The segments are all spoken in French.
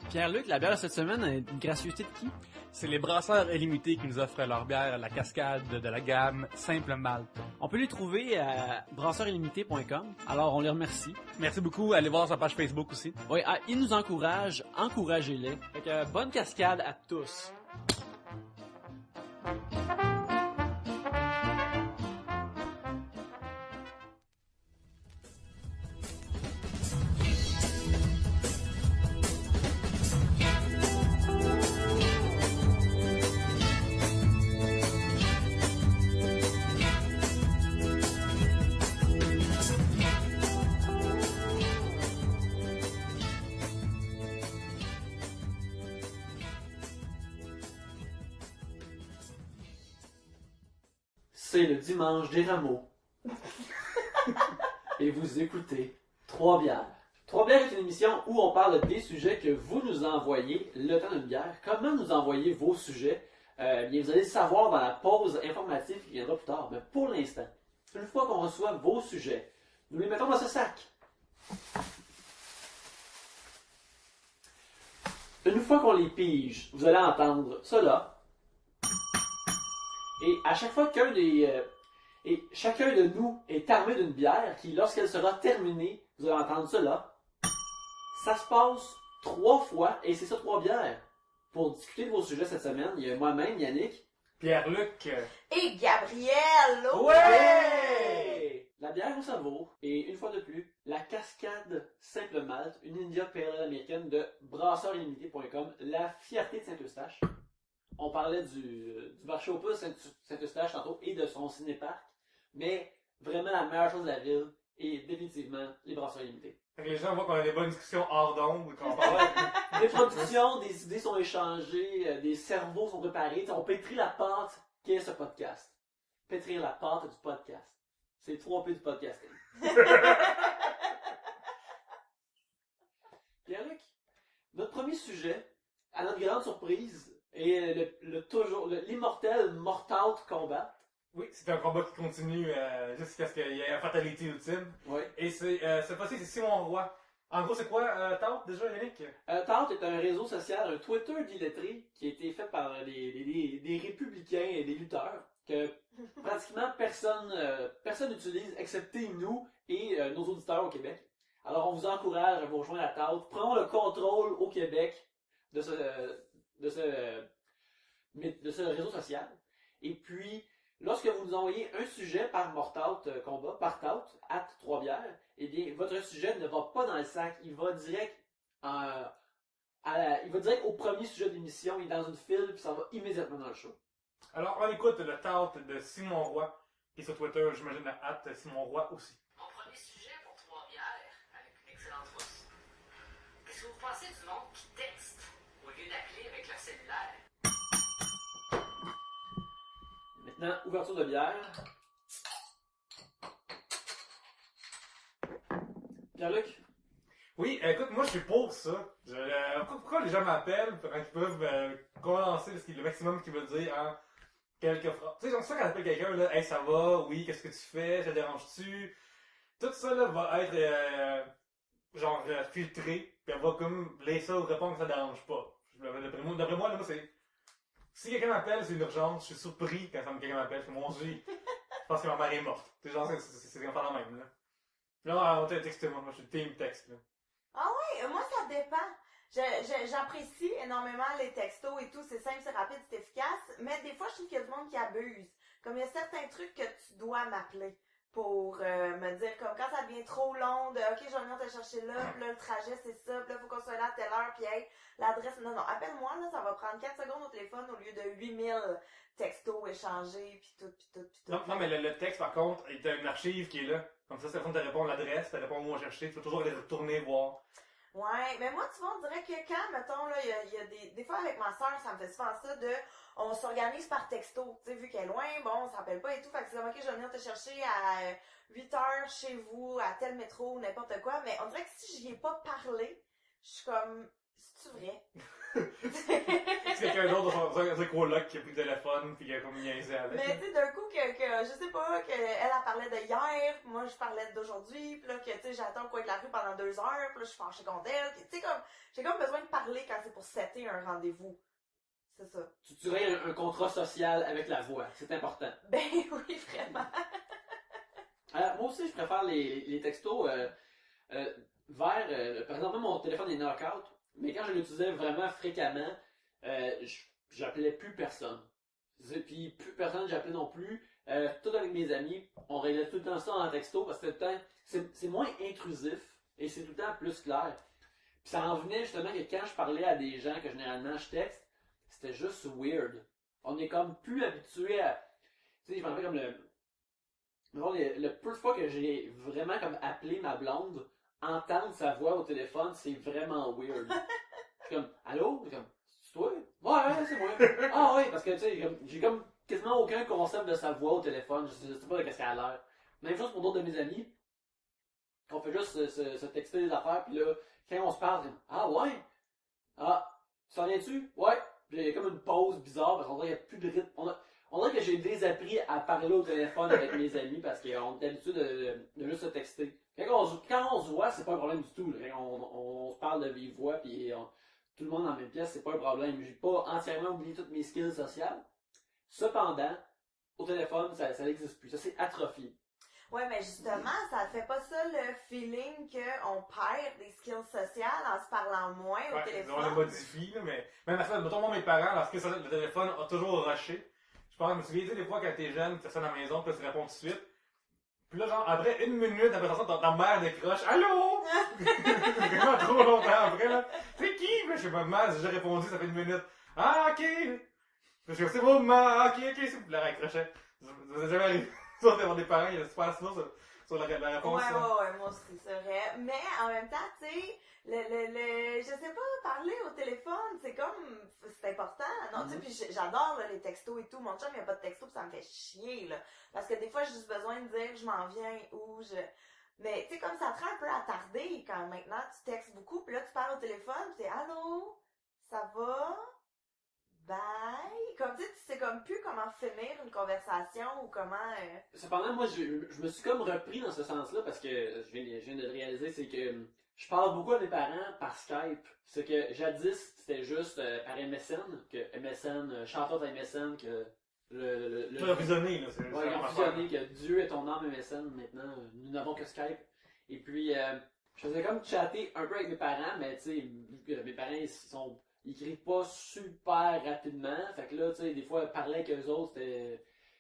Pierre-Luc, la bière de cette semaine a une gracieuseté de qui? C'est les brasseurs illimités qui nous offrent leur bière à la cascade de la gamme Simple Malte. On peut les trouver à brasseursillimité.com, alors on les remercie. Merci beaucoup, allez voir sa page Facebook aussi. Oui, ils nous encouragent, encouragez-les. Fait que bonne cascade à tous. C'est le dimanche des rameaux. Et vous écoutez Trois bières. Trois bières est une émission où on parle des sujets que vous nous envoyez le temps d'une bière. Comment nous envoyer vos sujets? Bien, vous allez le savoir dans la pause informative qui viendra plus tard. Mais pour l'instant, une fois qu'on reçoit vos sujets, nous les mettons dans ce sac. Une fois qu'on les pige, vous allez entendre cela. Et à chaque fois chacun de nous est armé d'une bière qui, lorsqu'elle sera terminée, vous allez entendre cela. Ça se passe 3 fois et c'est ça 3 bières. Pour discuter de vos sujets cette semaine, il y a moi-même, Yannick. Pierre-Luc. Et Gabriel! Ouais! La bière au savour, et une fois de plus, la cascade Simple Malte, une India Pale Ale américaine de brasseursillimité.com, la fierté de Saint-Eustache. On parlait du marché aux puces Saint-Eustache tantôt et de son cinéparc, mais vraiment la meilleure chose de la ville est définitivement les brasseurs illimités. Fait que les gens voient qu'on a des bonnes discussions hors d'onde, qu'on parle. Des productions, des idées sont échangées, des cerveaux sont préparés. On pétrit la pâte qu'est ce podcast. Pétrir la pâte du podcast. C'est les 3 P du podcasting. Pierre-Luc, notre premier sujet, à notre grande surprise, est l'immortel Mortal Kombat. Oui, c'est un combat qui continue jusqu'à ce qu'il y ait un fatality ultime. Oui. Et cette fois-ci, c'est Simon Roy. En gros, c'est quoi Tarte déjà, Yannick? Tarte est un réseau social, un Twitter d'illettrés qui a été fait par des républicains et des lutteurs que pratiquement personne n'utilise excepté nous et nos auditeurs au Québec. Alors on vous encourage à vous rejoindre à Tarte. Prenons le contrôle au Québec de ce réseau social. Et puis, lorsque vous nous envoyez un sujet par Mortal Combat, par Tarte, at 3 bières, eh bien, votre sujet ne va pas dans le sac. Il va direct au premier sujet de l'émission, il est dans une file, puis ça va immédiatement dans le show. Alors, on écoute le Tarte de Simon Roy, qui est sur Twitter, j'imagine, la hâte Simon Roy aussi. Mon premier sujet pour 3 bières, avec une excellente rousse. Qu'est-ce que vous pensez du monde qui texte au lieu d'appeler avec leur cellulaire? Maintenant, ouverture de bière. Pierre-Luc? Oui, écoute, moi je suis pour ça. Pourquoi les gens m'appellent quand ils peuvent condenser le maximum qu'ils veulent dire en quelques phrases? Tu sais, genre ça quand t'appelles quelqu'un, là, hey, ça va, oui, qu'est-ce que tu fais, ça te dérange-tu? Tout ça là va être filtré, puis elle va comme laisser ou répondre que ça te dérange pas. D'après moi, là, c'est. Si quelqu'un m'appelle, c'est une urgence, je suis surpris quand quelqu'un m'appelle, je fais mon Dieu, je pense que ma mère est morte. C'est genre, c'est encore la même, là. Là, on t'a texté, moi je suis team texte, là. Ah ouais, moi ça dépend. J'apprécie énormément les textos et tout, c'est simple, c'est rapide, c'est efficace, mais des fois je trouve qu'il y a du monde qui abuse. Comme il y a certains trucs que tu dois m'appeler pour me dire, comme quand ça devient trop long, de ok, je vais venir te chercher là, puis là le trajet c'est ça, puis là faut qu'on soit là à telle heure, puis hey, l'adresse, non, appelle-moi, là, ça va prendre 4 secondes au téléphone au lieu de 8000 textos échangés, puis tout. Non, mais le texte, par contre, il y a une archive qui est là. Comme ça, c'est la fois de te répondre l'adresse, tu réponds où on chercher, tu vas toujours aller retourner voir. Ouais, mais moi, tu vois, on dirait que quand, mettons, là, il y a des fois avec ma soeur, ça me fait souvent ça on s'organise par texto, tu sais, vu qu'elle est loin, bon, on s'appelle pas et tout, fait que c'est comme, ok, je vais venir te chercher à 8h chez vous, à tel métro, ou n'importe quoi, mais on dirait que si j'y ai pas parlé, je suis comme, c'est-tu vrai? C'est quelqu'un d'autre dans un coloc qui a pris le téléphone puis qui a comme niaisé avec. Mais tu sais, d'un coup, je sais pas, elle parlait de hier, puis moi je parlais d'aujourd'hui, puis là, que tu sais, j'attends au coin de la rue pendant 2 heures, puis là, je suis fâchée contre elle. Tu sais, comme, j'ai comme besoin de parler quand c'est pour setter un rendez-vous. C'est ça. Tu tuerais un contrat social avec la voix, c'est important. Ben oui, vraiment. Moi aussi, je préfère les textos par exemple, mon téléphone est knockout, mais quand je l'utilisais vraiment fréquemment, j'appelais plus personne. Puis plus personne, j'appelais non plus. Tout avec mes amis, on réglait tout le temps ça en texto parce que c'est moins intrusif et c'est tout le temps plus clair. Puis ça en venait justement que quand je parlais à des gens que généralement je texte, c'était juste weird. On est comme plus habitué à. Tu sais, je me rappelle comme le peu de fois que j'ai vraiment comme appelé ma blonde, entendre sa voix au téléphone, c'est vraiment weird. Je suis comme, allô? C'est comme, c'est toi? Ouais, c'est moi. Ah oui, parce que tu sais, j'ai comme quasiment aucun concept de sa voix au téléphone. Je sais pas de qu'est-ce qu'elle a l'air. Même chose pour d'autres de mes amis. On fait juste se texter des affaires, puis là, quand on se parle, c'est comme, ah ouais? Ah, tu t'en viens-tu? Ouais. Puis il y a comme une pause bizarre parce qu'on dirait qu'il n'y a plus de rythme. On dirait que j'ai désappris à parler au téléphone avec mes amis parce qu'on est habitué de juste se texter. Quand on se voit, c'est pas un problème du tout. Là. Quand on se parle de vive voix puis tout le monde dans la même pièce, c'est pas un problème. J'ai pas entièrement oublié toutes mes skills sociales. Cependant, au téléphone, ça n'existe plus. Ça s'est atrophié. Ouais, mais justement, ça fait pas ça le feeling qu'on perd des skills sociales en se parlant moins au téléphone. On le modifie, là, mais même à ça, mettons, moi, mes parents, lorsque le téléphone a toujours rushé, je pense, je me souviens, tu sais, des fois, quand t'es jeune, tu restes à la maison, puis là, tu réponds tout de suite. Puis là, genre, après 1 minute, après ça, ta mère décroche. Allô? Vraiment trop longtemps après, là. C'est qui? Je sais pas, maman, j'ai répondu, ça fait 1 minute. Ah, ok. Je sais, c'est bon, maman, ok, c'est vous. Là, elle raccrochait. Ça s'est jamais arrivé. Ça, d'avoir des parents, il y a super slow sur la réponse. Ouais, moi aussi, c'est vrai. Mais en même temps, tu sais, je sais pas, parler au téléphone, c'est comme, c'est important. Non, tu sais, puis j'adore là, les textos et tout. Mon chum, il n'y a pas de texto, puis ça me fait chier, là. Parce que des fois, j'ai juste besoin de dire, je m'en viens ou je. Mais tu sais, comme ça te rend un peu attardé quand maintenant tu textes beaucoup, puis là, tu parles au téléphone, puis t'es allô, ça va? Bye! Comme tu sais comme plus comment finir une conversation ou comment. Cependant, moi, je me suis comme repris dans ce sens-là parce que je viens de le réaliser, c'est que je parle beaucoup à mes parents par Skype. C'est que jadis, c'était juste par MSN, que MSN, chanteur de MSN, que Tu l'as fusionné, là. Ouais, ils ont fusionné, que Dieu est ton âme MSN, maintenant, nous n'avons que Skype. Et puis, je faisais comme chatter un peu avec mes parents, mais tu sais, vu que mes parents, ils écrivent pas super rapidement. Fait que là, tu sais, des fois, parler avec eux autres,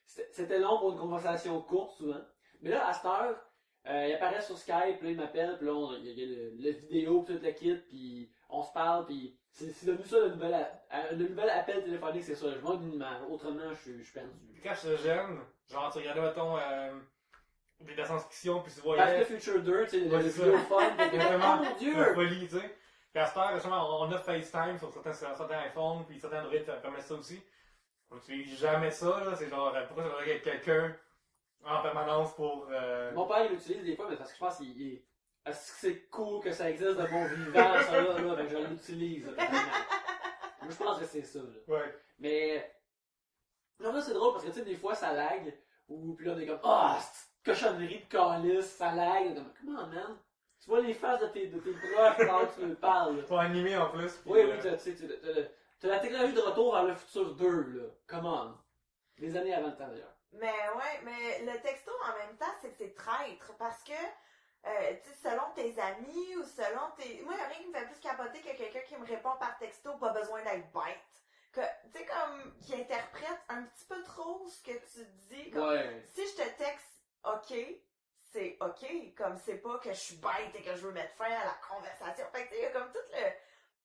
c'était long pour une conversation courte, souvent. Mais là, à cette heure, ils apparaissent sur Skype, là, ils m'appellent, puis là, il y a le vidéo, puis tout le kit, puis on se parle, puis c'est devenu ça le nouvel appel téléphonique, c'est ça. Je vois une image. Autrement, je suis perdu. Quand j'étais jeune, genre, tu regardais, mettons, des science-fiction, puis tu voyais. Back to the Future 2, tu sais, le vidéo fun, t'es comme, oh mon dieu! La folie, tu sais. Puis à cette heure, justement, on a FaceTime sur certains iPhones, puis certains Android permettent ça aussi. On n'utilise jamais ça, là. C'est genre, pourquoi ça devrait être quelqu'un en permanence pour. Mon père, il l'utilise des fois, mais parce que je pense qu'il est-ce que c'est cool que ça existe de mon vivant, ça là, ben je l'utilise. Moi, je pense que c'est ça, là. Ouais. Mais, genre là, c'est drôle parce que, tu sais, des fois, ça lag, ou puis là, on est comme, ah, cette cochonnerie de calice, ça lag. Comme, comment, man? Tu vois les faces de tes proches quand tu me parles. Ils sont animés en plus. Puis, Oui, t'as la technologie de retour vers le futur 2, là. Come on. Des années avant le temps, d'ailleurs. Mais ouais, mais le texto en même temps, c'est que c'est traître parce que, tu sais, selon tes amis ou selon tes. Moi, il n'y a rien qui me fait plus capoter que quelqu'un qui me répond par texto, pas besoin d'être bête. Tu sais, comme, qui interprète un petit peu trop ce que tu dis. Comme, Ouais. si je te texte OK, c'est OK. Comme, c'est pas que je suis bête et que je veux mettre fin à la conversation. Fait que, tu sais, il y a comme toute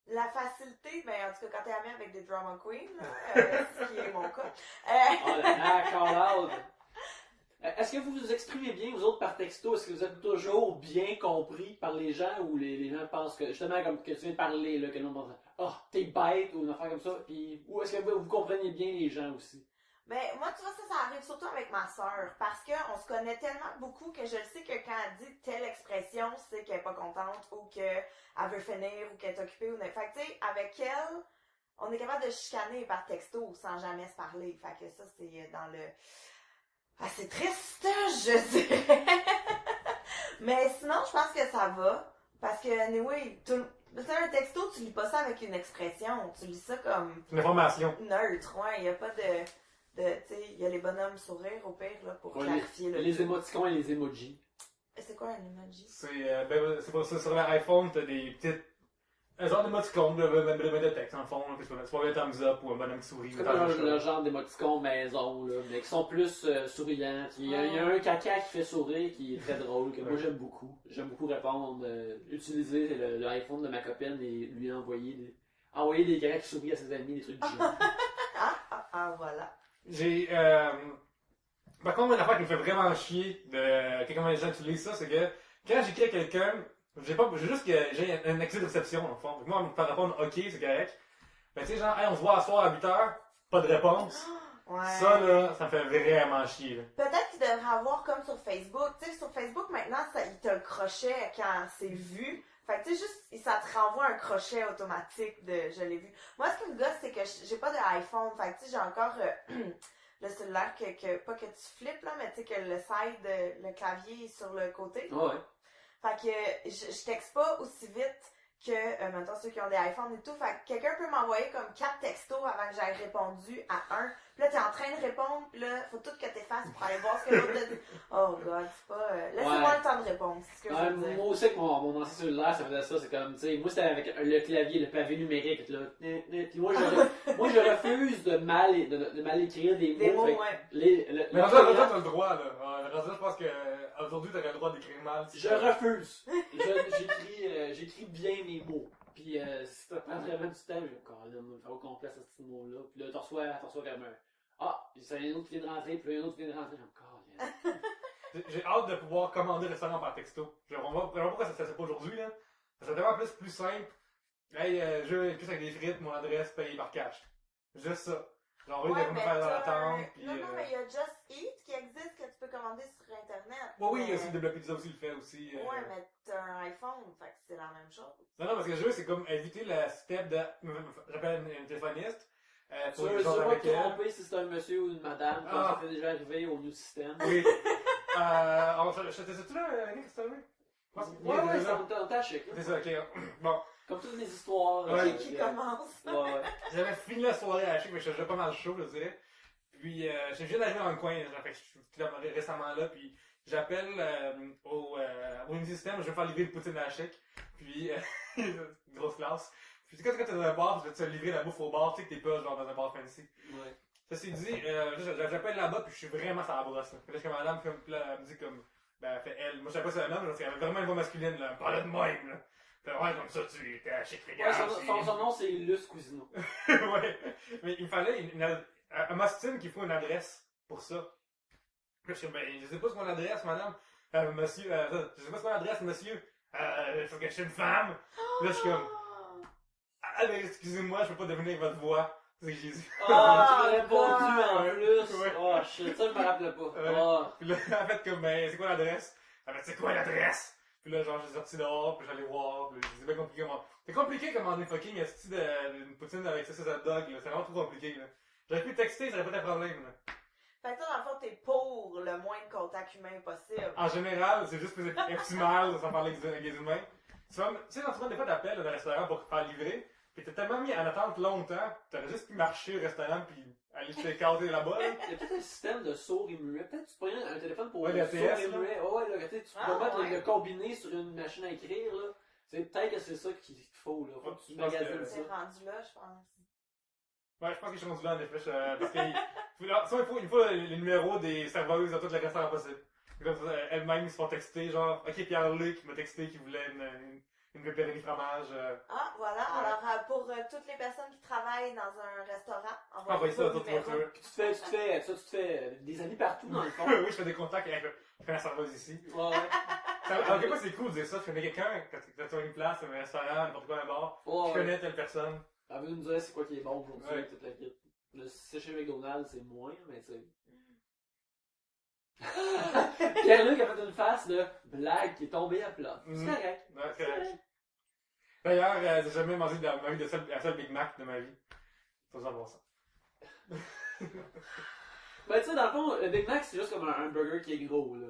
la facilité, ben, en tout cas, quand t'es ami avec des drama queens, là, ce qui est mon cas. Oh là, call out! Est-ce que vous vous exprimez bien, vous autres, par texto? Est-ce que vous êtes toujours bien compris par les gens ou les gens pensent que, justement, comme que tu viens de parler, là, que le monde pense, oh, t'es bête ou une affaire comme ça, puis, ou est-ce que vous comprenez bien les gens aussi? Ben, moi, tu vois, ça arrive surtout avec ma sœur, parce qu'on se connaît tellement beaucoup que je le sais que quand elle dit telle expression, c'est qu'elle est pas contente, ou qu'elle veut finir, ou qu'elle est occupée, ou fait que, tu sais, avec elle, on est capable de chicaner par texto sans jamais se parler. Fait que ça, c'est dans le... Ah, c'est triste, je dirais. Mais sinon, je pense que ça va. Parce que, anyway, un texto, tu lis pas ça avec une expression. Tu lis ça comme... Une information. Neutre, ouais. Il y a pas de tu sais, il y a les bonhommes sourires, au pire, là, pour clarifier le... Les émoticons et les emojis. C'est quoi un emoji? C'est pour ça, sur l'iPhone, t'as des petites... Un genre d'émoticône, de texte, en le fond, là, que tu peux mettre un thumbs up ou un bonhomme qui sourit. C'est comme le genre d'émoticons maison, là, mais qui sont plus souriants. Il y a un caca qui fait sourire qui est très drôle, que moi j'aime beaucoup. J'aime beaucoup répondre, utiliser l'iPhone de ma copine et lui envoyer des caca qui sourient à ses amis, des trucs du genre. Voilà. J'ai... Par contre, une affaire qui me fait vraiment chier de comment les gens utilisent ça, c'est que quand j'écris à quelqu'un, j'ai juste que j'ai un accès de réception, en fond. Moi, on me fait répondre OK, c'est correct. Mais tu sais, genre, hey, on se voit à soir à 8h, pas de réponse. Ouais. Ça, là, ça me fait vraiment chier. Là. Peut-être qu'il devrait avoir comme sur Facebook. Tu sais, sur Facebook, maintenant, il te le crochet quand c'est vu. Fait que tu sais, juste, ça te renvoie un crochet automatique de « je l'ai vu ». Moi, ce qui me gosse, c'est que j'ai pas d'iPhone. Fait que tu sais, j'ai encore le cellulaire pas que tu flippes, là, mais tu sais, que le side, le clavier est sur le côté. Ouais. Fait que je texte pas aussi vite que, maintenant, ceux qui ont des iPhones et tout. Fait que quelqu'un peut m'envoyer comme 4 textos avant que j'aille répondu à un. Puis là, t'es en train de répondre, puis là, faut tout que t'effaces pour aller voir ce que l'autre a dit. Oh god, c'est pas... Laissez-moi le temps de répondre, c'est ce que je veux dire. Moi aussi, avec mon ancien cellulaire, ça faisait ça. C'est comme, tu sais, moi c'était avec le clavier, le pavé numérique. Là. Puis moi, je refuse de mal écrire des mots. Des mots, fait, ouais. Mais rendu là, t'as le droit, là. Rendu là, je pense qu'aujourd'hui, t'aurais le droit d'écrire mal. Je refuse. J'écris bien mes mots. Puis si ça prend vraiment du temps, je vais quand même faire au complet ce petit mot-là. Puis là, t'en reçois comme un. Ah, c'est un autre qui vient de rentrer, puis un autre qui vient de rentrer. J'ai hâte de pouvoir commander le restaurant par texto. Je comprends pas pourquoi ça se fait pas aujourd'hui, là. Ça serait tellement plus simple. Hey, je veux plus avec des frites, mon adresse payée par cash. Juste ça. Genre, oui, de me faire l'attente. Non, mais il y a Just Eat qui existe que tu peux commander sur Internet. Oui, il y a aussi Développer Pizza aussi le fait aussi. Ouais, mais t'as un iPhone, fait que c'est la même chose. Non, parce que je veux, c'est comme éviter le step de. J'appelle une téléphoniste. Tu veux pas te tromper si c'est un monsieur ou une madame, comme ça t'est déjà arrivé au New System. Oui. C'était-tu là, Nick, c'était là? Ouais, on t'a chic. C'est ça, ok. Bon. Comme toutes les histoires. Qui commence. Ouais. J'avais fini la soirée à chic, mais j'étais pas mal chaud, je dirais. Puis, j'ai juste d'arriver dans le coin, je suis récemment là, puis j'appelle au New System, je vais faire livrer le poutine à chic. Puis, grosse classe. Puis quand t'es dans un bar, tu vas te livrer la bouffe au bar, tu sais que t'es pas genre dans un bar fancy. Ouais. Ceci dit, j'appelle là-bas, puis je suis vraiment sur la brosse. Là. Puis là, je madame, puis là, elle me dit comme, ben, elle fait elle. Moi, je savais pas si c'était un homme, parce qu'elle avait vraiment une voix masculine, là. Elle parlait de même, là. Fait, ouais, comme ça, tu étais à chic, Ouais, son nom, c'est Luce Cousineau. Ouais. Mais il me fallait un mastine qu'il faut une adresse pour ça. Puis là, je suis ben, je sais pas ce mon adresse, madame. Monsieur, je sais pas ce mon adresse, monsieur. Il faut que je suis une femme. Puis là, je suis comme, ah, mais excusez-moi, je peux pas deviner votre voix. C'est ce que j'ai dit. Tu m'as répondu en plus. Ouais. Oh shit, ça je me rappelais pas. Puis là, en fait, comme, ben, c'est quoi l'adresse? Elle fait, c'est quoi l'adresse? Puis là, genre, j'ai sorti dehors, puis j'allais voir, puis c'est bien compliqué. C'est compliqué commander fucking une poutine avec ça, hot dog, là. C'est vraiment trop compliqué, là. J'aurais pu texter, ça aurait pas de problème, là. Fait que toi, dans le fond, t'es pour le moins de contact humain possible. En général, c'est juste plus optimal sans parler avec des humains. Tu sais, quand tu prends des fois d'appel dans un restaurant pour faire livrer, pis t'es tellement mis en attente longtemps, t'aurais juste pu marcher au restaurant pis aller te caser là-bas, là. Il y a peut-être un système de sourd et muet. Peut-être que tu prends un téléphone pour ouais, sourd ATS, et muet. Ouais, là, tu peux mettre ouais. le combiné sur une machine à écrire, là. C'est peut-être que c'est ça qu'il faut, là. Faut que tu magasines ça. C'est rendu là, je pense. Ouais, je pense que je suis rendu là, en effet, parce que il faut les numéros des serveuses dans tous les restaurants possibles. Comme ça, elles-mêmes, ils se font texter, genre, ok, Pierre-Luc m'a texté qu'il voulait une pépérie fromage. Ah, voilà. Ouais. Alors, pour toutes les personnes qui travaillent dans un restaurant, Envoyez ça à d'autres numéro. voitures. Puis tu te fais des amis partout, dans le fond. Oui, je fais des contacts avec la serveuse ici. Ouais. Alors, quelque part, c'est cool de dire ça. Tu connais quelqu'un, quand tu as une place, un restaurant, n'importe quoi, un bar, Ouais. tu connais telle personne. Elle veut nous dire c'est quoi qui est bon aujourd'hui, Ouais. toute la kit. Là, si c'est chez McDonald's, c'est moins, mais tu sais. Pierre-Luc a fait une face de blague qui est tombée à plat. C'est correct. Ouais, c'est correct. D'ailleurs, j'ai jamais mangé de ma vie la seule Big Mac de ma vie. Ça va voir ça. Ben, tu sais, dans le fond, le Big Mac, c'est juste comme un burger qui est gros, là.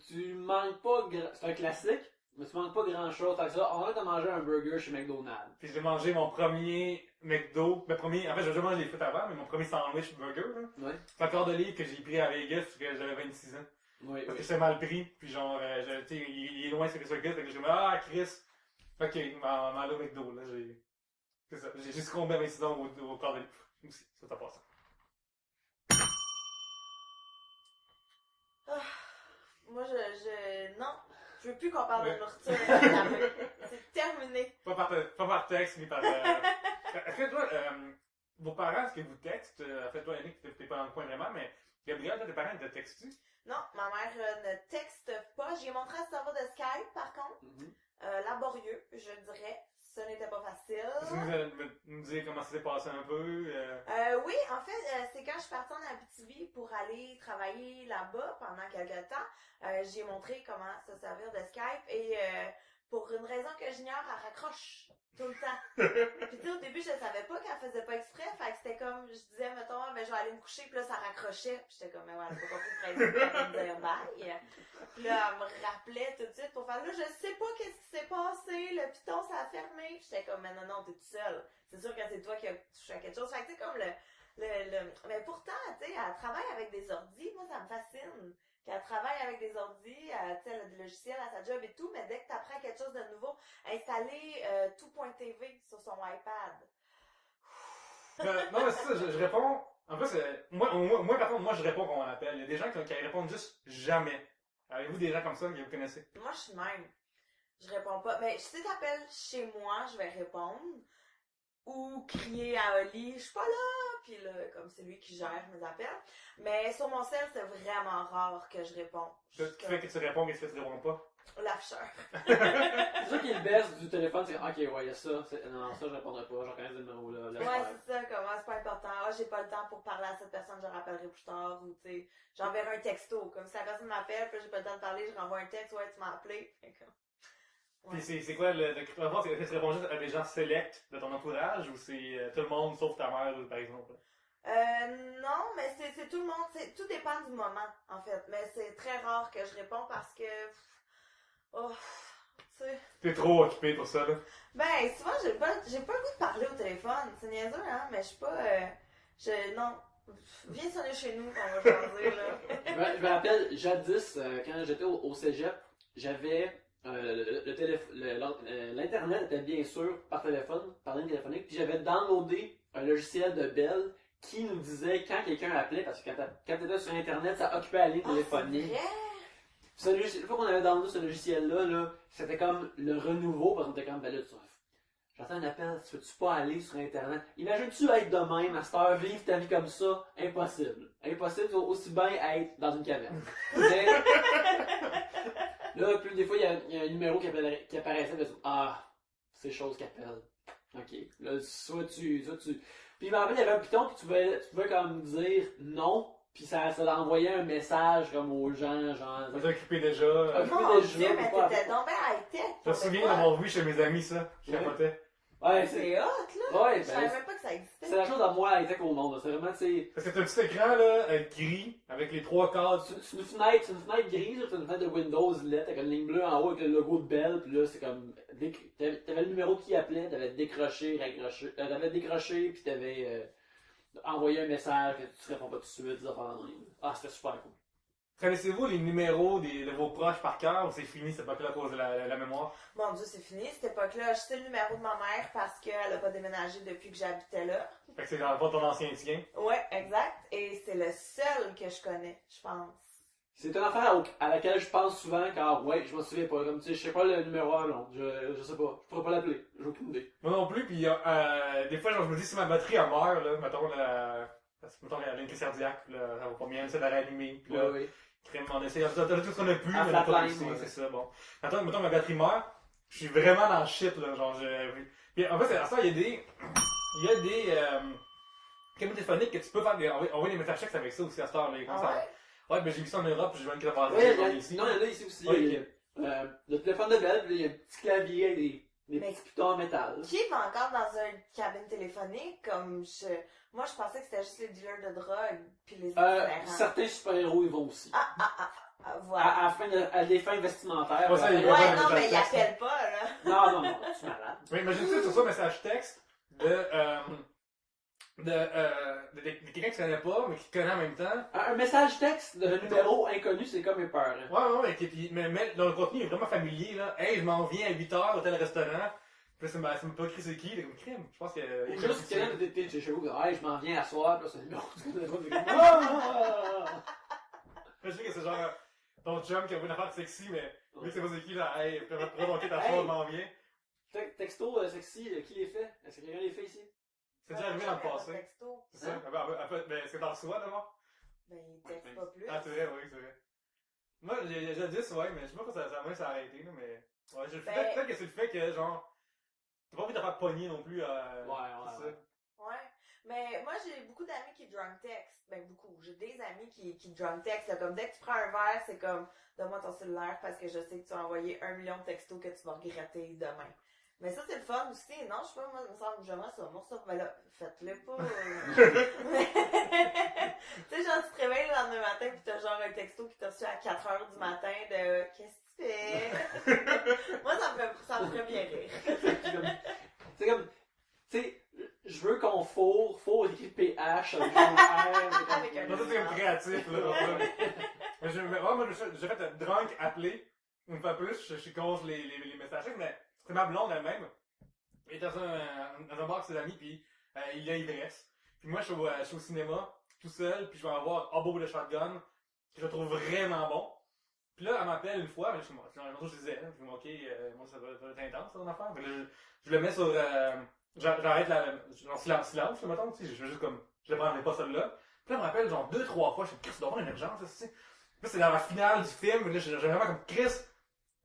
Tu manques pas, c'est un classique, mais tu manques pas grand chose. Fait que ça, on va manger un burger chez McDonald's. Puis j'ai mangé mon premier McDo, en fait, j'ai déjà mangé les frites avant, mais mon premier sandwich burger, là. Ouais. C'est un quart de livre que j'ai pris à Vegas parce que j'avais 26 ans. Oui, Parce oui. que j'étais mal pris, puis genre, tu sais, il est loin ce circuit, fait que j'ai dit, ah, Chris. Ok, m'en aller au McDo, là, c'est ça, j'ai succombé à 26 ans au quart de livre. Aussi, ça t'a passé. Moi, non. Je veux plus qu'on parle de Ouais. nourriture. C'est terminé. Pas par texte, ni par. Est-ce que toi, vos parents, est-ce que vous textent? En fait, toi, Yannick, t'es pas dans le coin vraiment, mais Gabriel, toi, tes parents, ils te textent-tu? Non, ma mère ne texte pas. J'ai montré un serveur de Skype, par contre. Mhm. Laborieux, je dirais. Ce n'était pas facile. Est-ce que vous nous dire comment ça s'est passé un peu? Oui, en fait, c'est quand je suis partie en Abitibi pour aller travailler là-bas pendant quelques temps. J'ai montré comment se servir de Skype et pour une raison que j'ignore, elle raccroche tout le temps. Puis tu sais, au début, je savais pas qu'elle faisait pas exprès, fait que c'était comme, je disais, mettons, ben, je vais aller me coucher, puis là, ça raccrochait. Puis j'étais comme, mais ouais, elle a pas compris le principe, elle va me dire bye. Puis là, elle me rappelait tout de suite pour faire, là, je sais pas qu'est-ce qui s'est passé, le piton, ça a fermé. Puis j'étais comme, mais non, t'es toute seule. C'est sûr que c'est toi qui as touché à quelque chose. Fait que tu sais, comme mais pourtant, tu sais, elle travaille avec des ordis, moi, ça me fascine. Qu'elle travaille avec des ordis, tu sais, elle a des logiciels à sa job et tout, mais dès que tu apprends quelque chose de nouveau, installer tout.tv sur son iPad. Non, mais c'est ça, je réponds. En plus, moi, par contre, moi, je réponds quand on m'appelle. Il y a des gens qui répondent juste jamais. Avez-vous des gens comme ça que vous connaissez? Moi, je suis de même. Je réponds pas. Mais si t'appelles chez moi, je vais répondre. Ou crier à Oli, je suis pas là, puis là, comme c'est lui qui gère mes appels. Mais sur mon cell, c'est vraiment rare que je réponds. Tu fais que tu réponds, qu'est-ce que tu réponds pas? L'afficheur. C'est ça qui est le best du téléphone, c'est ok, ouais, il y a ça. Non, ça, je répondrai pas, je reconnais le numéro là. laisse Ouais, faire. c'est ça, comme, c'est pas important. Ah, j'ai pas le temps pour parler à cette personne, je rappellerai plus tard, ou tu sais, j'enverrai un texto. Comme si la personne m'appelle, puis j'ai pas le temps de parler, je renvoie un texte, ouais, tu m'as appelé. Fait que, ouais. Puis c'est quoi le cryptophone? Est-ce que tu réponds juste à des gens sélects de ton entourage ou c'est tout le monde sauf ta mère, par exemple? Non, mais c'est tout le monde, tout dépend du moment, en fait. Mais c'est très rare que je réponds parce que, oh, tu sais. T'es trop occupé pour ça, là. Ben, souvent, j'ai pas le goût de parler au téléphone. C'est niaiseux, hein, mais je suis pas, non. Viens sonner chez nous, on va choisir, là. Je me rappelle, jadis, quand j'étais au cégep, j'avais l'internet était bien sûr par téléphone, par ligne téléphonique, puis j'avais downloadé un logiciel de Bell qui nous disait quand quelqu'un appelait, parce que quand tu étais sur internet, ça occupait la ligne téléphonique. C'est vrai? Une fois qu'on avait downloadé ce logiciel-là, là, c'était comme le renouveau, parce qu'on était comme, ben là, j'attends un appel, tu veux-tu pas aller sur internet? Imagines-tu être de même, à cette heure, vivre ta vie comme ça? Impossible. Impossible, tu vas aussi bien être dans une caverne. Mais, là, puis des fois, il y a un numéro qui apparaissait, puis ah, c'est chose qui appelle. Ok. Là, soit tu. Puis il m'a rappelé, il y avait un piton, puis tu pouvais comme dire non, puis ça envoyait un message comme aux gens, genre. Vous êtes occupé déjà. Mon Dieu, mais t'étais donc bien high-tech. Je me souviens d'avoir vu chez mes amis ça. Je capotais. Ouais, C'est hot, là. Ouais, Je savais même pas que ça existait. c'est la chose la moins high-tech au monde, là. C'est vraiment, tu sais. Parce que t'as un petit écran, là, gris, avec les trois cases. C'est une fenêtre grise, là, c'est une fenêtre de Windows LED avec une ligne bleue en haut avec le logo de Bell, puis là c'est comme t'avais le numéro qui appelait, t'avais décroché, puis t'avais envoyé un message que tu réponds pas tout de suite, des affaires en ligne. Ah, c'était super cool. Connaissez-vous les numéros de vos proches par cœur ou c'est fini cette époque-là à cause de la mémoire? Mon Dieu, c'est fini cette époque-là. Je sais le numéro de ma mère parce qu'elle a pas déménagé depuis que j'habitais là. Fait que c'est dans le fond ton ancien tien. Ouais, exact. Et c'est le seul que je connais, je pense. C'est une affaire à laquelle je pense souvent car ouais, je m'en souviens pas. Comme tu sais, je sais pas le numéro, non. Je sais pas. Je pourrais pas l'appeler. J'ai aucune idée. Moi non plus, puis des fois, genre, je me dis si ma batterie elle meurt, là, mettons, elle a une crise cardiaque, là, ça va pas bien, on essaie de la réanimer, puis là, crème, on essaie, tout ce qu'on a pu, Ah, mais on a pas flatline, réussi, ouais. c'est ça, bon. Mettons, ma batterie meurt, je suis vraiment dans le shit, là, genre, puis en fait, à ça, il y a des câbles téléphoniques que tu peux faire, envoyer des messages textes avec ça aussi à cette heure, là, Ah ouais? Ouais, ben j'ai vu ça en Europe, j'ai vu une crise Ouais, cardiaque ici. non, il y en a ici aussi. Ouais, Il y a, le téléphone de Bell, puis il y a un petit clavier avec Des Mais- petits pitons en métal. Qui va encore dans une cabine téléphonique Moi, je pensais que c'était juste les dealers de drogue, puis les itinérants. Certains super-héros, ils vont aussi. Voilà. À des fins vestimentaires. Ouais, ça, ben, il Ouais, va non, dans mais le ils texte. appellent pas, là. non, tu es malade. Mais imagine-tu sur ça, message texte de quelqu'un qui ne connaît pas, mais qui connaît en même temps. Un message texte de numéro inconnu, c'est comme épeurant. Ouais, mais dans le contenu, il est vraiment familier, là. Hey, je m'en viens à 8h au tel restaurant. Puis là, ça m'a pas écrit c'est qui, c'est comme crime. Je pense que. Ou juste quelqu'un de t'es chez vous, hey, je m'en viens à soir, puis là, c'est le numéro du téléphone. Ah! Je sais que c'est genre ton chum qui a une affaire sexy, mais vu que c'est pas c'est qui, là, hey, provoquer ta soir, je m'en viens. Texto sexy, qui les fait? Est-ce que quelqu'un les fait ici? C'est déjà arrivé dans le passé. Texto. C'est ça. Mais est-ce que t'en reçois d'abord? Ben, ils textent pas plus. Ah, c'est vrai, oui, c'est vrai. Moi, j'ai 10, ouais, mais je sais pas pourquoi ça s'est arrêté, là, mais. Ouais, peut-être que c'est le fait que, genre. T'as pas envie de te faire pogner non plus. C'est ça. Ouais. Mais moi, j'ai beaucoup d'amis qui drunk text. Ben, beaucoup. J'ai des amis qui drunk text. Là, comme dès que tu prends un verre, c'est comme, donne-moi ton cellulaire parce que je sais que tu as envoyé 1 million de textos que tu vas regretter demain. Mais ça, c'est le fun aussi. Non, je sais pas, moi, il me semble, j'aimerais ça. Moi, ça, mais là, faites-le pas. Tu sais, genre, tu te réveilles le lendemain matin pis t'as genre un texto qui t'a reçu à 4h du matin de qu'est-ce que tu fais? Moi, ça me ferait bien rire. C'est comme, tu sais, je veux qu'on four écrit PH avec un R. Avec un Non, ça, c'est comme créatif, là. Moi, j'ai fait un drunk appelé. Une fois plus, je suis contre les messages, mais c'est ma blonde elle-même. Elle est dans un bar avec ses amis, puis il a ivresse. Puis moi, je suis au cinéma, tout seul, puis je vais en voir Hobo de Shotgun, que je trouve vraiment bon. Puis là, elle m'appelle une fois, mais je disais, puis ok, moi ça va être intense, ton affaire. Puis là, je le mets sur. J'arrête en silence, là, mettons, tu sais, je fais juste comme. Je ne prendrai pas celle-là. Puis là, elle me rappelle genre 2-3 fois, je suis Chris, tu dois avoir une urgence, tu sais. Puis là, c'est dans la finale du film, là, j'ai vraiment comme Chris.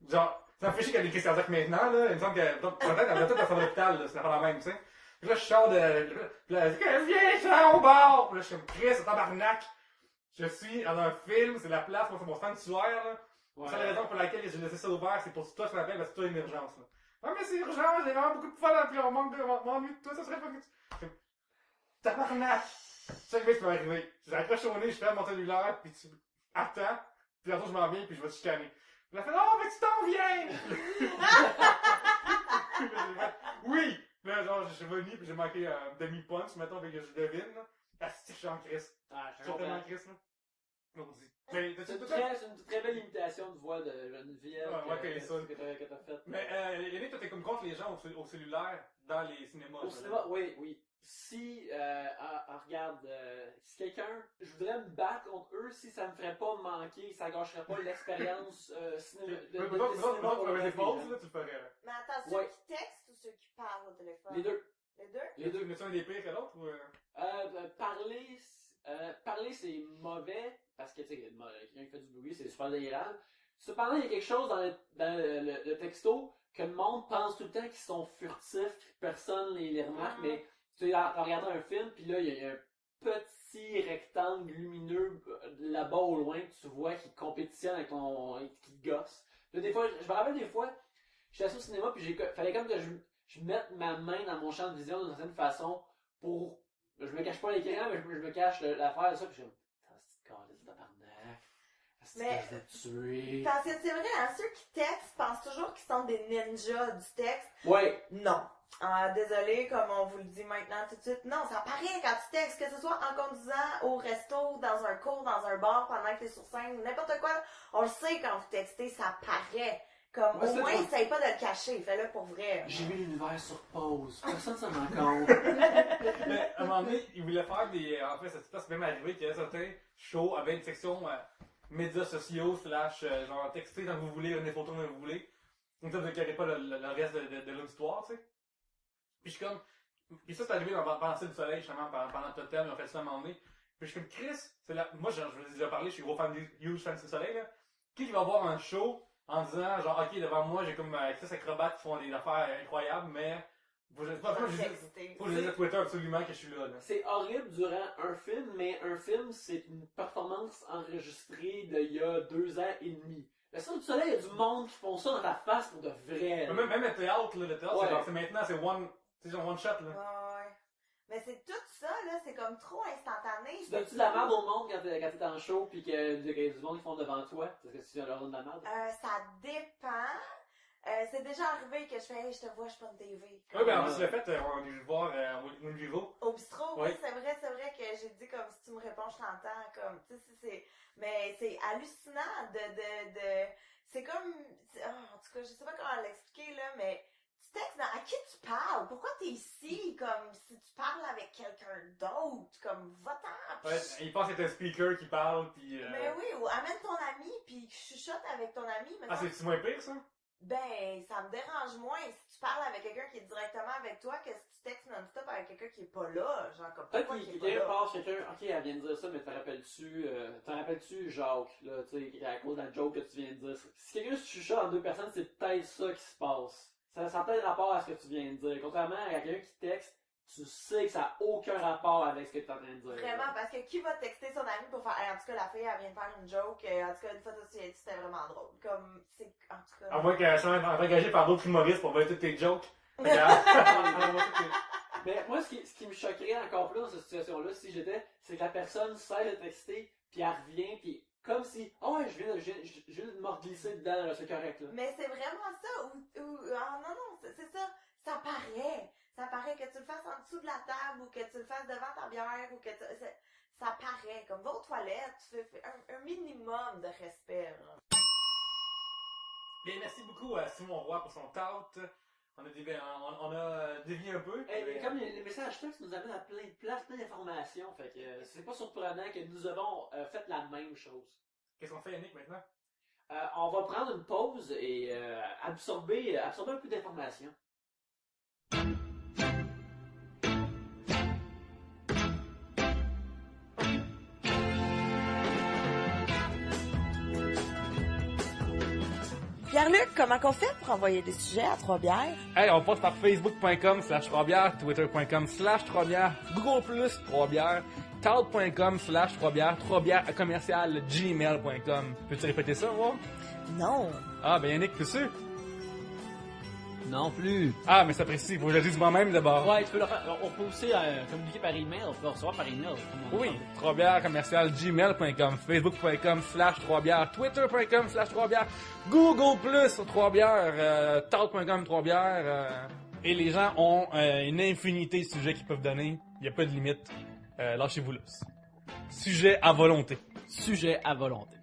Genre, ça me fait chier qu'elle ait des crises cardiaques maintenant, là. Il me semble qu'elle peut-être dans son hôpital, là, c'est pas la même, tu sais. Puis là, je sors de. Puis là, elle dit, viens, je suis au bar! Puis là, je suis comme Chris, c'est tabarnak! Je suis dans un film, c'est la place, moi, c'est mon sanctuaire, là. Ouais. C'est la raison pour laquelle j'ai laissé ça ouvert, c'est pour toi, je m'appelle, parce que toi, une urgence, là. Ah, mais c'est urgent, j'ai vraiment beaucoup de fun, puis on m'ennuie de toi, ça serait pas que tu. Tabarnak! Chaque fois, ça peut arriver. J'accroche au nez, je fais mon cellulaire, puis tu attends, puis bientôt, je m'en viens, puis je vais te chicaner. Elle a fait, oh, mais tu t'en viens! Oui! Là, genre, je suis venu, puis j'ai manqué un demi-punch, mettons, avec que je devine, là. Ah, si, je suis en crise. Ah, Je suis tellement en crise, là. Maudit. Mais, C'est t'as-tu une très belle imitation de voix de Geneviève Ouais, ça. que t'as faite. Mais, Yannick, toi, t'es comme contre les gens au cellulaire dans les cinémas. Au cinéma, oui. Si, regarde, si quelqu'un, je voudrais me battre contre eux, si ça me ferait pas manquer, ça gâcherait pas l'expérience cinéma. Mais pour les pauses, là, tu le ferais. Mais attends, ceux Ouais. qui textent ou ceux qui parlent au téléphone? Les deux. Les deux? Les deux, mais tu des pires que l'autre ou. Parler, c'est mauvais, parce que, tu sais, quelqu'un qui fait du bruit, c'est super désagréable. Cependant, il y a quelque chose dans le texto que le monde pense tout le temps qu'ils sont furtifs, que personne les remarque, mais tu sais, en regardant un film, puis là, il y a un petit rectangle lumineux là-bas au loin que tu vois qui compétitionne avec qui te gosse. Là, des fois, je me rappelle des fois, j'étais assis au cinéma, puis fallait comme que je mette ma main dans mon champ de vision d'une certaine façon pour. Je me cache pas l'écran, mais je me cache l'affaire de ça, puis je suis comme. C'est calice de tabarnak. Est-ce que je vais te tuer? Parce que c'est vrai, hein, ceux qui textent pensent toujours qu'ils sont des ninjas du texte. Ouais. Non. Désolé, comme on vous le dit maintenant tout de suite. Non, ça paraît quand tu textes, que ce soit en conduisant, au resto, dans un cours, dans un bar, pendant que t'es sur scène, n'importe quoi. On le sait quand vous textez, ça paraît. Comme, Ouais, au moins, toi. essaye pas de le cacher, fais-le pour vrai. J'ai mis l'univers sur pause. Personne s'en rend compte. Mais à un moment donné, ils voulaient faire des. En fait, ça s'est même arrivé qu'il y a certains shows avec une section médias sociaux, / genre textez quand vous voulez, des photos quand vous voulez. Comme ça, vous n'éclairez pas le reste de l'auditoire, tu sais. Puis je suis comme. Puis ça, c'est arrivé pendant le soleil, justement, pendant le Totem, ils ont fait ça à un moment donné. Puis je suis comme Chris, moi, je vous ai déjà parlé, je suis gros fan huge fan du soleil, là. Qui va voir un show en disant, genre, ok, devant moi, j'ai comme Chris acrobates qui font des affaires incroyables, mais. Faut que je dise à Twitter absolument que je suis là. C'est horrible durant un film, mais un film, c'est une performance enregistrée d'il y a 2 ans et demi. Le Cirque du Soleil, il y a du monde qui font ça dans ta face pour de vrai. là. Même le théâtre, là, Ouais. c'est genre, maintenant, c'est one shot, là. Ouais. Mais c'est tout ça, là, c'est comme trop instantané. Tu donnes-tu de la merde au monde quand t'es en show pis qu'il y a du monde qui font devant toi? Parce que tu viens leur donner de la merde? Ça dépend. C'est déjà arrivé que je fais, hey, je te vois, je suis pas une TV. Ouais, ben, en plus, le fait, on a dû le voir au Vivo. Au bistrot, Oui. oui, c'est vrai que j'ai dit comme si tu me réponds, je t'entends, comme, tu sais, mais c'est hallucinant c'est comme, en tout cas, je sais pas comment l'expliquer, là, mais tu textes à qui tu parles? Pourquoi t'es ici? Comme, si tu parles avec quelqu'un d'autre, comme, va-t'en! Ouais, il pense que c'est un speaker qui parle, pis... Mais oui, ou amène ton ami, puis chuchote avec ton ami, Ah, c'est moins pire, ça? ben, ça me dérange moins si tu parles avec quelqu'un qui est directement avec toi que si tu textes non-stop avec quelqu'un qui est pas là. Genre, comme Peut-être pourquoi qu'il qui est pas là? passe quelqu'un, ok, elle vient de dire ça, mais t'en rappelles-tu Jacques, là, tu sais, à cause de la joke que tu viens de dire. Si quelqu'un se chuchote en deux personnes, c'est peut-être ça qui se passe. Ça a peut-être rapport à ce que tu viens de dire. Contrairement à quelqu'un qui texte, tu sais que ça n'a aucun rapport avec ce que tu es en train de dire. Vraiment, parce que qui va texter son ami pour faire, hey, en tout cas, la fille, elle vient de faire une joke, en tout cas, une fois, c'était vraiment drôle. Comme, c'est, en tout cas. À moins qu'elle soit engagée par d'autres humoristes pour voir toutes tes jokes. Mais moi, ce qui me choquerait encore plus dans cette situation-là, si j'étais, c'est que la personne sait de texter, puis elle revient, puis comme si, oh ouais, je viens de me reglisser dedans, là, c'est correct, là. Mais c'est vraiment ça, non, c'est ça, ça paraît. Ça paraît que tu le fasses en dessous de la table, ou que tu le fasses devant ta bière, ou que ça paraît. Comme va aux toilettes, tu fais un minimum de respect, là. Bien, merci beaucoup à Simon Roy pour son tout. On a dévié un peu. Et comme les messages textes nous amènent à plein de places, plein d'informations, fait que c'est pas surprenant que nous avons fait la même chose. Qu'est-ce qu'on fait, Yannick, maintenant? On va prendre une pause et absorber un peu d'informations. Pierre-Luc, comment qu'on fait pour envoyer des sujets à Trois-Bières? Hey, on passe par facebook.com/3bières, twitter.com/3bières, Google+, 3bières, tal.com/3bières, 3bières@gmail.com. Peux-tu répéter ça, moi? Non. Ah, ben Yannick, t'es sûr? Non plus. Ah, mais c'est précis, faut que je le dise moi-même d'abord. Ouais, tu peux le faire. On peut aussi communiquer par email, on peut recevoir par email. Oui, 3bières@gmail.com, facebook.com/3bières, twitter.com/3bières, Google+, 3bières, tal.com 3bières, et les gens ont une infinité de sujets qu'ils peuvent donner. Il n'y a pas de limite. Lâchez-vous là. Sujet à volonté. Sujet à volonté.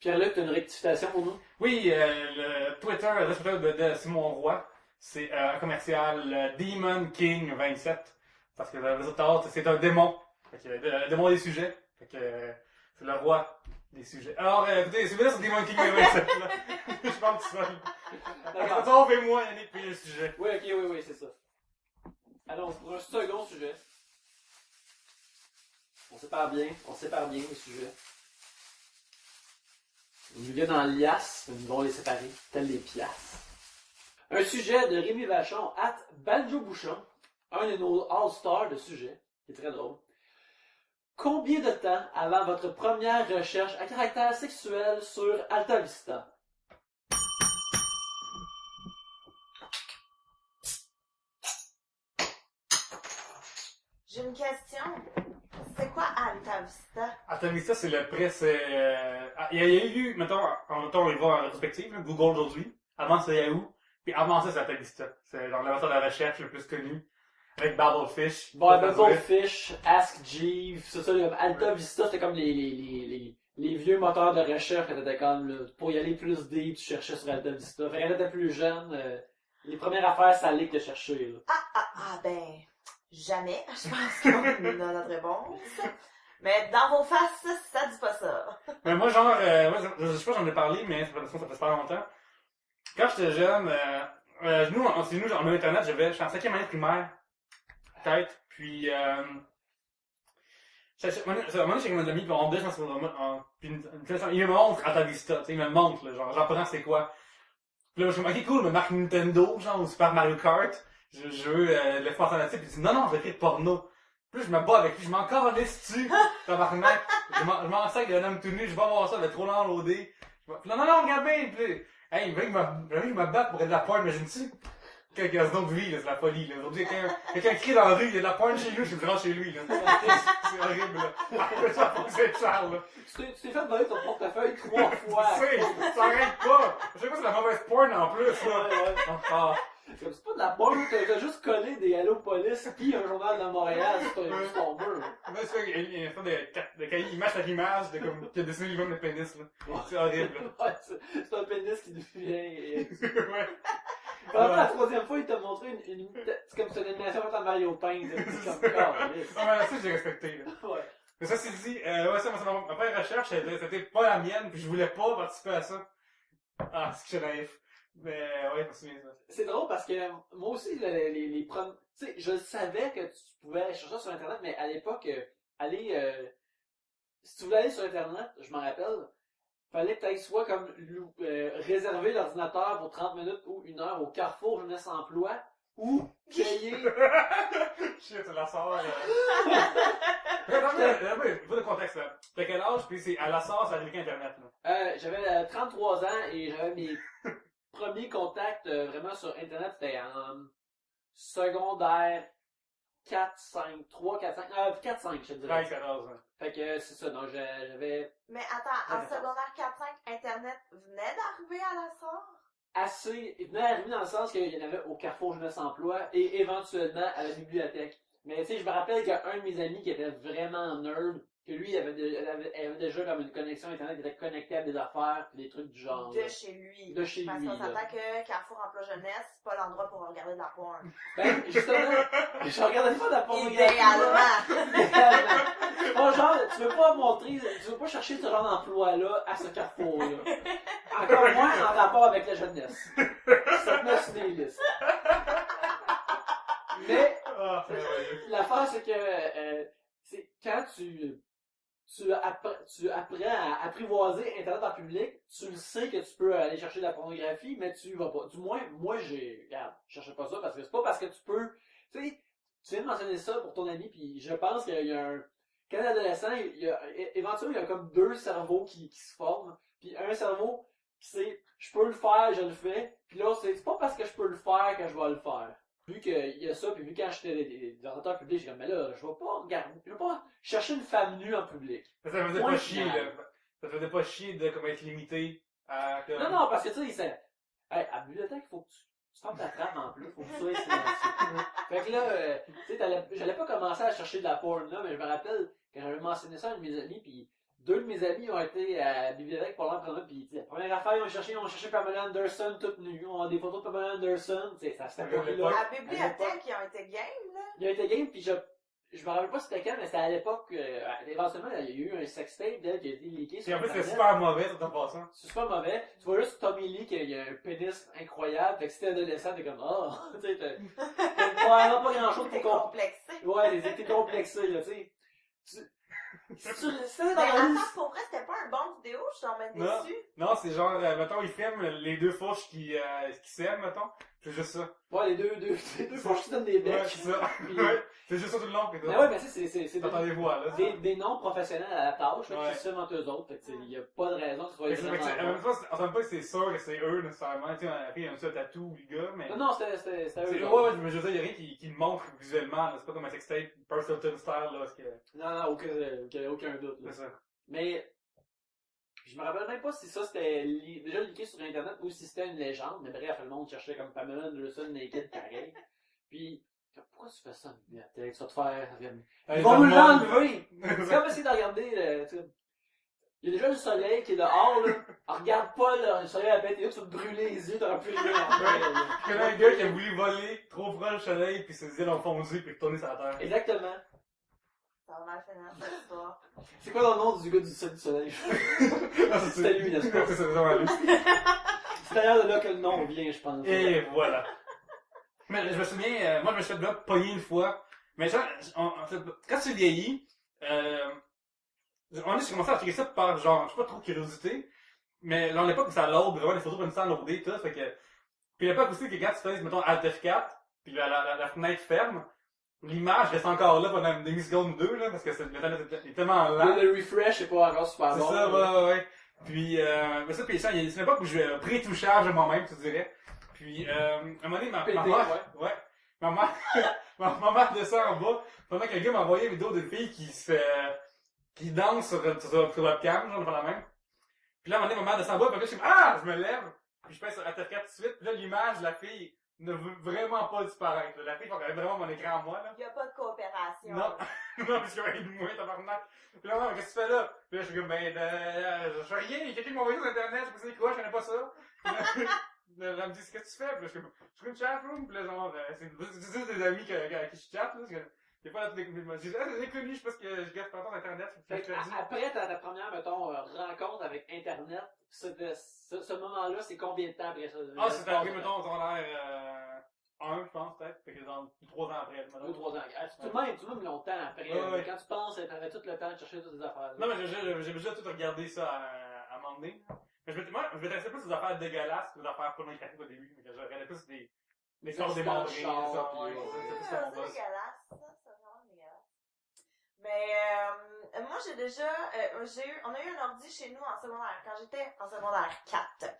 Pierre-Luc, tu as une rectification pour nous? Oui, le Twitter de Simon Roy, c'est commercial Demon King 27. Parce que le résultat, c'est un démon. Fait que, le démon des sujets. Fait que c'est le roi des sujets. Alors, écoutez, c'est bien sur Demon King 27. Là. Je pense que c'est ça. D'accord. Fais-moi, Yannick, puis le sujet. Oui, ok, oui, c'est ça. Alors, pour un second sujet. On sépare bien les sujets. Au milieu dans l'IAS, nous allons les séparer, tels les piastres. Un sujet de Rémi Vachon, Banjo Bouchon, un de nos All-Stars de sujets, qui est très drôle. Combien de temps avant votre première recherche à caractère sexuel sur Alta Vista? J'ai une question. C'est quoi Alta Vista? Alta Vista, c'est le prêt, il y a eu, mettons, on y va en rétrospective, là, Google aujourd'hui. Avant, c'était Yahoo. Puis avant ça, c'est Alta Vista. C'est genre le moteur de recherche le plus connu. Avec Babelfish. Bon, Babelfish, Ask Jeeves, c'est ça, Alta Vista, c'était comme les vieux moteurs de recherche que t'étais comme, là, pour y aller plus deep, tu cherchais sur Alta Vista. Fait quand t'étais plus jeune, les premières affaires, ça allait que tu cherchais, là. Ben, jamais. Je pense qu'on a notre réponse. Mais dans vos faces, ça dit pas ça. Mais moi, genre, je sais pas, j'en ai parlé, mais ça fait pas longtemps. Quand j'étais jeune, nous, on a Internet, je suis en 5e année de primaire. Peut-être. Puis, un moment donné, j'ai mon ami, puis on descend puis il me montre Alta Vista, tu sais, il me montre, là, genre, j'apprends c'est quoi. Puis là, je me dis, ok, cool, me marque Nintendo, genre, ou Super Mario Kart. je veux l'espace alternatif, puis il dit non, je vais écrire porno. Puis je me bats avec lui, je m'en calisse dessus, tabarnak. Je m'en sac de l'homme tout nu, je vais voir ça, ça va être trop long loadé. Puis non, regarde bien, puis hey, il veut que je me batte pour être de la porn, imagine-tu? Quelqu'un dans notre vie, là, c'est la folie, là. Aujourd'hui, quelqu'un crie dans la rue, il y a de la porn chez lui, je me rends chez lui, là. C'est horrible, là. Ça fonctionne, Charles, là. Tu t'es fait voler ton portefeuille 3 fois. Tu sais, ça arrête pas. Je sais pas si c'est la mauvaise porn en plus, là. Ouais. Ah. C'est pas de la porn, t'as juste collé des Hello Police pis un journal de Montréal sur ton mur. Mais c'est ça, il y a une sorte de cahier image avec image de comme, qui a dessiné lui-même le pénis, là. C'est horrible, là. Ouais, c'est un pénis qui devient... Ouais. Pendant la 3e fois, il t'a montré une c'est comme si une animation faite en Mario Paint. C'est comme câlisse. Non, mais ça, j'ai respecté, là. Ouais. Mais ça, c'est dit, ouais, ça, ma première recherche, c'était pas la mienne, puis je voulais pas participer à ça. Ah, c'est que je suis naïf. Mais, ouais, je me souviens de ça. C'est drôle parce que moi aussi, les premiers... Tu sais, je savais que tu pouvais chercher ça sur Internet, mais à l'époque, si tu voulais aller sur Internet, je m'en rappelle, fallait que tu ailles soit comme réserver l'ordinateur pour 30 minutes ou 1 heure au Carrefour Jeunesse Emploi, ou payer... Shit, c'est la sœur, Attends, pas de contexte, là. T'as quel âge, puis c'est à la sœur, c'est avec Internet, là. J'avais 33 ans et j'avais mes premiers contacts vraiment sur Internet, c'était en secondaire 4, 5, 3, 4, 5, 4, 5, je te dirais. 13, 14 ans. Fait que c'est ça, donc j'avais Mais attends, en secondaire 4-5, Internet venait d'arriver à la sort? assez... Il venait d'arriver dans le sens qu'il y en avait au Carrefour Jeunesse Emploi et éventuellement à la bibliothèque. Mais tu sais, je me rappelle qu'il y a un de mes amis qui était vraiment nerd, que lui, il avait déjà comme une connexion Internet, il était connecté à des affaires, pis des trucs du genre. De chez lui. De chez Parce lui, qu'on là. s'entend que Carrefour Emploi Jeunesse, c'est pas l'endroit pour regarder de la porn. Ben, justement, je regardais pas de la pornographie. Idéalement. Idéalement. Pas genre, tu veux pas montrer, tu veux pas chercher ce genre d'emploi-là à ce carrefour-là. Encore moins en rapport avec la jeunesse. Ça te met sur des listes. Mais, Ah, c'est merveilleux. l'affaire, c'est que, c'est quand tu apprends à apprivoiser Internet en public, tu le sais que tu peux aller chercher de la pornographie, mais tu y vas pas. Du moins, moi, regarde, je cherchais pas ça parce que c'est pas parce que tu peux, tu sais, tu viens de mentionner ça pour ton ami, puis je pense qu'il y a quand adolescent, éventuellement, il y a comme 2 cerveaux qui se forment, puis un cerveau qui sait, je peux le faire, je le fais, puis l'autre, c'est pas parce que je peux le faire que je vais le faire. Vu qu'il y a ça, puis vu quand j'étais des orateurs publics, j'ai comme, mais là, je vais pas regarder, je vais pas chercher une femme nue en public. Mais ça faisait Moi, pas je chier, suis là. Ça faisait pas chier de comme être limité à... Non, parce que tu sais, c'est, hey, à la bibliothèque, il faut que tu fermes ta trappe en plus, faut que tu sois silencieux. Fait que là, tu sais, j'allais pas commencer à chercher de la porn là, mais je me rappelle quand j'avais mentionné ça à un de mes amis, puis 2 de mes amis ont été à la bibliothèque pour l'entraînement, puis la première affaire, ils ont cherché Pamela Anderson toute nue, on a des photos de Pamela Anderson, tu sais, ça c'était pas là. À la bibliothèque, ils ont été game, là. Il a été game, puis je me rappelle pas c'était quand, mais c'était à l'époque, éventuellement, il y a eu un sextape d'elle qui a été leaké Et sur en plus, c'était Internet. super mauvais, tout en passant. C'est super mauvais. Tu vois juste Tommy Lee qui a un pénis incroyable. Fait que si t'es adolescent, t'es comme, oh, tu sais, t'as vraiment pas grand chose T'es pour complexé. Ouais, t'es complexé, là, tu sais. Si t'es Mais dans la attends, liste. pour vrai, c'était pas un bon vidéo, je t'en mets Non. dessus. Non, c'est genre, mettons, ils filment les 2 fourches qui s'aiment, mettons. C'est juste ça. Ouais, les deux fourches qui donnent des becs. Ouais, c'est ça. Puis- Ouais. C'est juste ça tout le long, pis Mais ouais, mais c'est t'entends des voix, là. des noms professionnels à la tâche, là, Ouais. qui se filment entre eux autres. Fait que, tu sais, y a pas de raison que ce soit Fait que c'est- vraiment en même temps, on sent pas que c'est sûr que c'est eux, nécessairement. Tu sais, après, il y a un seul tatou, le gars, mais... Non, c'était C'est- eux. ouais, mais je veux dire, il y a rien qui le montre visuellement, là. C'est pas comme un sextape Personalton style, là, parce que... Non, aucun doute, là. C'est ça. Mais je me rappelle même pas si ça c'était déjà leaké sur Internet ou si c'était une légende. Mais bref, le monde cherchait comme Pamela Anderson naked pareil. Puis, pourquoi tu fais ça en bibliothèque? Ça va te faire... Ils vont nous l'enlever! C'est comme essayer de regarder... tu sais, il y a déjà le soleil qui est dehors, là. Regarde pas le soleil à la bête, et là tu vas te brûler les yeux, t'auras plus rien après. là. Je connais un gars qui a voulu voler trop proche du soleil, pis ses ailes ont fondu, pis retourné sur la terre. Exactement. Ça va mal finir cette histoire. C'est quoi le nom du gars du soleil? C'était lui, n'est-ce pas? C'est vraiment lui. C'est d'ailleurs de là que le nom vient, je pense. Et voilà. Mais je me souviens, moi je me suis fait là pogner une fois. Mais genre, quand tu vieillis, j'ai commencé à checker ça par genre, je sais pas trop curiosité, mais dans l'époque où ça load, vraiment les photos comme ça loadées, tout, fait que... Puis l'époque aussi que quand tu fais, mettons, Alt F4, puis la fenêtre ferme, l'image reste encore là pendant une demi-seconde ou deux, là, parce que l'internet est tellement lent. Le refresh est pas encore super C'est bon. ça, ouais. Puis, mais ça, puis ça, il y a une époque où je pré-touchage de moi-même, tu dirais. Puis, à un moment donné, ma Pété, mère, ouais, ma mère, ma mère descend en bas, pendant que le gars m'a envoyé une vidéo de fille qui danse sur webcam, genre, devant la main. Puis là, à un moment donné, ma mère descend en bas, puis là, je suis je me lève, puis je pèse sur F4 tout de suite, puis là, l'image de la fille ne veut vraiment pas disparaître, là. La fille, faut qu'elle ait vraiment mon écran à moi, là. Il y a pas de coopération. Non, non, parce qu'il y a de moins, tabarnak. Puis là, non, qu'est-ce que tu fais là? Puis là, je suis comme, je fais rien, il y a quelqu'un qui m'a envoyé sur Internet, je me dis quoi, je connais pas ça. Puis là, elle me dit, qu'est-ce que tu fais? Puis là, je suis une chatroom, puis là, genre, c'est juste des amis à qui je chatte, là, parce que j'ai pas là tous les j'ai dit, c'est inconnu, je sais pas ce que je gaffe pas sur Internet. Fait que, après ta première, mettons, rencontre avec Internet, ce moment-là, c'est combien de temps après ça? Ah, c'est arrivé, mettons, on a l'air, 1, je pense, peut-être. Fait que genre, 3 ans après, mettons. 2-3 ans. Tout de même longtemps après. Ouais. Quand tu penses, t'avais tout le temps de chercher toutes ces affaires. Non, mais j'ai déjà tout regardé ça à un moment donné. Mais je m'intéressais plus aux affaires dégueulasses qu'aux affaires pornographiques au début. Mais je regardais plus des corps démembrés, ça, puis Oui, c'est plus c'est ça mon boss. dégueulasse. Ça, c'est vraiment dégueulasse. Mais moi, j'ai déjà... on a eu un ordi chez nous en secondaire, quand j'étais en secondaire 4.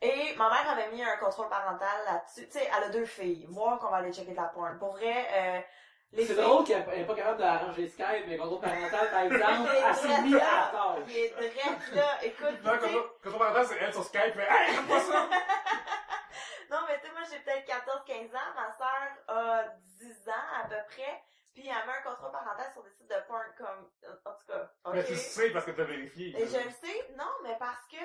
Et ma mère avait mis un contrôle parental là-dessus. Tu sais, elle a 2 filles. Moi, qu'on va aller checker de la porn. Pour vrai, les C'est filles... drôle qu'elle n'est pas capable d'arranger Skype, mais contrôle parental, par exemple, Il est elle s'est mis à la drette tâche. Il est drette là. Écoute, Non, tu sais... quand on parle c'est elle sur Skype, mais hey, j'aime pas ça! Non, mais tu sais, moi, j'ai peut-être 14-15 ans. Ma sœur a 10 ans, à peu près. Puis, elle met un contrôle parental sur des sites de porn comme... En tout cas, OK. Mais tu sais parce que t'as vérifié. Et je le sais, non, mais parce que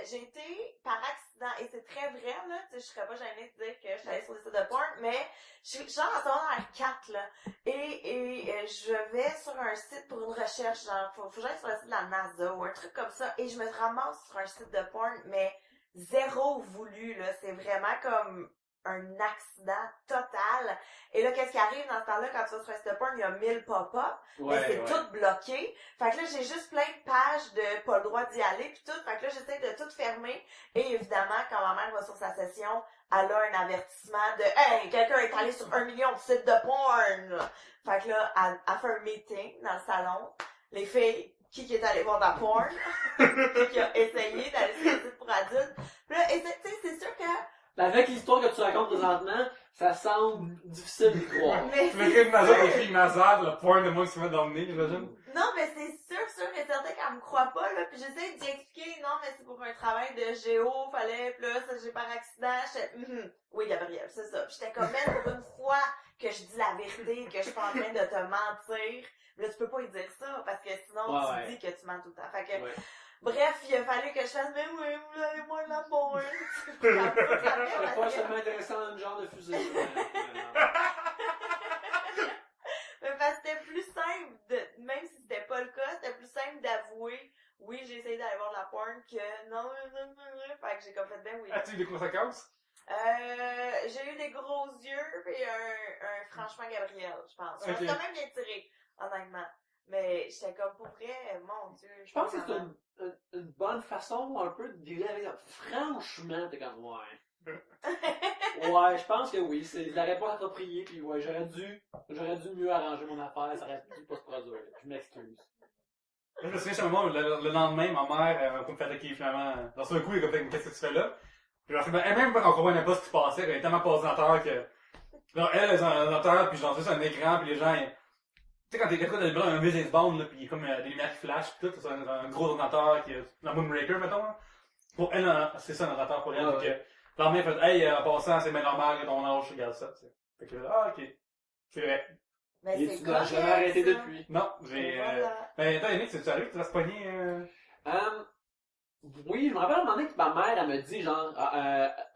j'ai été par accident, et c'est très vrai, là, tu sais, je serais pas gênée de dire que je suis allée sur des sites de porn, mais je suis genre en secondaire 4, là, et je vais sur un site pour une recherche, genre, faut que j'aille sur le site de la NASA ou un truc comme ça, et je me ramasse sur un site de porn, mais zéro voulu, là, c'est vraiment comme un accident total. Et là, qu'est-ce qui arrive dans ce temps-là, quand tu vas sur un site de porn, il y a 1000 pop-up, mais c'est tout bloqué. Fait que là, j'ai juste plein de pages de pas le droit d'y aller pis tout. Fait que là, j'essaie de tout fermer. Et évidemment, quand ma mère va sur sa session, elle a un avertissement de « Hey, quelqu'un est allé sur 1 million de sites de porn! » Fait que là, elle fait un meeting dans le salon. Les filles, qui est allé voir de la porn, qui a essayé d'aller sur un site pour adultes. Puis là, et tu sais, c'est sûr que Avec l'histoire que tu racontes présentement, ça semble difficile d'y croire. mais Tu m'écris une NASA des filles nasales, le point de moi qui se met dans le nez, j'imagine. non, mais c'est sûr et certain qu'elle me croit pas, là. Puis j'essaie d'y expliquer, non, mais c'est pour un travail de géo, fallait, pis là, ça, j'ai par accident, oui, Gabrielle, c'est ça. Puis j'étais comme, même pour une fois que je dis la vérité, que je suis pas en train de te mentir, là, tu peux pas y dire ça, parce que sinon, tu dis que tu mens tout le temps. Fait que, bref, il a fallu que je fasse, mais oui, vous avez moins de la bonne. C'est pas seulement intéressant dans le genre de fusée. Mais parce que c'était plus simple, même si c'était pas le cas, c'était plus simple d'avouer, oui, j'ai essayé d'aller voir de la porn que non. Fait que j'ai comme fait, ben oui. As-tu eu des conséquences? J'ai eu des gros yeux et un franchement Gabriel, je pense. Je Ok. suis quand même bien tiré, honnêtement. Mais j'étais comme pour vrai, mon Dieu. Je pense que c'est une bonne façon un peu de dealer avec ça. Franchement, t'es comme, ouais. Ouais, je pense que oui, c'est la réponse appropriée, puis ouais, j'aurais dû mieux arranger mon affaire, ça aurait dû pas se produire. Je m'excuse. Je me souviens, c'est un moment où le lendemain, ma mère m'a fait attaquer finalement. Dans ce coup, elle a fait, qu'est-ce que tu fais là? Puis genre, elle-même pas qu'on comprenait pas ce qui se passait, elle était tellement pas ordinateur que. Genre, elle est un ordinateur, puis genre, c'est un écran, puis les gens. Tu sais, quand t'es quelqu'un un vieux James Bond, là, pis il y a comme des lumières qui flashent, pis tout, c'est un gros ordinateur qui est la Moonraker, mettons, là. Pour elle, c'est ça un ordinateur pour elle, Ah, fait que, la mère fait, hey, en passant, c'est bien normal que ton âge, regarde ça, tu sais. Fait que, ok. C'est vrai. Mais Et c'est tu correct, n'as jamais arrêté ça. depuis. Non, j'ai, Voilà. ben, toi, Yannick, tu arrives, tu vas se pogner, Oui, je me rappelle à un moment donné que ma mère, elle me dit, genre,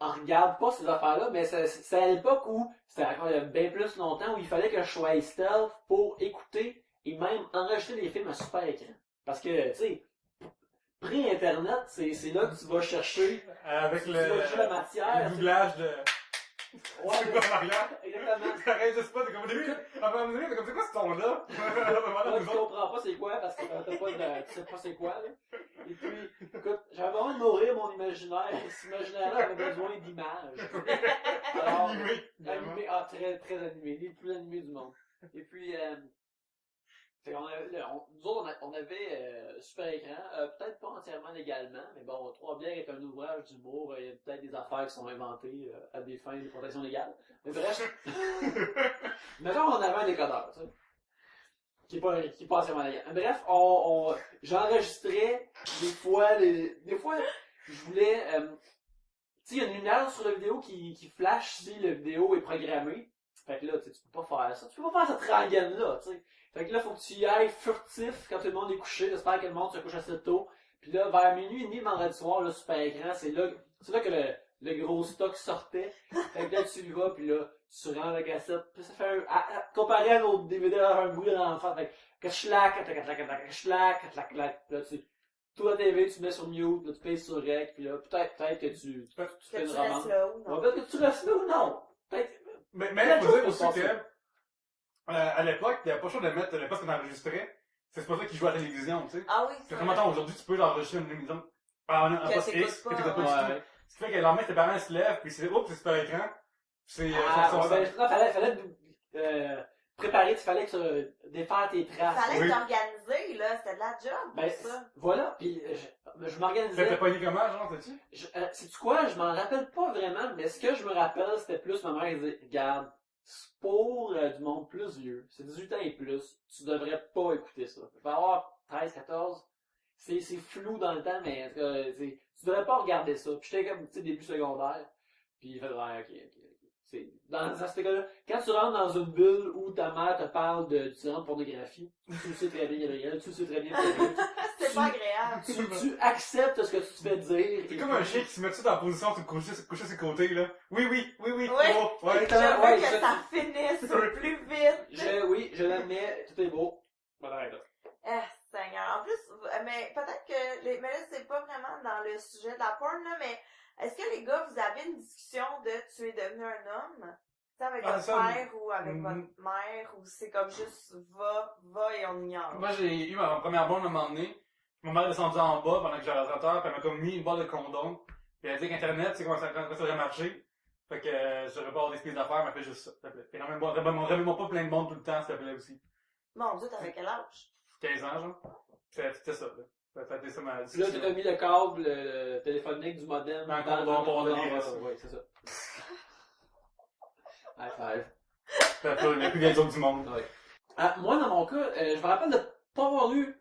regarde pas ces affaires-à mais c'est à l'époque où, c'était encore il y a bien plus longtemps, où il fallait que je sois stealth pour écouter et même enregistrer des films à super écran. Parce que, tu sais, pré-internet, c'est là que tu vas chercher, avec tu vas chercher la le matière. doublage de. Ouais, C'est quoi en arrière? exactement. T'arrêtes juste pas, t'es comme au début, à un moment donné, t'es comme, c'est quoi ce ton-là? Là, tu comprends pas c'est quoi parce que tu sais pas c'est quoi, là. Et puis, Écoute, j'avais besoin de nourrir mon imaginaire. Cet imaginaire-là avait besoin d'images. Alors, animé, très, très animé. Les plus animés du monde. Et puis, fait qu'on avait, nous autres, on avait super écran, peut-être pas entièrement légalement, mais bon, Trois-Bières est un ouvrage d'humour, il y a peut-être des affaires qui sont inventées à des fins de protection légale. Mais bref, mettons on avait un décodeur, tu sais, qui est pas entièrement légal. Mais bref, j'enregistrais des fois, je voulais, tu sais, il y a une lumière sur la vidéo qui flash si la vidéo est programmée. Fait que là, tu peux pas faire ça. Tu peux pas faire cette rengaine-là, tu sais. Fait que là, faut que tu y ailles furtif quand tout le monde est couché. J'espère que le monde se couche assez tôt. Puis là, vers minuit et demi, vendredi soir, là, super écran, c'est là que le gros stock sortait. Fait que là, tu y vas, puis là, tu rends la cassette. Puis ça fait comparé à notre DVD, un bruit d'enfant. Fait que schlac, là, tout la TV, tu mets sur mute, là, tu payes sur rec, puis là, peut-être que tu fais une romance. Peut-être que tu restes là ou non. Peut-être. Mais il faut dire aussi que, à l'époque, il n'y avait pas le choix de mettre le poste qu'on enregistrait. C'est pas ça qui joue à la télévision, tu sais. Ah oui, c'est vraiment aujourd'hui, tu peux enregistrer une émission un poste X, que tu pas du tout. Ce qui fait que le lendemain, tes parents se lèvent, puis c'est, oups, c'est super écran. C'est, fallait préparer, il fallait défaire tes traces. Fallait t'organiser, là, c'était de la job, ben, ça. Voilà, puis je m'organisais. T'étais pogné comment, genre, sais-tu? Sais-tu quoi, je m'en rappelle pas vraiment, mais ce que je me rappelle, c'était plus ma mère disait, regarde, c'est pour du monde plus vieux, c'est 18 ans et plus, tu devrais pas écouter ça. Je vais avoir 13, 14, c'est flou dans le temps, mais tu devrais pas regarder ça. Puis j'étais comme, tu sais, début secondaire, puis il fait, ouais, ok. Dans ce cas-là, quand tu rentres dans une bulle où ta mère te parle de différentes pornographies, tu le sais très bien, Gabriel, tu le sais très bien, c'est pas agréable. Tu acceptes ce que tu te fais dire. C'est comme un chien qui se met tout dans la position de coucher sur ses côtés, là. Oui. Ouais. Oh, ouais. Je veux que ça finisse plus vite. Je l'admets, tout est beau. Voilà, là. Seigneur. En plus, mais peut-être que mais là, c'est pas vraiment dans le sujet de la porn, là, mais est-ce que les gars, vous avez une discussion de tu es devenu un homme? Tu sais, avec votre père ou avec votre mère, ou c'est comme juste va et on ignore? Moi, j'ai eu ma première bonne à un moment donné. Ma mère est descendue en bas pendant que j'allais à la trottoir, puis elle m'a comme mis une barre de condom. Puis elle a dit qu'Internet, c'est comment ça aurait marché. Fait que je devrais pas avoir des spies d'affaires, mais elle fait juste ça, s'il te plaît. Puis ramène-moi pas plein de monde tout le temps, s'il te plaît aussi. Mon Dieu, t'avais quel âge? 15 ans, genre. C'était ça, là. C'était ça ma Là, discussion. tu as mis le câble téléphonique du modem dans le condom pour donner. Oui, c'est ça. High five. T'as pas les plus vieilles autres du monde. Ouais. Moi, dans mon cas, je me rappelle de pas avoir eu.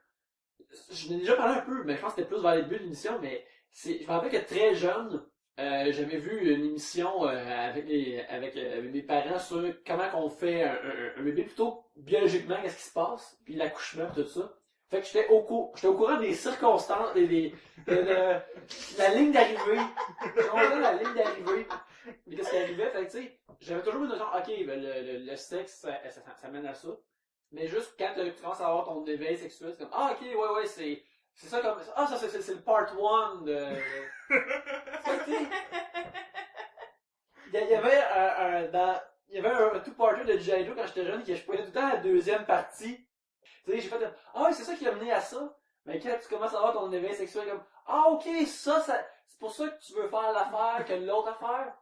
Je n'ai déjà parlé un peu, mais je pense que c'était plus vers les débuts de l'émission, mais je me rappelle que très jeune, j'avais vu une émission avec mes parents sur comment qu'on fait un bébé, plutôt biologiquement, qu'est-ce qui se passe, puis l'accouchement, tout ça. Fait que j'étais au courant des circonstances, la ligne d'arrivée. Je comprenais la ligne d'arrivée. Mais qu'est-ce qui arrivait? Fait que tu sais, j'avais toujours une notion, ok, ben, le sexe, ça mène à ça. Mais juste quand tu commences à avoir ton éveil sexuel, c'est comme, ah ok, ouais, c'est ça comme, ah ça c'est le part 1 de... Fait que tu sais, il y avait un two-parter de G.I. Joe quand j'étais jeune, que je pouvais tout le temps la deuxième partie. Tu sais, j'ai fait, ah oui, c'est ça qui a mené à ça. Mais quand tu commences à avoir ton éveil sexuel, comme, ah ok, ça, c'est pour ça que tu veux faire l'affaire que l'autre affaire.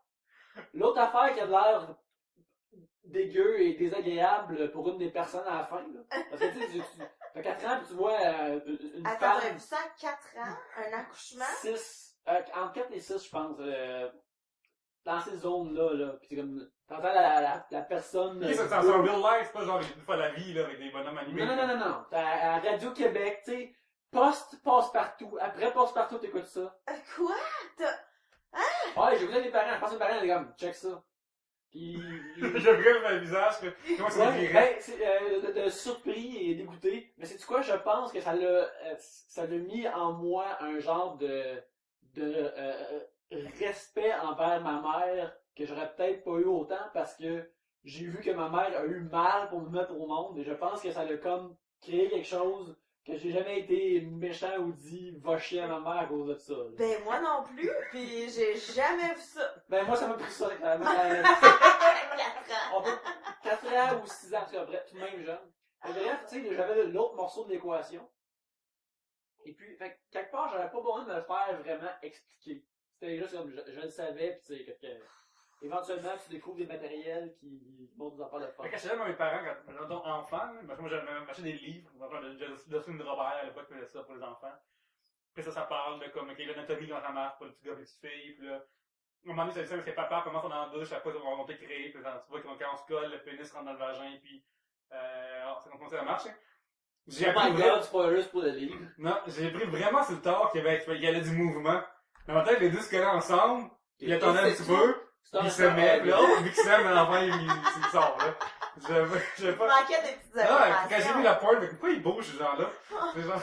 L'autre affaire qui a l'air dégueu et désagréable pour une des personnes à la fin, là. Parce que tu as 4 ans, puis tu vois une Attends, femme... t'as vu ça à 4 ans? Un accouchement? 6, entre 4 et 6, je pense, dans ces zones-là, là. Puis c'est comme, t'entends la personne... C'est en real life, c'est pas genre une fois la vie, là, avec des bonhommes animés. Non. À Radio-Québec, tu sais, passe-partout. Après passe-partout, t'écoutes ça. Quoi? Ouais, j'ai vu les parents. Je pense que les parents, ils étaient comme, check ça. Puis... Je regarde le visage, comment ça ouais, dirait? de surpris et dégoûté. Mais c'est quoi, je pense que ça l'a mis en moi un genre de respect envers ma mère que j'aurais peut-être pas eu autant parce que j'ai vu que ma mère a eu mal pour me mettre au monde et je pense que ça l'a comme créé quelque chose que j'ai jamais été méchant ou dit va chier à ma mère à cause de ça. Là. Ben moi non plus, pis j'ai jamais vu ça. Ben moi ça m'a pris ça clairement. 4 ans ou 6 ans, parce que bref, tout de même jeune. Mais bref, tu sais, j'avais l'autre morceau de l'équation. Et puis, fait, que, quelque part, j'avais pas besoin de me le faire vraiment expliquer. C'était juste comme je le savais, puis tu sais, éventuellement, tu découvres des matériels qui vont nous en faire de fun. Quand j'étais là, mes parents, quand enfant, moi j'avais acheté des livres, Justin Robert à l'époque faisait ça pour les enfants. Puis ça parle de comme l'anatomie quand ça marche pour le petit gars et les petites filles, puis là, à un moment donné, ça dit ça, parce que papa commence dans la douche, chaque fois on t'est créé, puis tu vois quand on se colle, le pénis rentre dans le vagin, puis c'est comme ça ça marche. Hein. J'ai Oh appris my god, spoilers pour le livre. Non, j'ai pris vraiment sur le tard qu'il y avait du mouvement. Dans ma tête, les deux se collaient ensemble, il attendait un petit peu, puis il se met, puis l'autre, vu qu'il s'aime, l'enfant, il sort, là. Je pas. manquait des petites Ah, quand j'ai informations. vu la pointe, mais pourquoi ils bougent, ces gens-là? C'est genre.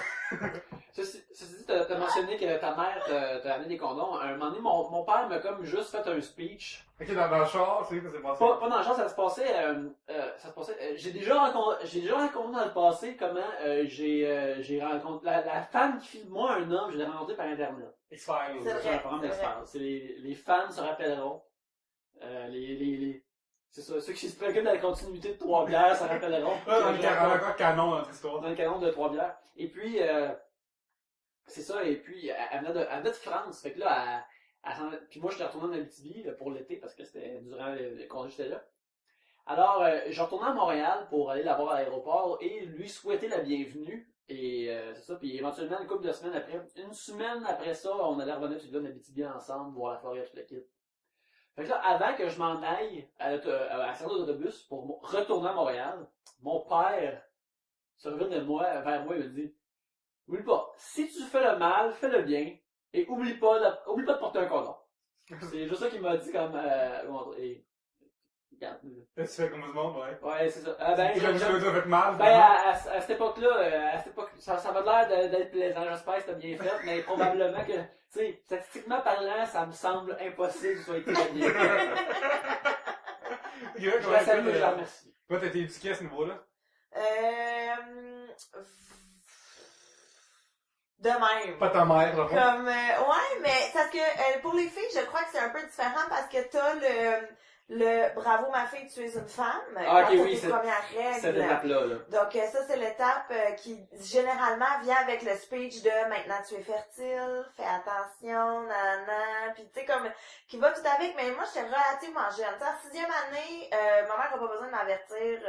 Ceci dit, t'as mentionné que ta mère t'a amené des condoms. À un moment donné, mon père m'a comme juste fait un speech. Ok, dans le char, c'est que c'est passé. Pas dans le genre, ça se passait, j'ai déjà raconté dans le passé comment j'ai rencontré la femme qui filme moi un homme, je l'ai rencontré par internet. X-Files. C'est C'est vrai, un programme c'est d'expert. C'est les fans se rappelleront. C'est ça, ceux qui se préoccupent de la continuité de Trois-Bières se rappelleront. Dans le encore canon dans notre histoire. Dans le canon de Trois-Bières. Et puis, c'est ça, et puis, elle venait de France. Fait que là, puis moi, j'étais retourné en Abitibi pour l'été parce que c'était durant le congé que j'étais là. Alors, je retournais à Montréal pour aller la voir à l'aéroport et lui souhaiter la bienvenue. Et c'est ça, puis éventuellement, une semaine après ça, on allait revenir sur le en Abitibi ensemble, voir la forêt, tout le kit. Fait que là, avant que je m'en aille à la station d'autobus pour retourner à Montréal, mon père se revient vers moi et me dit « Oublie pas, si tu fais le mal, fais le bien, et oublie pas de porter un condom. » C'est juste ça qu'il m'a dit comme... regarde. Tu fais comme tout le monde, ouais. Ouais, c'est ça. Tu l'as fait mal, Ben, à cette époque-là, ça m'a l'air d'être plaisant. J'espère que c'était bien fait, mais probablement que, tu sais, statistiquement parlant, ça me semble impossible que ce soit été bien fait. Je la salue, je la remercie. Toi, t'as été éduqué à ce niveau-là? De même. Pas ta mère, là. Comme, ouais, mais parce que pour les filles, je crois que c'est un peu différent parce que t'as le bravo ma fille, tu es une femme. Ah, ok, Quand t'as oui, tes premières règles. Cette étape-là, là. Donc ça, c'est l'étape qui généralement vient avec le speech de maintenant tu es fertile, fais attention, nanana, puis tu sais comme qui va tout avec. Mais moi, j'étais relativement jeune. Tu sais, en 6e année, ma mère n'a pas besoin de m'avertir.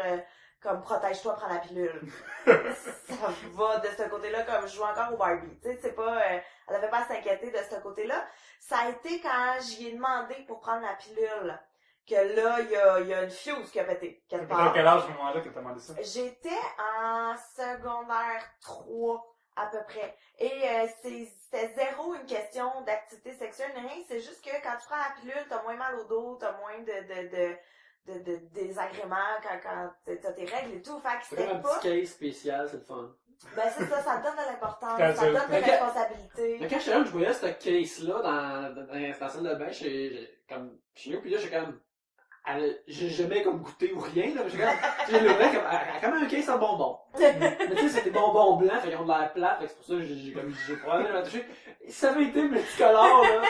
Comme protège-toi, prends la pilule. Ça va de ce côté-là, comme je joue encore au Barbie. Tu sais, c'est pas, elle avait pas à s'inquiéter de ce côté-là. Ça a été quand j'y ai demandé pour prendre la pilule que là, il y a une fuse qui a pété quelque part. À quel âge, à ce moment-là, que t'as demandé ça? J'étais en secondaire 3 à peu près. Et c'était zéro une question d'activité sexuelle, ni rien. C'est juste que quand tu prends la pilule, t'as moins mal au dos, t'as moins de désagréments quand t'as tes règles et tout. Fait que C'est comme c'était un pas... petit case spécial, c'est le fun. Ben c'est ça te donne de l'importance, Quand ça te donne Mais des responsabilités. Mais quand j'étais là, je voyais ce case-là dans la salle de bain, comme, chez nous, pis là, j'étais comme, j'ai jamais comme goûté ou rien, là, mais j'ai l'ouvert comme, elle a quand même un case en bonbons. Mais tu sais, c'est des bonbons blancs, fait qu'ils ont de l'air plate, fait que c'est pour ça que j'ai probablement touché. Si ça avait été multicolore, là,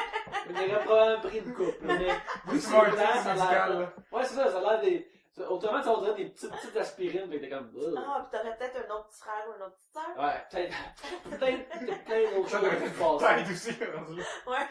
j'aurais probablement pris une coupe, là, mais, vu que c'est Smarties blanc, ça a musical, l'air, ouais, c'est ça a l'air des, autrement, on dirait des petites aspirines, fait que t'es comme, Ah, pis t'aurais peut-être un autre petit frère ou une autre petite sœur. ouais, peut-être plein d'autres Ça choses devrait qui être se passent. taille aussi, rendu là. Ouais.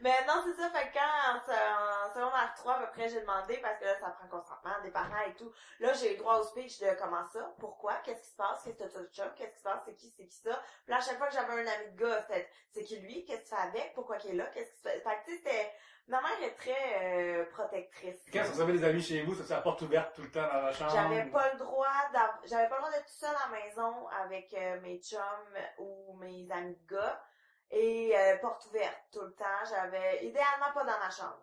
Mais non, c'est ça, fait que quand en secondaire 3 à peu près j'ai demandé parce que là ça prend consentement des parents et tout. Là j'ai eu droit au speech de comment ça, pourquoi, qu'est-ce qui se passe, qu'est-ce que t'as de chum, qu'est-ce qui se passe, c'est qui ça. Puis là à chaque fois que j'avais un ami de gars, c'est qui lui, qu'est-ce que tu fais avec, pourquoi qu'il est là, qu'est-ce qui se fait. Fait que tu sais c'était, ma mère est très protectrice. Quand vous avez des amis chez vous, ça c'est la porte ouverte tout le temps dans la chambre. J'avais pas le droit d'être toute seule à la maison avec mes chums ou mes amis de gars. Et porte ouverte tout le temps. J'avais idéalement pas dans ma chambre.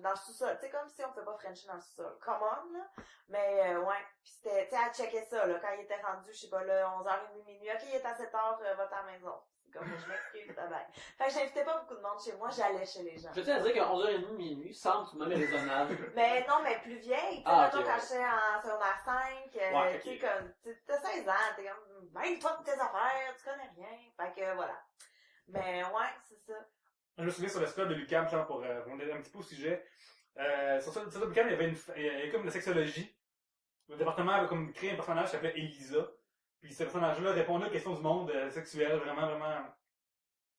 Dans le sous-sol. Tu sais, comme si on fait pas Frenchie dans le sous-sol. Come on, là. Mais ouais. Puis c'était, tu sais, elle checkait ça, là. Quand il était rendu, je sais pas, là, 11h30, minuit. Ok, il est à 7h, va-t'en à la maison. C'est comme, je m'excuse, bye bye. Fait que j'invitais pas beaucoup de monde chez moi, j'allais chez les gens. Je tiens à dire qu'à 11h30 minuit semble tout de même raisonnable. Mais non, mais plus vieille. Tu sais, Ah, mettons, ok, quand ouais. j'étais en secondaire 5, Ouais, tu sais, ok. comme, t'as 16 ans, t'es comme, mêle-toi de tes affaires, tu connais rien. Fait que voilà. Mais ouais, c'est ça. Je me souviens sur le site de l'UQAM, genre, pour revenir un petit peu au sujet. Sur le site de l'UQAM, il y avait comme la sexologie. Le département avait comme créé un personnage qui s'appelait Elisa. Puis ce personnage-là répondait aux questions du monde sexuel, vraiment, vraiment...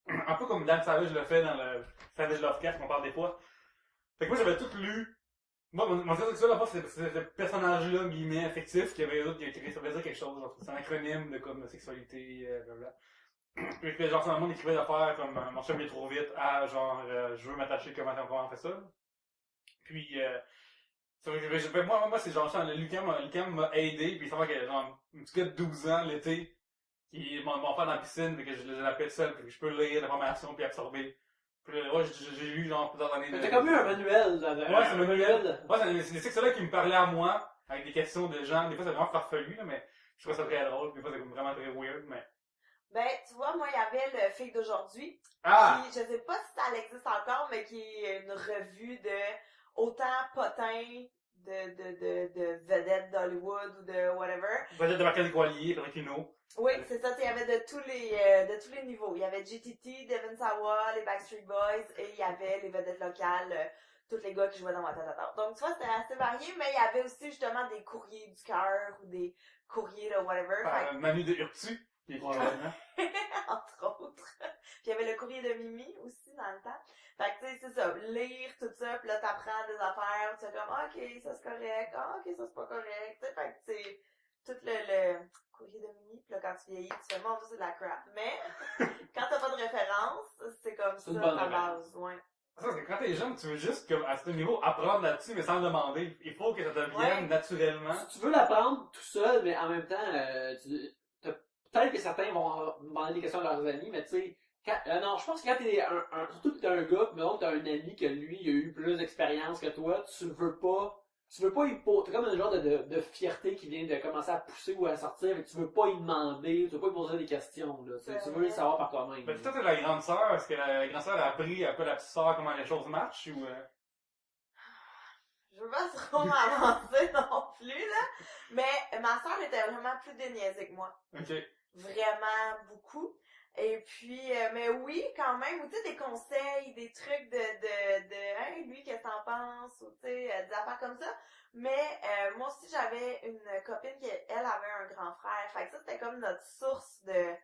Un peu comme Dan Savage le fait dans le Savage Lovecraft qu'on parle des fois. Fait que moi j'avais tout lu. Moi, mon sens sexuel, en fait, c'est ce personnage-là, guillemets, affectif, qui avait d'autres, qui ça veut dire quelque chose, genre, c'est un acronyme de comme sexualité, blablabla. Puis que genre, tout le monde écrivait d'affaires comme mon chum est trop vite à genre, je veux m'attacher, comment on fait ça. Puis, moi, c'est genre, Lucam m'a aidé, puis ça va que, genre, un petit gars de 12 ans, l'été, qui m'en fait dans la piscine, puis que je l'appelle seul, puis que je peux lire l'information, puis absorber. Puis là, ouais, j'ai lu, genre, plusieurs années. T'as comme eu un manuel. Ouais, c'est un manuel. Ouais, c'est des sexes-là qui me parlaient à moi, avec des questions de gens. Des fois, c'est vraiment farfelu, là, mais je trouve ça très drôle. Des fois, c'est vraiment très weird, mais... Ben, tu vois, moi, il y avait le Fille d'aujourd'hui. Ah! Qui, je sais pas si ça existe encore, mais qui est une revue de autant potins de vedettes d'Hollywood ou de whatever. Peut-être de Marc-André Coilier, Patrick Hinault. Oui, c'est ça, il y avait de tous les niveaux. Il y avait GTT, Devin Sawa, les Backstreet Boys, et il y avait les vedettes locales, tous les gars qui jouaient dans Watatata. Donc, tu vois, c'était assez varié, mais il y avait aussi justement des courriers du cœur ou des courriers de whatever. Manu de Urtu, qui est probablement. Entre autres. Puis il y avait le courrier de Mimi aussi dans le temps. Fait que tu sais, c'est ça, lire tout ça, puis là t'apprends des affaires, tu es comme, ok, ça c'est correct, ok, ça c'est pas correct, tu sais, fait que c'est tout le courrier de Mimi, puis là quand tu vieillis, tu fais, mon Dieu, c'est de la crap. Mais, quand t'as pas de référence, c'est comme ça, ta base, ouais. Parce que quand t'es jeune, tu veux juste, comme, à ce niveau, apprendre là-dessus, mais sans le demander. Il faut que ça devienne naturellement. Tu veux l'apprendre tout seul, mais en même temps, peut-être que certains vont demander des questions à leurs amis, mais tu sais, non, je pense que quand surtout que t'es un gars, mais donc t'as un ami que lui, il a eu plus d'expérience que toi, tu veux pas t'as comme un genre de fierté qui vient de commencer à pousser ou à sortir, mais tu veux pas y demander, tu veux pas y poser des questions, là, tu veux le savoir par toi-même. Ben, toi, t'es la grande sœur, est-ce que la grande sœur a appris un peu la petite sœur comment les choses marchent, ou, Je veux pas trop m'avancer non plus, là, mais ma sœur était vraiment plus déniaisée que moi. Ok. Vraiment beaucoup. Et puis, mais oui, quand même, ou tu sais, des conseils, des trucs hey, lui, qu'est-ce que t'en penses, ou tu sais, des affaires comme ça. Mais, moi aussi, j'avelle une copine qui, elle, avait un grand frère. Fait que ça, c'était comme notre source ah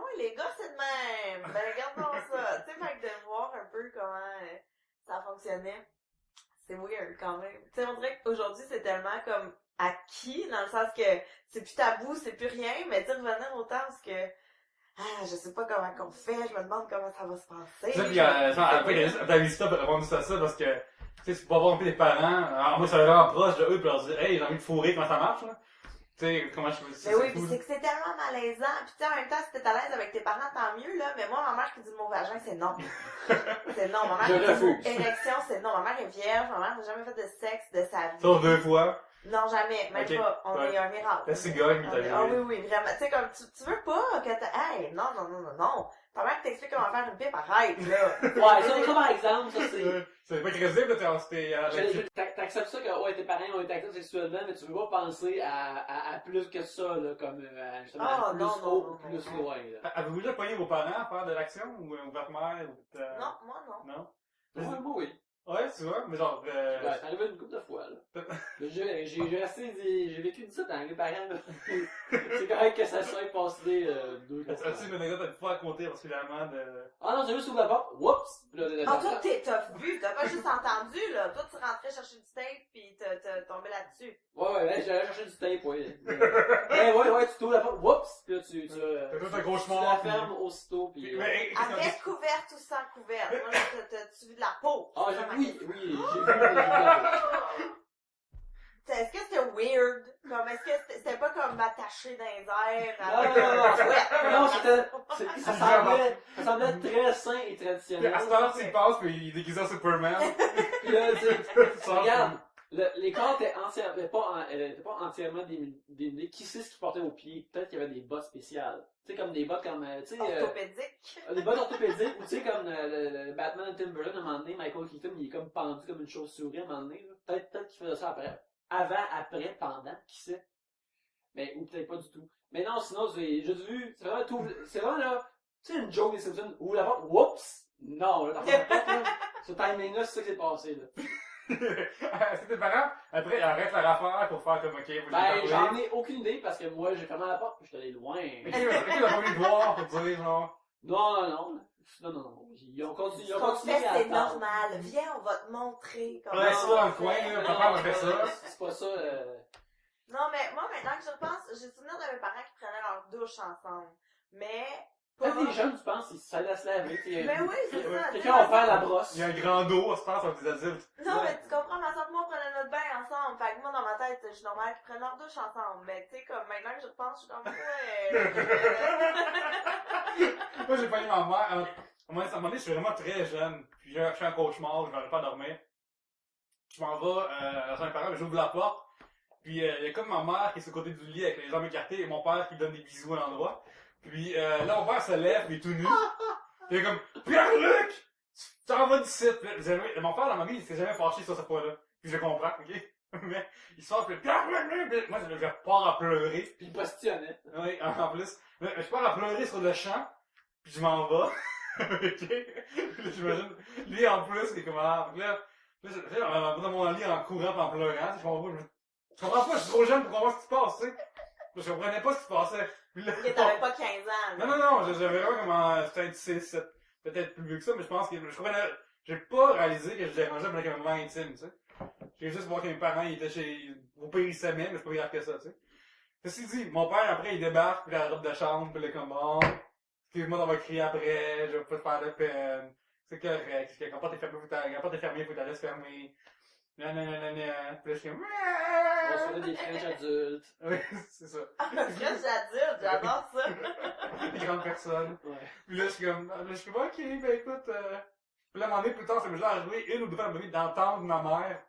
oui, les gars, c'est de même. Ben, regarde-moi ça. Tu sais, fait que de voir un peu comment ça fonctionnait. C'est weird, quand même. Tu sais, on dirait qu'aujourd'hui, c'est tellement comme acquis, dans le sens que c'est plus tabou, c'est plus rien, mais tu sais, revenir au temps, parce que, je sais pas comment qu'on fait, je me demande comment ça va se passer. Ça, puis, après, Davista peut répondre à ça, parce que, tu sais, tu peux avoir un peu des parents, alors moi, ça va vraiment proche de eux, puis leur dire, hey, j'ai envie de fourrer, comment ça marche, là? Tu sais, comment je fais ça? Mais oui, pis c'est que c'est tellement malaisant. Pis tu sais, en même temps, si t'es à l'aise avec tes parents, tant mieux, là. Mais moi, ma mère qui dit le mot vagin, c'est non. C'est non. Ma mère qui dit le mot érection, c'est non. Ma mère est vierge. Ma mère n'a jamais fait de sexe de sa vie. Sauf 2 fois. Non, jamais. Même pas. On est un miracle. La cigogne, t'as vu. Ah oui, oui, vraiment. Tu sais, comme, tu veux pas que hey, non. Ta mère t'explique comment faire une pipe, arrête, là. Ouais, ça par exemple, ça c'est... C'est pas crédible, T'acceptes ça que, ouais, tes parents ont été actifs sexuellement, mais tu veux pas penser à plus que ça, là, comme, justement, plus haut, plus loin, là. Avez-vous déjà pogné vos parents à faire de l'action, ou votre mère, ou Non, moi, non. Non? Ouais, moi, oui. Ouais, tu vois, mais genre, Ouais, c'est arrivé une couple de fois, là. J'ai vécu 17 ans avec mes parents, là. C'est correct que ça soit passé 2-4 fois. As-tu une anecdote à te faire raconter particulièrement de... Ah non, j'ai juste ouvert la porte, whoops! Ah, toi, t'as vu, t'as pas juste entendu, là. Toi, tu rentrais chercher du tape, pis t'as tombé là-dessus. Ouais, j'allais chercher du tape, ouais. Ouais, tu t'ouvres la porte, whoops! Pis là, tu T'as un gros tu chemin. la fermes aussitôt, pis... Avec couverte ou sans couverte. Moi, t'as-tu vu de la peau? Ah, oui, j'ai vu la peau. Est-ce que c'était weird? Comme, est-ce que c'était pas comme m'attacher dans les airs? Non, ça semblait très sain et traditionnel. À ce temps-là, il passe, puis il est déguisé en Superman. Puis là, tu sais, regarde, les corps étaient pas entièrement dénudés. Qui sait ce qu'ils portaient aux pieds? Peut-être qu'il y avait des bottes spéciales. Tu sais, comme des bottes comme, tu sais... orthopédiques. Des bottes orthopédiques, ou tu sais, comme le Batman de Tim Burton, à un moment donné, Michael Keaton, il est comme pendu comme une chauve-souris à un moment donné. Peut-être qu'il faisait ça après. Avant, après, pendant, qui sait? Mais, ou peut-être pas du tout. Mais non, sinon, j'ai juste vu, c'est vraiment tout, c'est vraiment là, tu sais, une joke des Simpsons, où la porte, whoops! Non, là, t'as pas là. Ce timing-là, c'est ça qui s'est passé, là. Est-ce que tes parents, après, arrêtent leur affaire pour faire comme, ok, faut Ben, j'en ai aucune idée parce que moi, j'ai fermé la porte et je suis allé loin. Mais qui n'a pas voulu te voir pour dire, genre. Non. Ils ont continué, Ce qu'on fait, à c'est attendre. normal. Viens, on va te montrer comment Ouais, ça, on dans le fait. coin, là, papa m'a fait ça. C'est pas ça. Non, mais moi, maintenant que je repense, j'ai souvenir de mes parents qui prenaient leur douche ensemble. Mais, Quand t'es jeune, tu penses, ils se laissent laver. Ben oui, c'est ça. Quelqu'un va faire la brosse. Il y a un grand dos, on se pense, on des adultes. Non, mais tu comprends, ma soeur et moi, on prenait notre bain ensemble. Fait que moi, dans ma tête, je suis normal qu'ils prennent leur douche ensemble. Mais tu sais, comme maintenant que je repense, je suis comme, ouais. Moi, j'ai pas eu ma mère. À un moment donné, je suis vraiment très jeune. Puis, je suis un cauchemar, je n'arrive pas à dormir. Je m'en vais chez mes parents, j'ouvre la porte. Puis, il y a comme ma mère qui est sur le côté du lit avec les jambes écartées et mon père qui donne des bisous à l'endroit. Puis, là, mon père se lève, il est tout nu. Il est comme, Pierre-Luc! Tu t'en vas d'ici! Mon père, dans ma vie, il s'est jamais fâché sur ce point-là. Puis, je comprends, ok? Mais, il sort, puis Pierre-Luc! Moi, je pars à pleurer. Puis il postillonnait. Oui, en plus. Je pars à pleurer sur le champ, puis je m'en vais. Ok? Puis là, j'imagine, lui en plus, il est comme, ah, là, dans mon lit en courant pis en pleurant, je comprends pas, je suis trop jeune pour comprendre ce qui se passe, tu sais. Je comprenais pas ce qui se passait. Puis là, Que t'avais pas 15 ans, là. non, j'avais vraiment comme, peut-être 6, 7, peut-être plus vieux que ça, mais je pense que, je comprenais, j'ai pas réalisé que je dérangeais avec un moment intime, tu sais. J'ai juste voir que mes parents, ils étaient au pire, ils s'aimaient, mais c'est pas grave que ça, tu sais. Ceci dit, mon père, après, il débarque, puis la robe de chambre, puis il est comme, bon, excuse-moi d'avoir crié après, je vais pas te faire de peine, c'est correct, quand la porte est fermée, faut que tu la laisses fermer. Nanana, puis là, je suis comme, On se faisait des French adultes. oui, c'est ça. Un French adulte, j'adore ça. Des grandes personnes. Ouais. Puis là, je suis comme, ok, ben écoute, puis là, à un moment donné, plus tard, ça me genre à jouer une ou deux fois à d'entendre ma mère,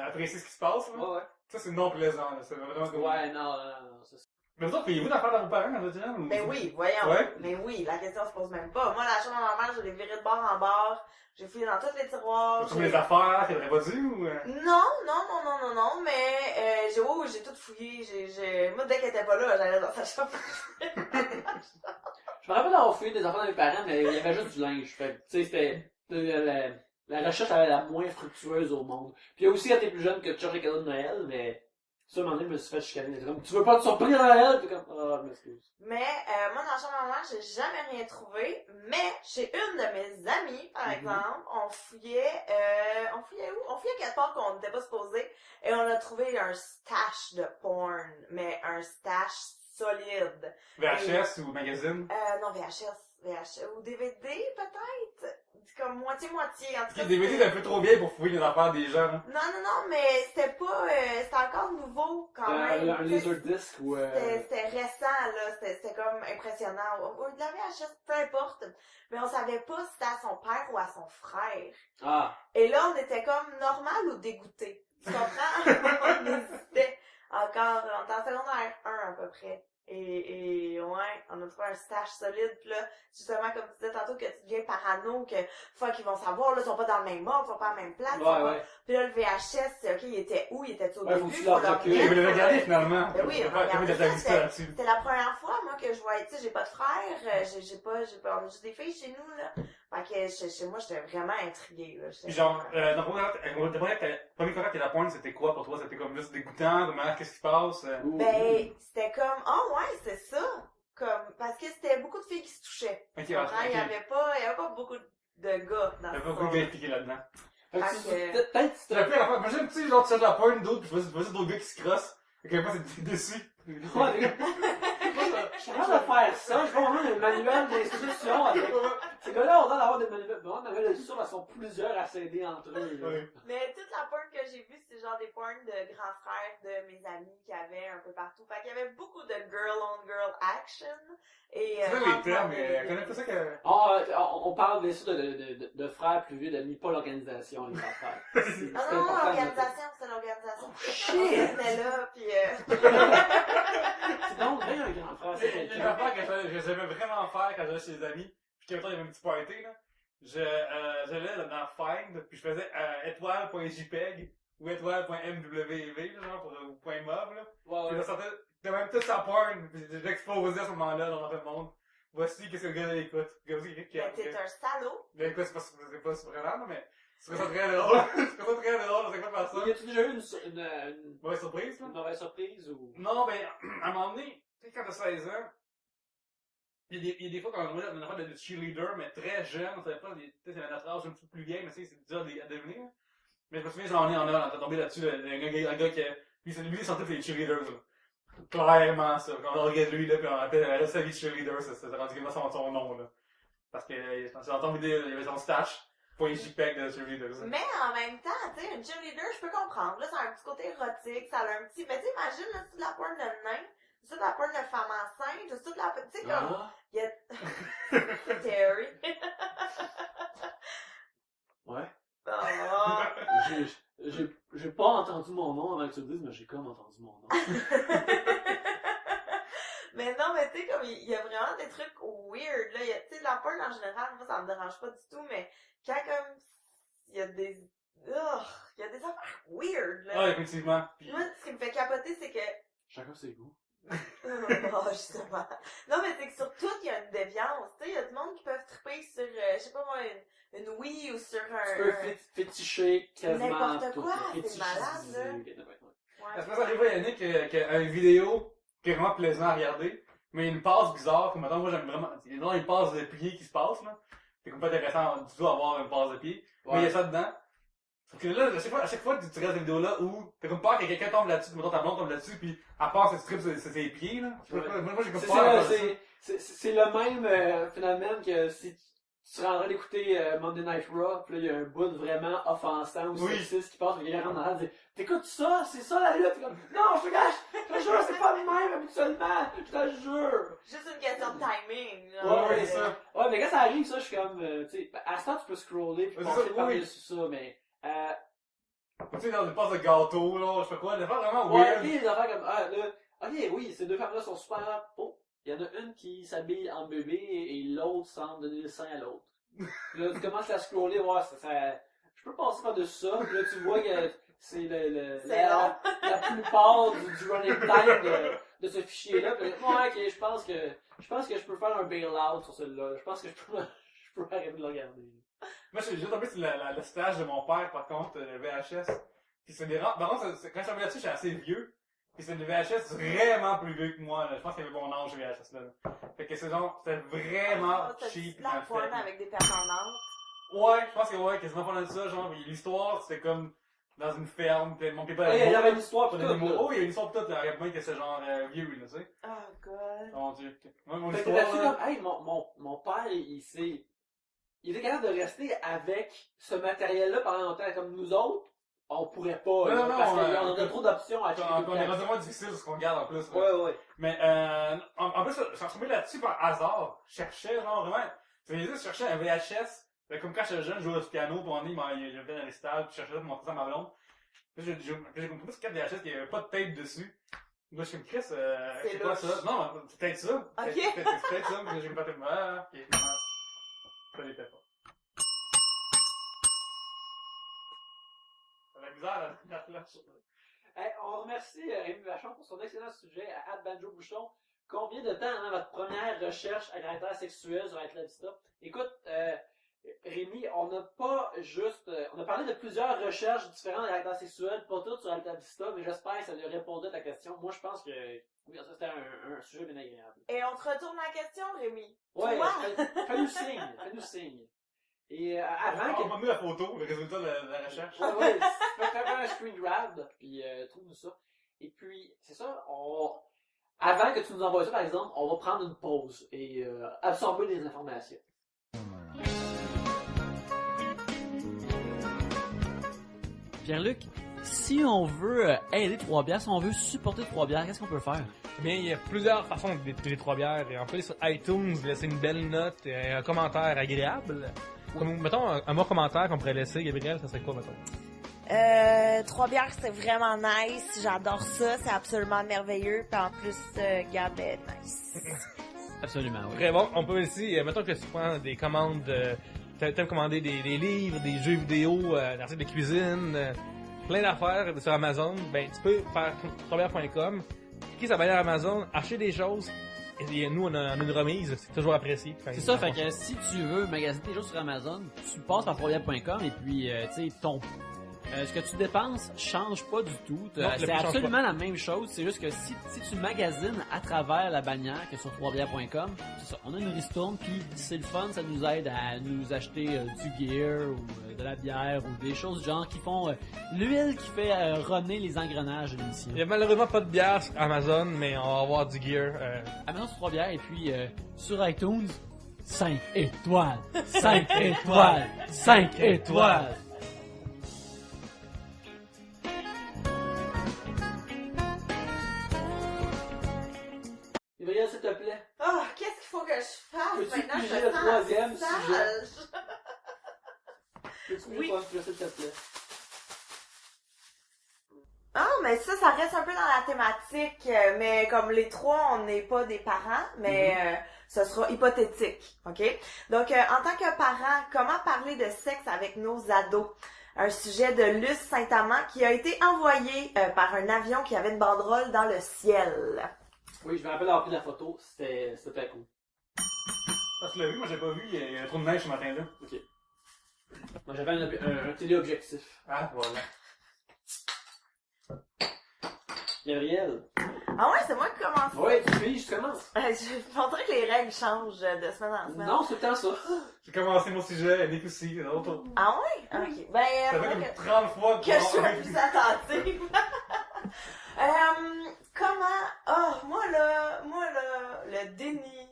apprécier ce qui se passe, là. Ouais. Ça, c'est non plaisant, là. C'est vraiment comme... Ouais, non, c'est ça. Mais vous autres, payez-vous d'affaires dans vos parents quand vous étiez jeune? Ben oui, voyons. Ouais. Mais oui, la question se pose même pas. Moi, la chambre à ma mère, je l'ai virée de bord en bord. J'ai fouillé dans tous les tiroirs. Comme les affaires, qu'elle aurait pas dû ou... Non, mais j'ai tout fouillé. Moi, dès qu'elle était pas là, j'allais dans sa chambre. Je me rappelle d'avoir fouillé des enfants de mes parents, mais il y avait juste du linge. Fait que, tu sais, c'était la recherche avait la moins fructueuse au monde. Puis il y a aussi quand t'es plus jeune que tu cherches les cadeaux de Noël, mais ça, à un moment donné, je me suis fait chicaner. Comme, tu veux pas te surprendre à Noël? Puis comme, ah, je m'excuse. Mais moi, dans la chambre à ma mère, j'ai jamais rien trouvé. Mais chez une de mes amies, par exemple, on fouillait où? On fouillait quelque part qu'on n'était pas supposé. Et on a trouvé un stash de porn. Mais un stash solide. VHS ou magazine? Non, VHS ou DVD, peut-être? Comme moitié-moitié. En tout cas, Le DVD est un peu trop vieille pour fouiller les affaires des gens, hein. Non, mais c'était pas, c'était encore nouveau, quand même. Un laserdisc ou... C'était récent, là. C'était comme impressionnant. Ou de la VHS, peu importe. Mais on savait pas si c'était à son père ou à son frère. Ah. Et là, on était comme normal ou dégoûté. Tu comprends? On hésitait. Encore, on était en secondaire 1 à peu près. Et ouais, on a trouvé un stash solide, pis là, justement, comme tu disais tantôt, que tu deviens parano, que, fuck, ils vont savoir, là, ils sont pas dans le même mode, ils sont pas à la même place. Ouais. Pis là, le VHS, ok, il était où? Il était au Ouais, début? faut que tu le recules. Je vais le regarder finalement. Ben oui, Je vais faire regardez de ça, la visite là-dessus. C'était la première fois, moi, que je voyais, tu sais, j'ai pas de frère, j'ai pas, on a juste des filles chez nous, là. Fait que, chez moi, j'étais vraiment intriguée, là. Puis genre, dans le premier contact et la pointe, c'était quoi pour toi? C'était comme juste dégoûtant, comment, qu'est-ce qui se passe? Ben, c'était comme, oh ouais, c'est ça. Comme, parce que c'était beaucoup de filles qui se touchaient. Ok, Tu comprends? Il y avait pas beaucoup de gars dans Il y a ce beaucoup de gars impliqués là-dedans. Fait que Fait peut-être Tu c'était... l'as fait la fois, imagine, tu sais, genre, tu fais de la pointe d'autres, puis tu vois d'autres gars qui se crossent. À quel point c'est déçu. Ouais, les gars. Je suis capable de faire ça, je vais avoir un manuel d'instruction avec... Ces gars-là, on doit avoir des manuels d'instruction, elles sont plusieurs à s'aider entre eux. Là. Oui. Mais toute la porn que j'ai vue, c'était genre des porns de grands frères de mes amis qui avaient un peu partout. Fait qu'il y avait beaucoup de girl-on-girl action. Et, C'est ça les termes, mais elle connaît pas ça que... On parle bien sûr de frères plus vieux, d'amis, pas l'organisation, les affaires. C'est Non, important de l'organisation, c'est l'organisation. Shit! On était là, pis C'est donc bien un grand frère, c'est Il y a une quelqu'un. affaire que j'aimais vraiment faire quand j'allais chez les amis, puis qu'en même temps il y avait un petit party, là. J'allais dans Find, puis je faisais étoile.jpeg ou étoile.mwv, genre, ou .mov, là. Ouais, Puis ouais. ça sortait, t'as même tout sa porn, puis j'exposais à ce moment-là dans le monde. Voici qu'est-ce que le gars écoute. Comme ça, mais t'es un salaud. mais écoute, c'est pas surprenant, mais Ce serait ça très drôle. Ce serait ça très drôle, je sais pas faire ça. Y a-tu déjà eu une Mauvaise surprise, là? mauvaise surprise ou. Non, ben, à un moment donné, tu sais, quand t'as 16 ans, il y a des fois quand on a une affaire de cheerleader, mais très jeune, on savait pas, c'est notre âge un petit peu plus vieille, mais c'est dur à devenir. Mais je me souviens, on est tombé là-dessus, un gars qui, lui, il sentait que les cheerleaders, là. Clairement, ça. Quand on regarde lui, là, puis on appelle sa vie de cheerleader, c'est rendu quasiment son nom, là. Parce que, dans ton vidéo, il y avait son stash, point JPEG de cheerleader, ça. Mais en même temps, tu sais, une cheerleader, je peux comprendre. Là, ça a un petit côté érotique, ça a un petit. Mais tu sais, imagine, là, c'est de la porn de nain, c'est de la porn de femme enceinte, c'est de la. Tu sais, comme. Ah. Il y a. C'est Terry. Ouais. Oh. J'ai pas entendu mon nom avant que tu le dises, mais j'ai comme entendu mon nom. Mais non, mais tu sais, comme, il y a vraiment des trucs weird, là. Tu sais, la porn en général, moi, ça me dérange pas du tout, mais quand, comme, il y a des. Il y a des affaires weird, là. Ah, effectivement. Puis, Moi, ce qui me fait capoter, c'est que. Chacun ses goûts. Oh, justement. Non, mais c'est que sur tout, il y a une déviance. Tu sais, il y a du monde qui peuvent triper sur, je sais pas moi, une Wii ou sur un. Tu peux féticher quasiment N'importe tout. quoi, c'est Fétichiser. malade, là. Ouais. est-ce que ça arrive à Yannick qu'il y a une vidéo qui est vraiment plaisant à regarder, mais une passe bizarre, comme maintenant, moi j'aime vraiment, il y a une passe de pied qui se passe, là. C'est comme pas intéressant du tout avoir une passe de pied. Mais il y a ça dedans. Sauf que là, à chaque fois que tu regardes cette vidéo-là où t'as comme peur que quelqu'un tombe là-dessus, mettons ta blonde tombe là-dessus, puis à part cette strip sur ses pieds, là. Moi j'ai comme peur. C'est le même phénomène que si tu serais en train d'écouter Monday Night Raw, puis là il y a un bout vraiment offensant ou sexiste qui passe, et quelqu'un rentre dans la dit t'écoutes ça, c'est ça la lutte, t'es comme non, je te gâche, je te jure, c'est pas le même habituellement, je te jure. Juste une question de timing, là. Ouais, c'est ça. Ouais, mais quand ça arrive, ça, je suis comme, tu sais, à ce temps, tu peux scroller puis Ouais, passer c'est ça, par-dessus ça, mais Tu sais, dans des passes de gâteau, là, je sais pas quoi, des affaires vraiment ouais, weird. ok, les affaires comme, là, ok, oui, ces deux femmes-là sont super beaux. Il y en a une qui s'habille en bébé et l'autre semble donner le sein à l'autre. Puis là, tu commences à scroller, ouais, je peux passer par-dessus ça, puis là, tu vois que c'est la plupart du running time de ce fichier-là. Puis, ouais, ok, je pense que je peux faire un bail-out sur celui-là. Je pense que je peux arrêter de le regarder. Moi, j'ai juste tombé sur le stage de mon père, par contre, le VHS. Puis c'est des rares. Par contre, quand je suis tombé là-dessus, j'étais assez vieux. Puis c'est des VHS vraiment plus vieux que moi, là. Je pense qu'il y avait mon âge, VHS, là. Fait que c'est genre, c'était vraiment cheap. La mal porn fait. avec des permanentes. Ouais, je pense que ouais, quasiment pas de ça, genre, puis l'histoire, c'était comme dans une ferme, pis mon pépère Ouais, il y avait une histoire pas pour d'animaux. tout. Oh, il y a une histoire pour tout, là, arrête-moi que c'est genre vieux, là, tu sais. Oh, God. Mon dieu. Moi, mon Fait que histoire, là-dessus, là. comme, hey, mon père, il était capable de rester avec ce matériel-là pendant longtemps, comme nous autres, on pourrait pas, Non, là, non, parce non, qu'on a trop d'options à acheter. On est vraiment difficile ce qu'on garde en plus. là. Ouais, ouais. Mais en plus, je suis tombé là-dessus par hasard. Je cherchais, genre vraiment. Je cherchais un VHS. Comme quand j'étais jeune, je jouais au piano, pour un moment, il venait dans les stalles, puis je cherchais ça pour montrer ça à ma blonde. Puis j'ai compris ce 4 VHS qu'il n'y avait pas de tape dessus. Moi, je suis comme Chris, c'est quoi ça? Non, c'est peut-être ça. Ok. C'est peut-être ça, mais j'ai pas fait mal. Ok, ça l'était pas. Ça va être bizarre, la flash. Hey, on remercie Rémi Vachon pour son excellent sujet à Banjo Bouchon. Combien de temps avant votre première recherche à caractère sexuel sur Atlavista? Écoute, Rémi, on n'a pas juste... on a parlé de plusieurs recherches différentes à caractère sexuel, pas toutes sur Altavista, mais j'espère que ça lui répondait à ta question. Moi, je pense que oui, ça c'était un sujet bien agréable. Et on te retourne la question, Rémi. Ouais, Toi? fais-nous signe, fais-nous signe. Et avant On que... va mettre la photo, le résultat de la recherche. Ouais, fais un screen grab, puis trouve-nous ça. Et puis, c'est ça, avant que tu nous envoies ça, par exemple, on va prendre une pause et absorber des informations. Pierre-Luc, si on veut aider Trois-Bières, si on veut supporter Trois-Bières, qu'est-ce qu'on peut faire? Eh bien, il y a plusieurs façons d'aider Trois-Bières. On peut aller sur iTunes, laisser une belle note et un commentaire agréable. Comme, mettons, un bon commentaire qu'on pourrait laisser, Gabriel, ça serait quoi, mettons? Trois-Bières, c'est vraiment nice. J'adore ça. C'est absolument merveilleux. Puis en plus, Gab est nice. Absolument, oui. Très bon. On peut aussi, mettons que tu prends des commandes, t'aimes commander des livres, des jeux vidéo, des articles de cuisine, plein d'affaires sur Amazon, ben tu peux faire trois-bières.com, cliquer sur la bannière Amazon, acheter des choses, et nous, on a une remise, c'est toujours apprécié. C'est ça, fait que si tu veux magasiner tes choses sur Amazon, tu passes par probière.com et puis, tu sais, ce que tu dépenses change pas du tout. Non, le C'est prix change absolument la même chose. C'est juste que si tu magasines à travers la bannière que sur troisbières.com, c'est ça. On a une ristourne, puis c'est le fun, ça nous aide à nous acheter du gear ou de la bière ou des choses du genre qui font l'huile qui fait runner les engrenages de l'émission. Il y a malheureusement pas de bière sur Amazon, mais on va avoir du gear. Amazon sur Trois-Bières et puis sur iTunes, 5 étoiles, 5 étoiles, 5 étoiles. Gabriel, s'il te plaît. Oh, qu'est-ce qu'il faut que je fasse Peux-tu maintenant? piger Je le me sens troisième sage. sujet? Peux-tu Oui. le sujet, s'il te plaît? Ah, mais ça reste un peu dans la thématique, mais comme les trois, on n'est pas des parents, mais ce sera hypothétique, ok? Donc, en tant que parent, comment parler de sexe avec nos ados? Un sujet de Luce Saint-Amand qui a été envoyé par un avion qui avait une banderole dans le ciel. Oui, je me rappelle avoir pris la photo, c'était très cool. Ah, tu l'as vu? Moi, j'ai pas vu. Il y a trop de neige ce matin-là. Ok. Moi, j'avais un téléobjectif. Ah, voilà. Gabriel. Ah ouais, c'est moi qui commence. Ouais, tu finis, je commence. Je montrais que les règles changent de semaine en semaine. Non, c'est tout le temps ça. J'ai commencé mon sujet, Nick aussi, l'autre. Ah ouais? Ok. Ben, Ça fait faudrait comme que... 30 fois que je sois plus attentive. Moi là, le déni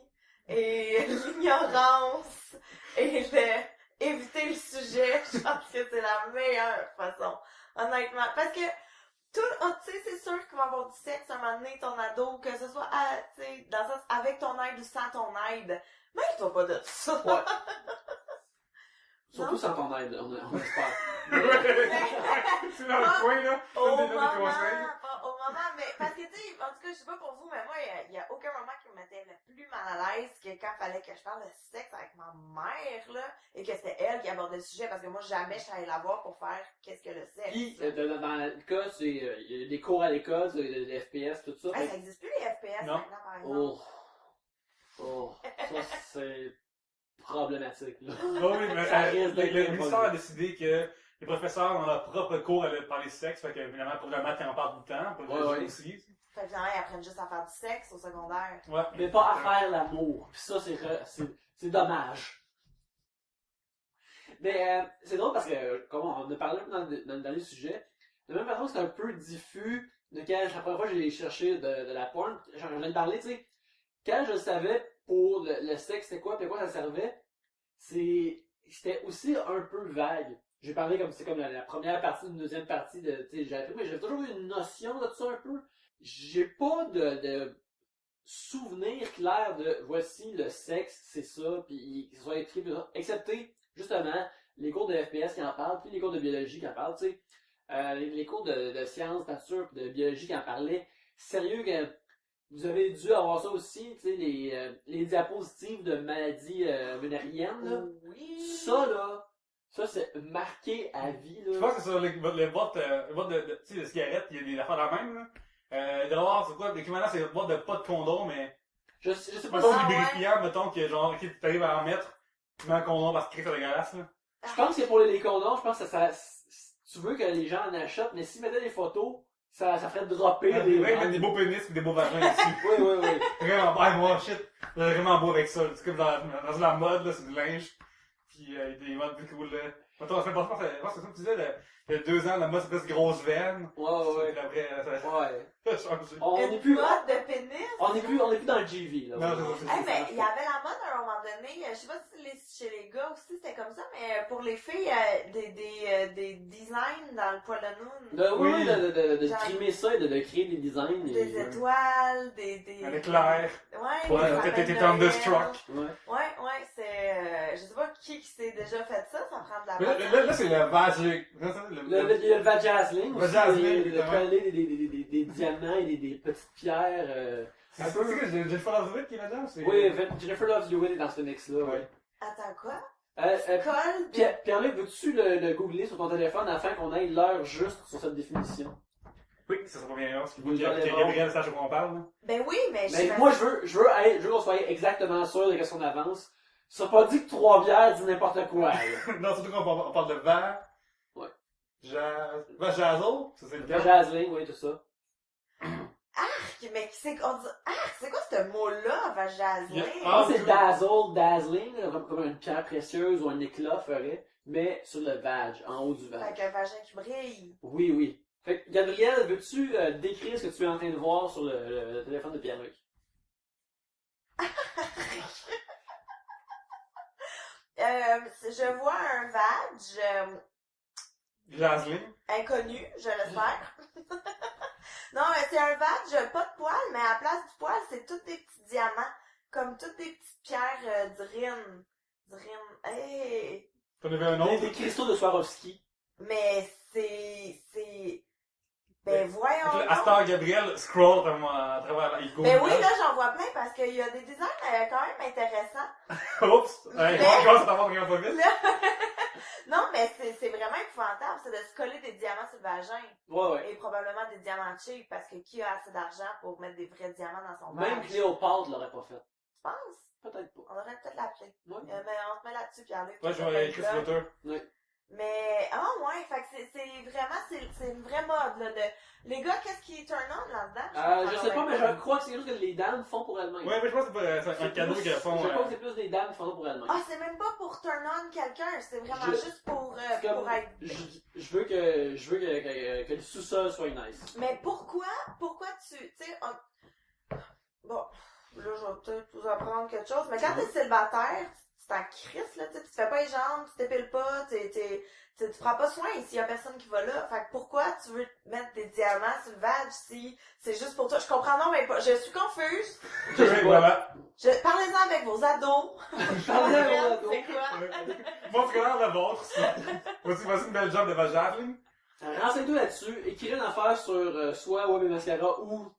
et l'ignorance et éviter le sujet, je pense que c'est la meilleure façon, honnêtement. Parce que, tu sais, c'est sûr qu'il va y avoir du sexe à un moment donné, ton ado, que ce soit, tu sais, dans le sens, avec ton aide ou sans ton aide. Mêle-toi pas de ça. Ouais. Surtout Non? sans ton aide, on espère. C'est dans le coin, là. Au Comme des moment, notes de conseils. pas au moment, mais parce que, tu sais, en tout cas, je sais pas pour vous, mais moi, il y a aucun moment qui me mettait le plus mal à l'aise que quand fallait que je parle de sexe avec ma mère, là, et que c'était elle qui abordait le sujet, parce que moi, jamais je suis allée la voir pour faire qu'est-ce que le sexe. Puis, dans le cas, c'est il y a des cours à l'école, des FPS, tout ça. Hey, ça existe plus les FPS Non. maintenant, par exemple. Oh, ça c'est problématique, là. Ah oui, mais Ça risque d'être le un ministère a problème. décidé que les professeurs ont leur propre cours à parler sexe, fait que évidemment, pour le maths, ils en parlent tout le temps, pour le Ouais, jeu ouais. aussi. Fait que finalement, ils apprennent juste à faire du sexe au secondaire. Ouais. Mais pas à faire l'amour. Puis ça, c'est dommage. Mais c'est drôle parce que, comme on a parlé dans les sujets, de la même façon, c'est un peu diffus de quand la première fois que j'ai cherché de la porn. J'en ai parlé, tu sais. Quand je savais pour le sexe c'était quoi, puis à quoi ça servait, c'était aussi un peu vague. J'ai parlé comme c'est comme la première partie, une deuxième partie de, tu sais, j'avais toujours eu une notion de ça un peu. J'ai pas de souvenir clair de voici le sexe, c'est ça, puis qu'il soit écrit, excepté justement les cours de FPS qui en parlent, puis les cours de biologie qui en parlent, tu sais, les cours de sciences, nature, de biologie qui en parlaient. Sérieux que vous avez dû avoir ça aussi, tu sais, les diapositives de maladies vénériennes, là. Oui. Ça c'est marqué à vie, là. Je pense que sur les boîtes de, tu sais, de cigarettes, il y a des affaires la même, là. Il doit y avoir, c'est quoi, l'équivalent, c'est des boîtes de pas de condom, mais. Je sais pas Mettons, si... Ah, ouais. lubrifiant, mettons que genre, ok, tu arrives à en mettre, tu mets un condom parce que c'est dégueulasse, là. Je pense que pour les condoms, je pense que tu veux que les gens en achètent, mais s'ils mettaient des photos, ça ferait dropper Ah, les... ouais, des beaux pénis et des beaux vagins dessus. Oui. Vraiment, ah, moi, shit, j'ai vraiment beau avec ça. C'est comme dans la mode, là, c'est du linge. Puis, il y a des modes plus cool, là. Mettons, je pense que c'est ça que tu disais, il y a 2 ans, la mode, c'était plus grosse veine. Ouais. Puis après, ça Ouais. a changé. On Une n'est plus... mode de pénis. On n'est plus dans le GV, là. Non, c'est ça. Mais il y avait la mode à un moment donné, je sais pas si chez les gars aussi c'était comme ça, mais pour les filles, des designs dans le poil de noun. Oui, Oui. de Genre- trimer ça et de créer des designs. Des étoiles, Un éclair. Ouais, Ouais, des t'étais sapins de thunderstruck. Ouais. Ouais, c'est... je sais pas qui s'est déjà fait ça prend de la Mais mode. là, c'est le magic. Il y a le vajazzling aussi, Vajazzling, de évidemment. coller des diamants et des petites pierres. C'est ça que j'ai le Fall of It qui est là-dedans? Oui, Jennifer Love Hewitt est dans ce mix-là, ouais. Attends, quoi? Euh, Colle de... Pierre-Luc, veux-tu le googler sur ton téléphone afin qu'on ait l'heure juste sur cette définition? Oui, ça serait pas bien parce qu'il faut Vous que allez voir. Gabriel sache de quoi on parle. Là. Ben oui, mais Mais moi, je veux qu'on soit exactement sûr de ce qu'on avance. Ça pas dit que 3 bières dit n'importe quoi, là. Non, surtout quand on parle de vent. Ouais. Vajazo, ça c'est le cas. Jazzling, oui, tout ça. Mais c'est quoi ce mot-là, vajazzling? Ah, c'est dazzling, là, comme une pierre précieuse ou un éclat ferait, mais sur le vag, en haut du Fait vag. qu'un vagin qui brille. Oui, oui. Fait que, Gabriel, veux-tu décrire ce que tu es en train de voir sur le téléphone de Pierre-Luc? Je vois un vag Jasling. inconnu, je l'espère. Non, mais c'est un vag, pas de poils, mais à la place du poil, c'est tous des petits diamants. Comme toutes des petites pierres d'Rin. Hey! T'en avais un autre? Des cristaux de Swarovski. Mais c'est... Ben voyons Donc, donc. à Star Gabriel scroll à travers l'icône. Ben oui, là, j'en vois plein parce qu'il y a des designs quand même intéressants. Oups! Mais- On commence à t'avoir rien pas vite. Non, mais c'est vraiment épouvantable, c'est de se coller des diamants sur le vagin. Ouais, ouais. Et probablement des diamants cheap parce que qui a assez d'argent pour mettre des vrais diamants dans son Même vag? Cléopâtre l'aurait pas fait. Tu penses? Peut-être pas. On devrait peut-être l'appeler. Ouais. Mais on se met là-dessus, Pierre-Luc. Ouais, je vais écrire sur Twitter. Mais, ouais, fait que c'est vraiment, c'est une vraie mode, là, les gars, qu'est-ce qui turn on là-dedans? Je sais pas, mais je crois que c'est juste que les dames font pour elles-mêmes. Ouais, mais je pense que c'est un cadeau qu'elles font. Je crois que c'est plus des dames qui font pour elles-mêmes. Ah, c'est même pas pour turn on quelqu'un, c'est vraiment Je- juste pour C'est comme- être... je veux que le sous-sol soit nice. Mais pourquoi tu sais, bon, là, je vais peut-être vous apprendre quelque chose, mais quand t'es célibataire, c'est en crise, là, tu sais, tu te fais pas les jambes, tu t'épiles pas, tu prends pas soin s'il y a personne qui va là. Fait que pourquoi tu veux mettre des diamants sur le vag si c'est juste pour toi? Je comprends non, mais pas. Je suis confuse. Je sais pas. Voilà. Parlez-en avec vos ados. Parlez avec vos ados. C'est quoi? Moi, c'est quand la vôtre, ça. Voici une belle job de Vajazzling. Renseigne-toi là-dessus, écris une affaire sur soit Web et Mascara ou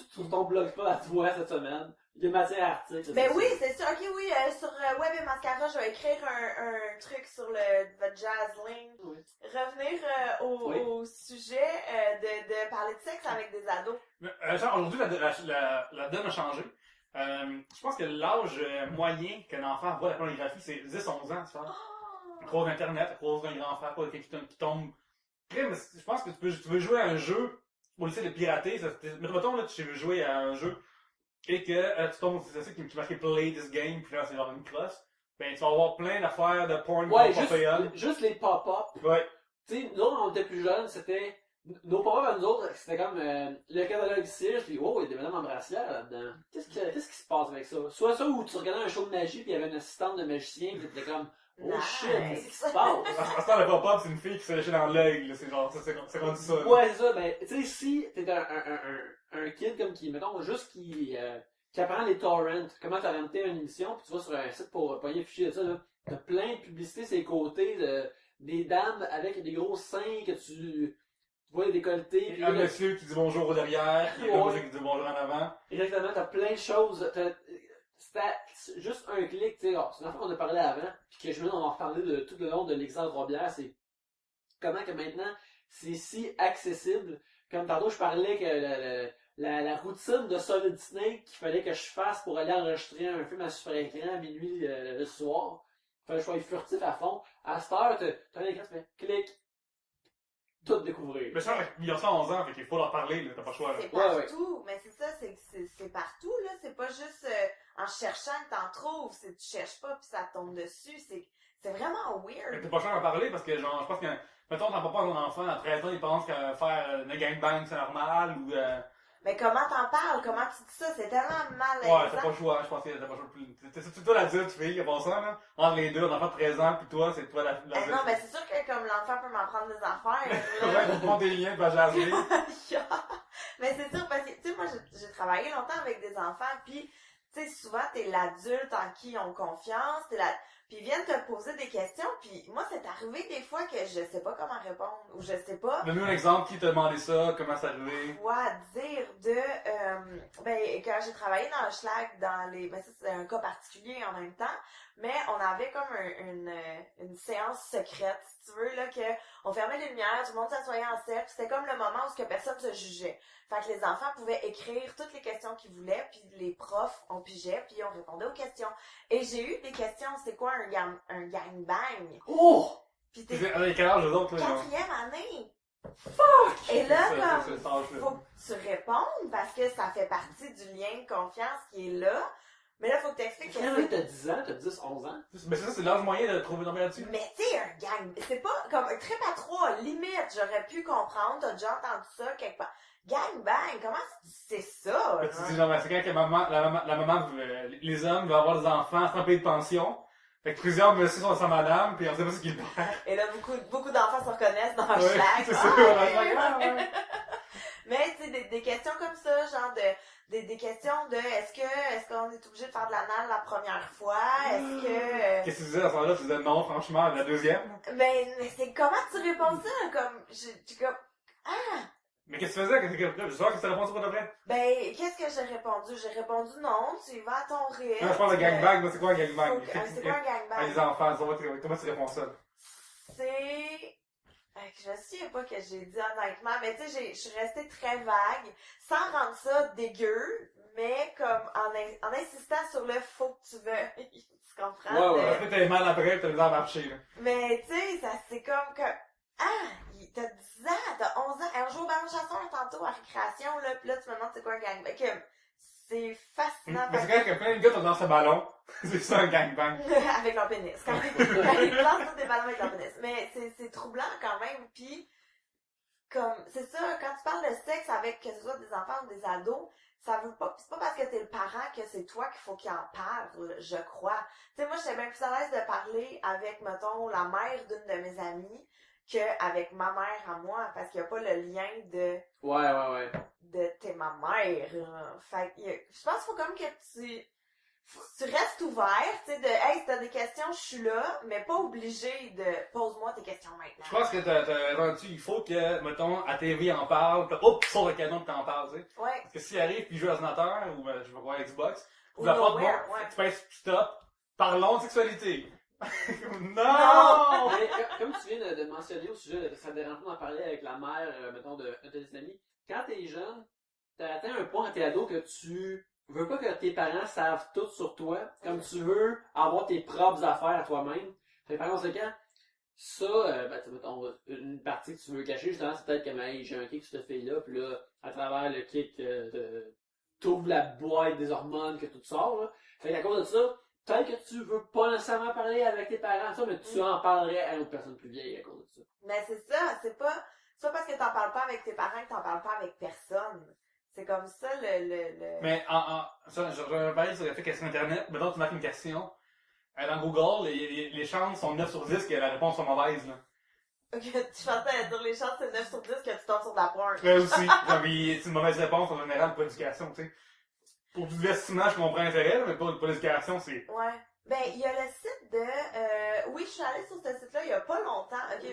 sur ton blogspot à toi cette semaine. Il y a matière à article. Ben oui, c'est sûr. Ok, oui, sur Web et Mascara, je vais écrire un truc sur le Jazzling. Oui. Revenir au sujet de parler de sexe avec des ados. Genre, aujourd'hui, la donne a changé. Je pense que l'âge moyen qu'un enfant voit la pornographie, c'est 10-11 ans, tu vois. À cause d'Internet, à cause d'un grand frère, à cause de quelqu'un qui tombe. Je pense que tu veux jouer à un jeu pour essayer de pirater. Mettons, là, tu veux jouer à un jeu et que tu tombes sur ça qui marqué Play this game, puis là, c'est genre une crosse. Ben, tu vas avoir plein d'affaires de porn Ouais, pas payable. juste les pop-up. Ouais. Tu sais, nous, on était plus jeunes, c'était... Nos pop-up à nous autres, c'était comme le catalogue Sears, puis oh, il y a des madames en brassière là-dedans. Qu'est-ce qui se passe avec ça? Soit ça, où tu regardais un show de magie, puis il y avait une assistante de magicien, puis t'étais comme... Oh Nice. shit, qu'est-ce qui se passe? À ce temps, le pop-up, c'est une fille qui s'est léchée dans l'œil, là. C'est genre, c'est rendu ça. là. Ouais, c'est ça. Ben, tu sais, si t'es un kid comme qui, mettons, juste qui apprend les torrents, comment torrenter une émission, puis tu vas sur un site pour pogner un fichier de ça, là, t'as plein de publicités sur les côtés, des dames avec des gros seins que tu vois les décolletés. Puis Un monsieur qui dit bonjour au derrière, et un Ouais. monsieur qui dit bonjour en avant. Exactement, t'as plein de choses. C'était juste un clic, tu sais. C'est une affaire qu'on a parlé avant, puis que je veux en reparler de tout le long de l'exemple Robière, c'est comment que maintenant c'est si accessible. Comme tantôt je parlais que la routine de Solid Snake qu'il fallait que je fasse pour aller enregistrer un film à super écran à minuit le soir. Fallait que je sois furtif à fond. À cette heure, t'as un écran, tu fais clic, tout découvrir. Mais ça, il a 111 ans, fait qu'il faut leur parler, là. T'as pas le choix, là. C'est Ouais, partout, mais c'est ça, c'est partout, là. C'est pas juste en cherchant que t'en trouves, c'est tu cherches pas puis ça tombe dessus, c'est vraiment Mais weird. t'es pas cher à parler parce que, genre, je pense que, mettons, ton papa, ton enfant, à 13 ans, il pense que faire une gangbang, c'est normal, ou, Mais comment t'en parles? Comment tu dis ça? C'est tellement malaisant. ouais, t'as pas le choix, je pense que t'as pas le choix. C'est toi l'adulte, fille, en passant, là. Entre les deux, un enfant de 13 ans, puis toi, c'est toi l'adulte. Eh non, mais c'est sûr que comme l'enfant peut m'apprendre des affaires. Ouais, tu prends des liens, tu vas jaser. Mais c'est sûr, parce que, tu sais, moi, j'ai travaillé longtemps avec des enfants, puis, tu sais, souvent, t'es l'adulte en qui ils ont confiance, puis ils viennent te poser des questions, puis moi, c'est arrivé des fois que je sais pas comment répondre, ou je sais pas Donne-nous un exemple, qui t'a demandé ça, comment c'est arrivé. quoi dire ben, quand j'ai travaillé dans le schlag, ben ça, c'est un cas particulier en même temps, mais on avait comme une séance secrète, si tu veux, là, que on fermait les lumières, tout le monde s'assoyait en cercle, c'était comme le moment où personne se jugeait. Fait que les enfants pouvaient écrire toutes les questions qu'ils voulaient, puis les profs, on pigeait, puis on répondait aux questions. Et j'ai eu des questions, c'est quoi un gangbang? Oh! Puis t'es Avec quel âge, eux autres, là? 4e année! Fuck! Et là, C'est comme, cet âge-là. faut que tu répondes, parce que ça fait partie du lien de confiance qui est là. Mais là, faut que t'expliques que Quand c'est... t'as 10 ans, t'as 10, 11 ans. Mais ça, c'est l'âge moyen de trouver une là-dessus. Mais tu sais, un gang, c'est pas comme un trip à 3, limite, j'aurais pu comprendre, t'as déjà entendu ça quelque part. Gangbang, comment c'est ça? Mais tu hein? dis, genre, c'est quand que la maman, les hommes veulent avoir des enfants sans payer de pension. Fait que plusieurs messieurs sont sans madame, puis on sait pas ce qu'ils font. Et là, beaucoup d'enfants se reconnaissent dans Ouais, Hashtag. c'est ça, Ah, dans ouais, Hashtag, ouais. Mais tu sais, des questions comme ça, genre des questions de est-ce qu'on est obligé de faire de l'anal la première fois? Est-ce que... Qu'est-ce que tu disais à ce moment-là? Tu disais non, franchement, la deuxième. Mais c'est comment tu réponds ça? Comme, j'ai comme... Ah! Mais qu'est-ce que tu faisais? Je sais que tu répondu pour de vrai. Ben, qu'est-ce que j'ai répondu? J'ai répondu non, tu vas à ton rythme. Non, je parle de gangbang, moi, c'est quoi un gangbang? C'est quoi un gangbang? Avec les enfants, comment tu réponds ça? C'est... Je sais pas que j'ai dit honnêtement, mais tu sais, je suis restée très vague, sans rendre ça dégueu, mais comme en insistant sur le faut que tu veuilles. Tu comprends? Ouais, ouais. Après, t'as mal après, t'as le temps à marcher, là. Mais tu sais, ça c'est comme que... Ah! T'as 10 ans, t'as 11 ans. On joue au ballon chasseur tantôt à récréation, là, pis là tu me demandes c'est quoi un gangbang. C'est fascinant. Mais c'est quand que plein de gars dans ce ballon, c'est ça un gangbang. Avec leur pénis. Quand ils lancent tous des ballons avec leur pénis. Mais c'est troublant quand même. Puis, comme, c'est ça, quand tu parles de sexe avec, que ce soit des enfants ou des ados, ça veut pas, c'est pas parce que t'es le parent que c'est toi qu'il faut qu'il en parle, je crois. Tu sais, moi, j'étais bien plus à l'aise de parler avec, mettons, la mère d'une de mes amies qu'avec ma mère à moi, parce qu'il y a pas le lien de Ouais. t'es ma mère. Fait que, je pense qu'il faut comme que tu restes ouvert, tu sais, de hey, si t'as des questions, je suis là, mais pas obligé de pose-moi tes questions maintenant. Je pense que t'as rendu, il faut que, mettons, à TV en parle, hop, sors le canon pis t'en parles, tu sais. Ouais. Parce que s'il arrive pis il joue à l'ordinateur, ou je sais pas quoi, Xbox, Ou la porte, nowhere, bon, ouais. tu pèses stop, parlons de sexualité. Non! Mais comme tu viens de mentionner au sujet, ça te dérange pas d'en parler avec la mère, mettons, de tes amis. Quand t'es jeune, t'as atteint un point quand t'es ado que tu veux pas que tes parents savent tout sur toi, comme tu veux avoir tes propres affaires à toi-même. Fait que par conséquent, ça, mettons, une partie que tu veux cacher, justement, c'est peut-être que hey, j'ai un kick sur cette fille-là, puis là, à travers le kick, t'ouvres la boîte des hormones que tout sort, là. Fait qu'à cause de ça, peut-être que tu veux pas nécessairement parler avec tes parents, ça, mais tu en parlerais à une autre personne plus vieille à cause de ça. Mais c'est ça, c'est pas parce que t'en parles pas avec tes parents que t'en parles pas avec personne. C'est comme ça le... Mais ça, je reviens sur le fait que sur Internet, maintenant tu marques une question, dans Google, les chances sont 9 sur 10 que la réponse soit mauvaise, là. Ok, tu pensais dire les chances c'est 9 sur 10 que tu tombes sur de la porn. Là aussi, c'est une mauvaise réponse en général pour l'éducation, tu sais. Pour du vestimement, je comprends l'intérêt, là, mais pour l'éducation, c'est... Ouais. Ben, il y a le site de... Oui, je suis allée sur ce site-là il y a pas longtemps. Ok,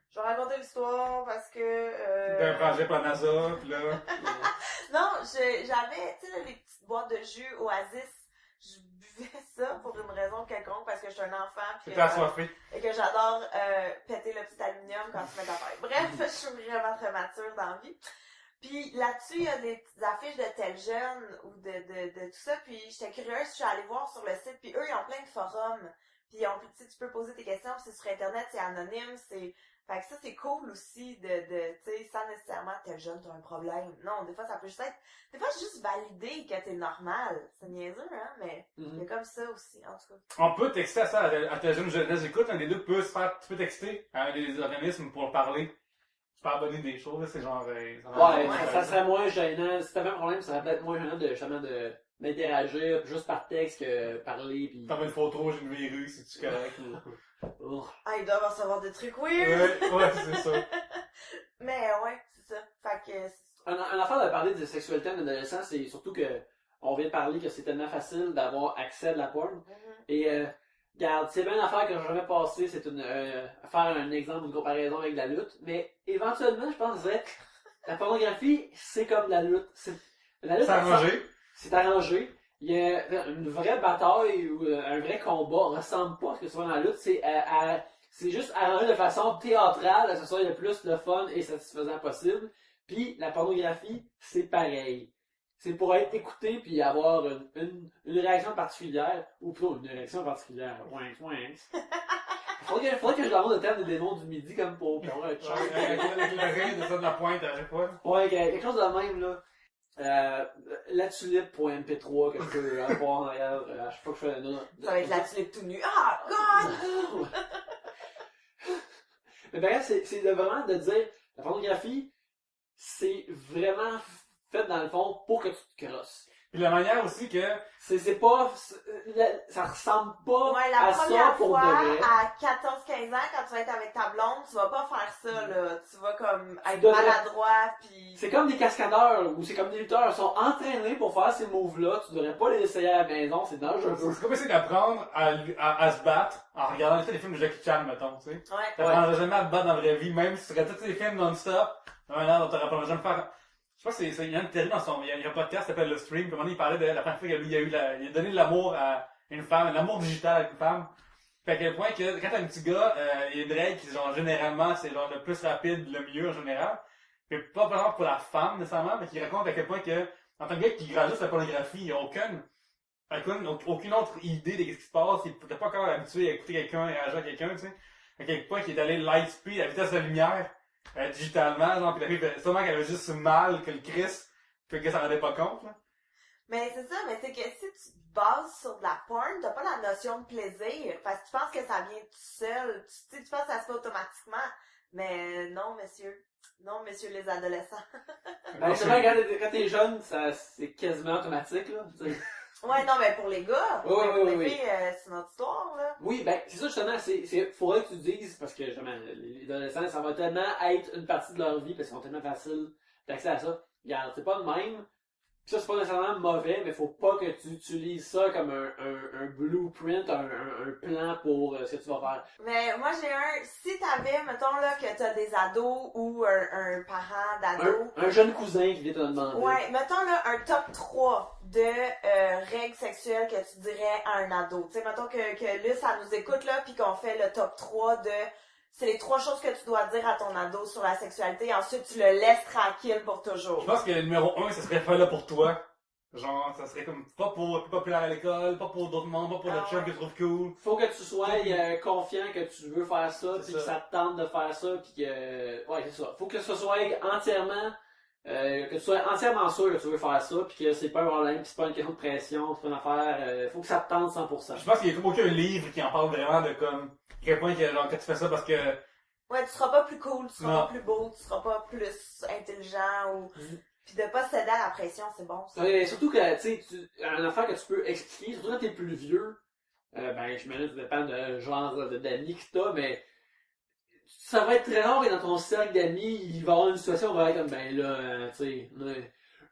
je vais raconter l'histoire parce que... D'un projet pour la NASA, pis là... Non, j'avais, tu sais, les petites boîtes de jus Oasis. Je buvais ça pour une raison quelconque parce que je suis un enfant pis T'étais assoiffé. et que j'adore péter le petit aluminium quand tu mets ta tête. Bref, je suis vraiment très mature dans la vie. Puis là-dessus, il y a des petites affiches de tel jeune ou de tout ça. Puis j'étais curieuse, je suis allée voir sur le site. Puis eux, ils ont plein de forums. Puis tu peux poser tes questions. Puis c'est sur Internet, c'est anonyme. Fait que ça, c'est cool aussi tu sais, sans nécessairement tel jeune, t'as un problème. Non, des fois, ça peut juste être... Des fois, c'est juste valider que t'es normal. C'est niaiseux, hein, mais il y a comme ça aussi, en tout cas. On peut texter ça à ta jeune jeunesse. Écoute, un des deux peut se faire... Tu peux texter à un des organismes pour parler. Tu peux abonner des choses, là, c'est genre... Ça serait moins gênant. Si t'avais un problème, ça serait peut-être moins gênant d'interagir juste par texte que parler. Puis... T'envoies une photo, j'ai une virus, c'est-tu correct? Ah, ils doivent recevoir des trucs weird! Ouais, c'est ça. Mais ouais, c'est ça. Fait que... Un affaire de parler de sexualité en adolescent, c'est surtout que on vient de parler que c'est tellement facile d'avoir accès à de la porn. Et regarde, c'est bien une affaire que j'ai jamais passé, c'est faire un exemple, une comparaison avec de la lutte. Mais éventuellement, je pense que la pornographie, c'est comme de la lutte. La lutte, C'est arrangé. C'est arrangé. Il y a une vraie bataille ou un vrai combat ressemble pas à ce que tu vois dans la lutte. C'est juste arrangé de façon théâtrale, que ce soit le plus le fun et satisfaisant possible. Puis la pornographie, c'est pareil. C'est pour être écouté puis avoir une réaction particulière, ou plutôt une réaction particulière. Ouin, ouin. Faudrait que je leur montre le thème des démons du midi comme pour avoir un chat. Avec le rire de ça de la pointe à chaque fois. Ouais, quelque chose de même, là. La tulipe.mp3 que je peux avoir en arrière à chaque fois que je fais Ça va être la tulipe tout nu. Ah, God! Mais ben, c'est vraiment de dire, la pornographie, c'est vraiment fait dans le fond pour que tu te crosses. Puis la manière aussi que... C'est pas, ça ressemble pas Ouais, la à ça première pour fois, de vrai. à 14-15 ans, quand tu vas être avec ta blonde, tu vas pas faire ça, là. Tu vas comme être devrais- maladroit, pis... C'est comme des cascadeurs ou c'est comme des lutteurs, ils sont entraînés pour faire ces moves-là, tu devrais pas les essayer à la maison, c'est dangereux. C'est comme essayer d'apprendre à se battre en regardant tous les films de Jackie Chan, mettons, tu sais. Ouais. T'apprendras jamais à te battre dans la vraie vie, même si tu regardes tous les films non-stop. Non, t'apprendras jamais à faire... Je pense que c'est Yann Terry dans son... Il y a un podcast qui s'appelle Le Stream, puis à un moment donné, il parlait de la première fois que lui, il a donné de l'amour à une femme, l'amour digital à une femme. Puis à quel point que, quand t'as un petit gars, il y a une règle qui, genre, généralement, c'est genre le plus rapide, le mieux en général. Puis pas vraiment pour la femme, nécessairement, mais qui raconte à quel point que, en tant que gars qui regarde juste la pornographie, il n'y a aucune autre idée de ce qui se passe, il n'est pas encore habitué à écouter quelqu'un, à réagir à quelqu'un, tu sais. À quel point qu'il est allé light speed, à la vitesse de la lumière, digitalement, genre, pis la fille, sûrement qu'elle avait juste mal que le Chris, puis que ça rendait pas compte, là. Mais c'est ça, mais c'est que si tu te bases sur de la porn, t'as pas la notion de plaisir, parce que tu penses que ça vient tout seul, tu penses que ça se fait automatiquement, mais non, messieurs les adolescents. Ben, justement, quand t'es jeune, c'est quasiment automatique, là. T'sais. Ouais, non, mais pour les gars, Oui, mais pour oui, les oui. filles, c'est notre histoire, là. Oui, ben, c'est ça justement, faudrait que tu dises, parce que justement, les adolescents, ça va tellement être une partie de leur vie, parce qu'ils sont tellement faciles d'accès à ça. Regarde, c'est pas de même. Pis ça, c'est pas nécessairement mauvais, mais faut pas que tu utilises ça comme un blueprint, un plan pour ce que tu vas faire. Mais moi, si t'avais, mettons, là, que t'as des ados ou un parent d'ado. Un jeune cousin qui vient te demander. Ouais, mettons, là, un top 3 de règles sexuelles que tu dirais à un ado. Tu sais, mettons que là, ça nous écoute, là, pis qu'on fait le top 3 de... C'est les 3 choses que tu dois dire à ton ado sur la sexualité. Ensuite, tu le laisses tranquille pour toujours. Je pense que le numéro 1, ça serait pas là pour toi. Genre, ça serait comme, pas pour plus populaire à l'école, pas pour d'autres mondes, pas pour le chum que tu trouves cool. Faut que tu sois confiant que tu veux faire ça, C'est puis que ça te tente de faire ça, puis que... Ouais, c'est ça. Faut que ce soit entièrement... que tu sois entièrement sûr que tu veux faire ça, puis que c'est pas un problème, puis c'est pas une question de pression, c'est pas une affaire... faut que ça te tente 100%. Je pense qu'il y a comme aucun livre qui en parle vraiment de comme, à quel point que, genre, que tu fais ça parce que... Ouais, tu seras pas plus cool, tu seras Non. pas plus beau, tu seras pas plus intelligent ou... Pis de pas céder à la pression, c'est bon, ça. Ouais, surtout que, tu sais, une affaire que tu peux expliquer, surtout quand t'es plus vieux, ben, je me dis, ça dépend de genre d'amis que t'as, mais ça va être très rare que dans ton cercle d'amis, il va y avoir une situation où on va être comme, ben là, tu sais,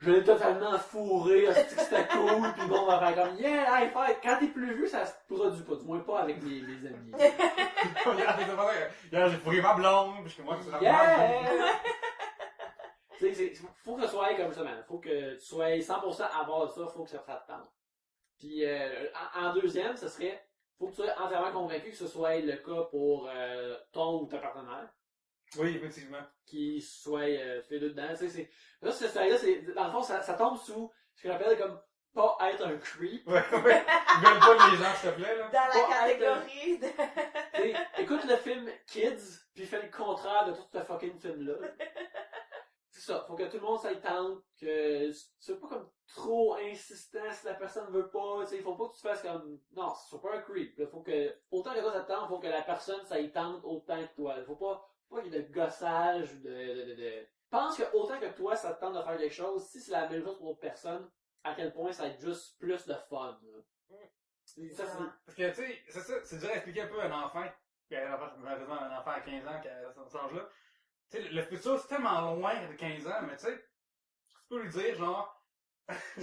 je l'ai totalement fourré, c'était cool, pis bon, on va faire comme, yeah, high five. Quand t'es plus vieux, ça se produit pas, du moins pas avec les amis. Hier, j'ai fourré ma blonde, puis que moi, c'est normal. Yeah! Tu sais, faut que ce soit comme ça, man. Faut que tu sois 100% à bord de ça, faut que ça te tente. Puis, en deuxième, ce serait, faut que tu sois entièrement convaincu que ce soit le cas pour ton ou ta partenaire. Oui, effectivement. Qui soit tous les deux dedans. Tu sais, là, ce style-là, dans le fond, ça tombe sous ce que j'appelle comme pas être un creep. Ouais. Gueule pas les gens, s'il te plaît, là. Dans la Pas être, catégorie de... T'sais, écoute le film Kids, puis fais le contraire de tout ce fucking film-là. C'est ça, faut que tout le monde s'aille tente, que c'est pas comme trop insistant si la personne veut pas, il faut pas que tu fasses comme, non, c'est pas un creep, là, faut que, autant que toi ça te tente, faut que la personne s'aille tente autant que toi, faut pas qu'il y ait de gossage ou de... Pense que autant que toi ça te tente de faire quelque chose, si c'est la même chose pour l'autre personne, à quel point ça va être juste plus de fun, là. Ça, c'est... Parce que, tu sais, c'est ça, c'est dur à expliquer un peu à un enfant, puis malheureusement un enfant à 15 ans qui a cet âge-là. Tu sais, le futur, c'est tellement loin de 15 ans, mais tu sais, tu peux lui dire, genre... tu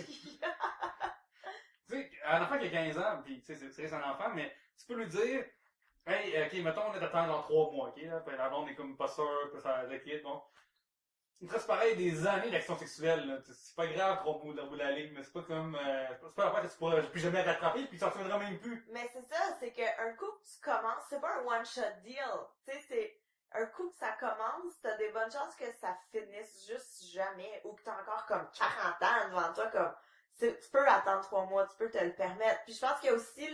sais, un enfant qui a 15 ans, pis tu sais, c'est un enfant, mais tu peux lui dire, hey, ok, mettons, on est à genre 3 mois, ok, là, puis la blonde est comme pas sûre, puis ça le quitte, bon. il te reste pareil des années d'action sexuelle, là. C'est pas grave trop au bout de la ligne, mais c'est pas comme, c'est pas l'affaire que tu pourras plus jamais rattraper, puis tu t'en souviendras même plus. Mais c'est ça, c'est qu'un coup que tu commences, c'est pas un one-shot deal. Tu sais, c'est un coup que ça commence, t'as des bonnes chances que ça finisse juste jamais, ou que t'as encore comme 40 ans devant toi, comme, tu peux attendre 3 mois, tu peux te le permettre. Puis je pense qu'il y a aussi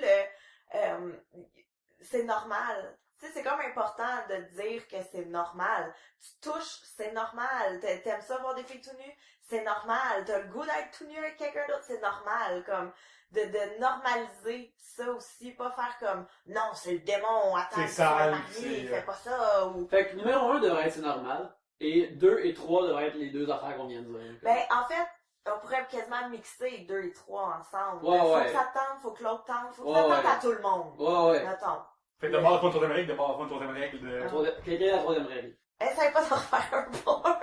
c'est normal. Tu sais, c'est comme important de dire que c'est normal. Tu touches, c'est normal. T'aimes ça voir des filles tout nues, c'est normal. T'as le goût d'être tout nu avec quelqu'un d'autre, c'est normal. Comme, de normaliser ça aussi, pas faire comme, non, c'est le démon, attends, C'est tu sale, vas marier, c'est, fais pas ça, ou... Fait que numéro 1 devrait être c'est normal, et 2 et 3 devraient être les deux affaires qu'on vient de dire. Ben, en fait, on pourrait quasiment mixer 2 et 3 ensemble. Ouais, faut ouais. que ça tente, faut que l'autre tente, faut que Ouais, ça tente ouais. à tout le monde. Ouais, ouais. Mettons. Fait que d'abord, la troisième règle, de... Quelqu'un a la troisième règle. Essaye pas d'en refaire un porn.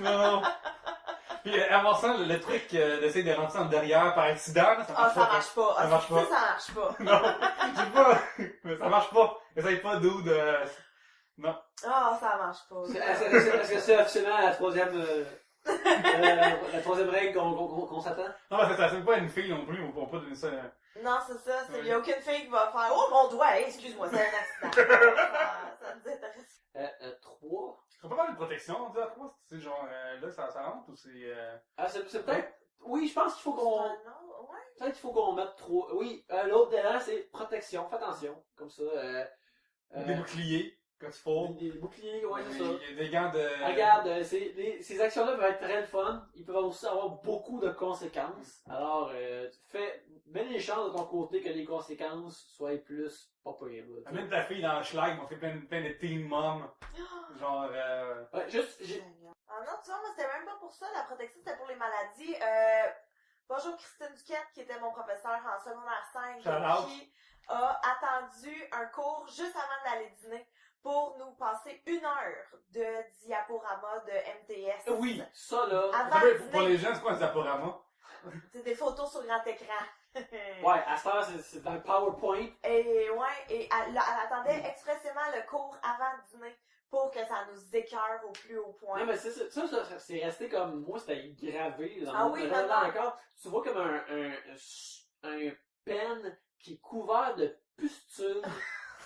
non. Puis, avant ça, le truc d'essayer de rentrer en derrière par accident, là, ça marche Ah, ça marche pas. Ça marche pas. Ça marche pas. Non, je sais pas. Mais ça marche pas. Essaye pas d'où de... Non. Ah, ça marche pas. Est-ce que c'est officiellement la troisième règle qu'on s'attend? Non, parce que ça c'est pas une fille non plus, on peut pas donner ça. Non, c'est ça. Il Ouais. y a aucune fille qui va faire, oh mon doigt, hey, excuse-moi, c'est un accident. ça nous intéresse. 3. C'est pas mal de protection, on dit à toi, c'est genre, là, ça rentre ou c'est... C'est peut-être... Oui, je pense qu'il faut qu'on... Non, ouais. Peut-être qu'il faut qu'on mette 3. Oui, l'autre derrière, c'est protection. Fais attention. Comme ça. Des boucliers, quand il faut. Des boucliers, ouais, c'est ça. Il y a des gants de... Regarde, ces actions-là peuvent être très le fun. Ils peuvent aussi avoir beaucoup de conséquences. Alors, mets les chances de ton côté que les conséquences soient plus pas pires. là, tu sais. Amène ta fille dans le schlag, on fait plein de teen mom. Genre, Ouais, juste, Ah non, tu vois, moi, c'était même pas pour ça. La protection, c'était pour les maladies. Bonjour Christine Duquette, qui était mon professeur en secondaire 5, Shout-out. qui a attendu un cours juste avant d'aller dîner pour nous passer 1 heure de diaporama de MTS. oui, ça là. Avant pour le pour dîner. les gens, c'est quoi un diaporama? C'est des photos sur grand écran. Ouais, à ce temps, c'est dans le PowerPoint. Et ouais, et elle attendait expressément le cours avant le dîner pour que ça nous écœure au plus haut point. Non, mais ça, c'est resté comme, moi, c'était gravé dans Ah mon oui, là, maintenant. encore. Tu vois comme un pen qui est couvert de pustules,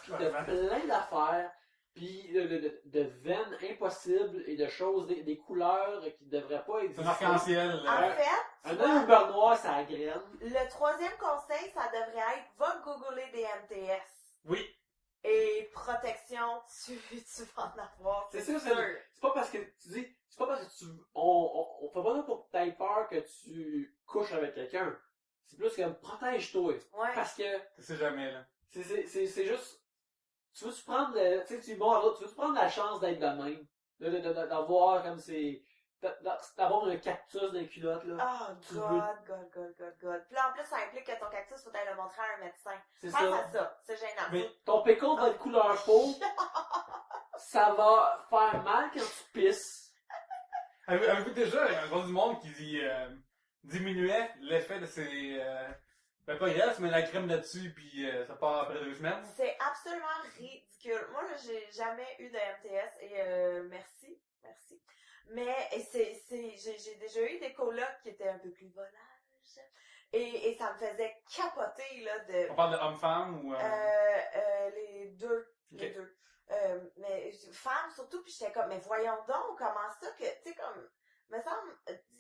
puis de plein d'affaires, puis de veines impossibles et de choses, des couleurs qui devraient pas C'est exister. un arc-en-ciel. En fait, Un tu vois, œil au beurre noir, ça graine. le 3e conseil, ça devrait être va googler des MTS. Oui. Et protection, tu vas en avoir. C'est sûr, c'est pas parce que tu dis, c'est pas parce que on fait pas ça pour que t'aies peur que tu couches avec quelqu'un. C'est plus que protège-toi. Ouais. Parce que Tu sais jamais, là. c'est juste, tu veux-tu prendre tu veux prendre la chance d'être de même? D'avoir comme d'avoir un cactus dans les culottes, là. Oh, Tu God. Puis là, en plus, ça implique que ton cactus, faut aller le montrer à un médecin. C'est Pense ça. à ça. C'est gênant. Mais- Ton pécon va être couleur peau. Ça va faire mal quand tu pisses. Avez-vous déjà un gros du monde qui diminuait l'effet de ses... ben pas graisse, mais la crème là-dessus, puis ça part après 2 semaines? C'est absolument ridicule. Moi, là, j'ai jamais eu de MTS et merci. Mais j'ai déjà eu des colocs qui étaient un peu plus volages. Et ça me faisait capoter, là, de... On parle de homme-femme ou... les deux. Les Ok. deux. Mais femme surtout, puis j'étais comme, mais voyons donc, comment ça que, tu sais, comme, me semble,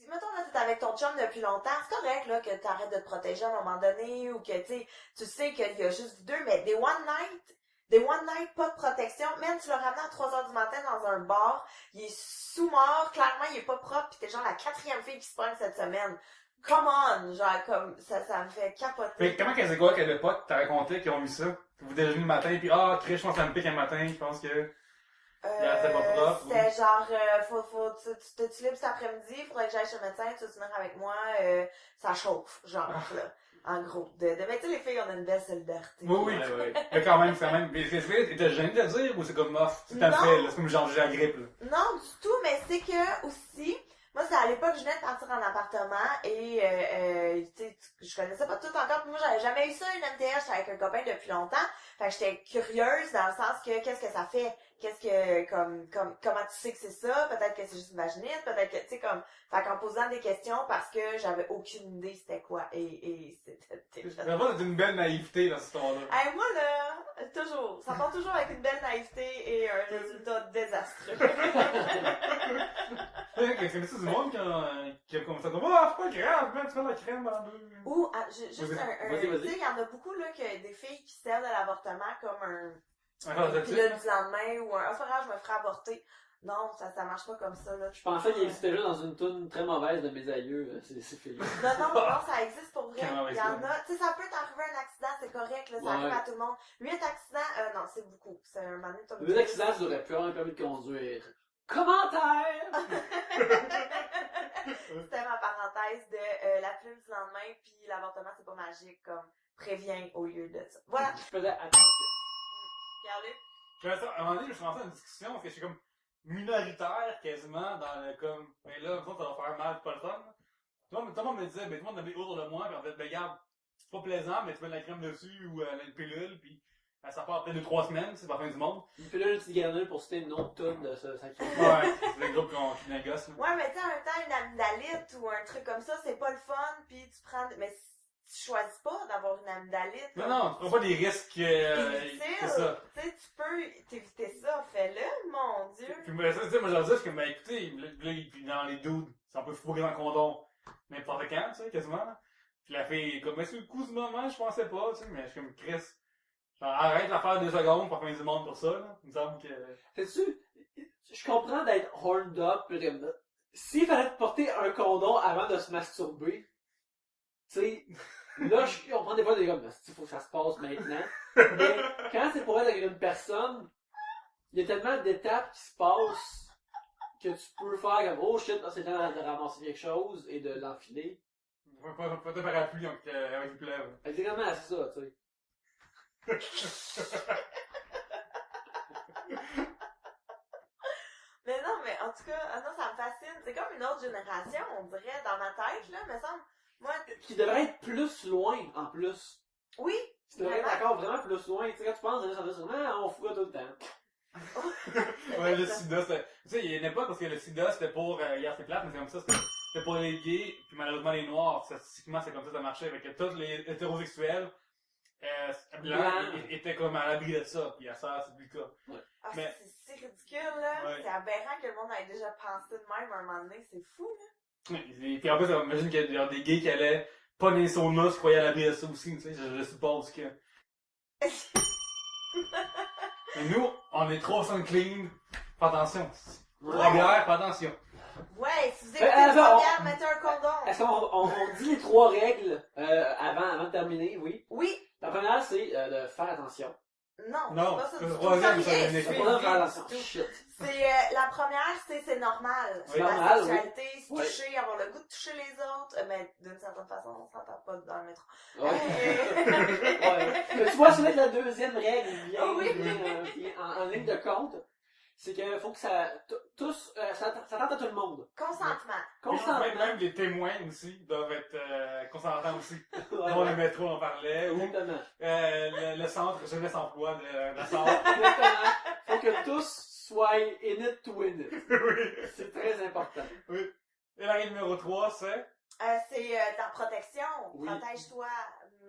mettons là, t'es avec ton chum depuis longtemps, c'est correct, là, que t'arrêtes de te protéger à un moment donné, ou que, tu sais qu'il y a juste vous deux, mais des one night, pas de protection, même tu l'as ramené à 3h du matin dans un bar, il est sous-mort, clairement, il est pas propre, pis t'es genre la 4e fille qui se pogne cette semaine. Come on, genre, comme, ça me fait capoter. Fait que comment qu'elle c'est quoi qu'elle l'époque, t'as raconté qu'ils ont vu ça? Vous déjeunez le matin, puis Chris, je pense que ça me pique un matin, je pense que... c'était pas propre, C'était genre, tu libre cet après-midi, faudrait que j'aille chez le médecin, tu veux venir avec moi, ça chauffe, genre, là, en gros. Mais tu sais, les filles, on a une belle solidarité. Oui. Mais quand même, Mais t'es gêné de le dire, ou c'est comme off? C'est un Non. fait, là, c'est comme genre j'ai la grippe, là. Non, du tout, mais c'est que, aussi, moi, c'est à l'époque, je venais de partir en appartement, et, tu sais, je connaissais pas tout encore, puis moi, j'avais jamais eu ça, une MTS, j'étais avec un copain depuis longtemps, fait que j'étais curieuse, dans le sens que, qu'est-ce que ça fait? qu'est-ce que, comment tu sais que c'est ça? Peut-être que c'est juste une vaginite, peut-être que, tu sais, comme, fait qu'en posant des questions parce que j'avais aucune idée c'était quoi. Et c'était Vraiment, c'est une belle naïveté dans cette histoire-là. Hey, moi, là, toujours. Ça part toujours avec une belle naïveté et un résultat désastreux. Connais-tu du monde qui a commencé à dire, ah, c'est pas grave, man, tu fais de la crème dans deux. Ou, juste Vas-y, vas-y. tu sais, il y en a beaucoup, là, que des filles qui servent de l'avortement comme Ah, une pilule du lendemain ou un, c'est pas grave, je me ferai avorter. Non, ça marche pas comme ça, là. Je pensais qu'il existait juste dans une toune très mauvaise de mes aïeux, ces filles. Non, ça existe pour vrai. Comment Il y en a, tu sais, ça peut t'arriver un accident, c'est correct, là, ça arrive à tout le monde. 8 accidents, non, c'est beaucoup. C'est un moment donné, 2 accidents, tu aurais pu avoir un permis de conduire. Commentaire! C'était ma parenthèse de la pilule du lendemain, puis l'avortement, c'est pas magique, comme prévient au lieu de ça. Voilà. Je faisais attention. Pierre-Luc? À un moment donné, je suis rentré dans une discussion parce que je suis comme minoritaire quasiment dans le comme, mais là, ça va faire mal, c'est pas le fun. Tout le monde me disait, ben, tout le monde avait autour de moi, puis en fait, ben, regarde, c'est pas plaisant, mais tu mets de la crème dessus ou une pilule, puis ça part après 2-3 semaines, c'est pas la fin du monde. Une pilule antigranule pour citer une autre tonne de ça. Ouais, c'est le groupe qui négocie. Ouais, mais tu sais, en même temps, une amygdalite ou un truc comme ça, c'est pas le fun, puis tu prends, mais tu choisis pas d'avoir une amygdalite. Non, tu prends pas des risques, c'est ça. Tu sais, tu peux t'éviter ça, fais-le, mon Dieu. Puis, moi, je leur dis, je suis comme, ben, écoutez, puis dans les dudes, c'est un peu fourré dans le condom, n'importe quand, tu sais, quasiment, là. Puis la fille est comme, mais c'est le coup du moment, je pensais pas, tu sais, mais je suis comme, Chris, genre, arrête l'affaire 2 secondes pour faire du monde pour ça, là. Il me semble que... Sais-tu, je comprends d'être horned up, pis comme, s'il fallait te porter un condom avant de se masturber, tu sais, là, je comprends des fois des gars, il faut que ça se passe maintenant. Mais quand c'est pour être avec une personne, il y a tellement d'étapes qui se passent que tu peux faire comme, oh shit, là, c'est le temps de ramasser quelque chose et de l'enfiler. Pas de parapluie avec une plèvre. Exactement ça, tu sais. Mais non, mais en tout cas, non, ça me fascine. C'est comme une autre génération, on dirait, dans ma tête, là, me semble. Moi, Qui devrait être plus loin, en plus. oui. Tu devrais être encore vraiment plus loin. Tu sais, quand tu penses, ça veut dire, on fout tout le temps. Ouais, le sida, c'était... Tu sais, il y a une époque parce que le sida, c'était pour... hier, c'est plate, mais c'est comme ça, c'était pour les gays, puis malheureusement les noirs. Statistiquement, c'est comme ça marchait. Avec que tous les hétérosexuels blancs étaient comme à l'abri de ça. Puis à ça, c'est plus le cas. Ouais. Ah, Mais- c'est ridicule, là. Ouais. C'est aberrant que le monde ait déjà pensé de même à un moment donné. C'est fou, là. Et puis en plus, j'imagine qu'il y a des gays qui allaient pas dans les saunas, se croyaient à l'abri de ça aussi, tu sais. Je suppose que... Mais nous, on est trop sun clean. Fais attention. Trois bières, fais attention. Ouais, si vous écoutez attends, une bière, mettez un condom. Est-ce qu'on dit les 3 règles avant de terminer? Oui. Oui. La première, c'est de faire attention. Non, Non, c'est pas ça. le du tout. troisième, ça, Hey, c'est C'est Oui, pas de faire oui, attention. du tout. Shit. C'est la première, c'est normal. C'est La normal, sexualité, se oui. toucher, avoir le goût de toucher les autres, mais d'une certaine façon, on s'entend pas dans le métro. Ouais. Ouais. Mais tu vois, c'est là que la deuxième règle vient, Oui. vient en ligne de compte. C'est qu'il faut que ça tente à tout le monde. Consentement. Consentement. Même les témoins aussi doivent être consentants aussi. Ouais, Dans ouais. le métro, on parlait. Ou Exactement. le centre jeunesse emploi de la centre. Exactement. Faut que tous soient in it to win it. Oui. C'est très important. Oui. Et la règle numéro 3, c'est C'est ta protection. Oui. Protège-toi.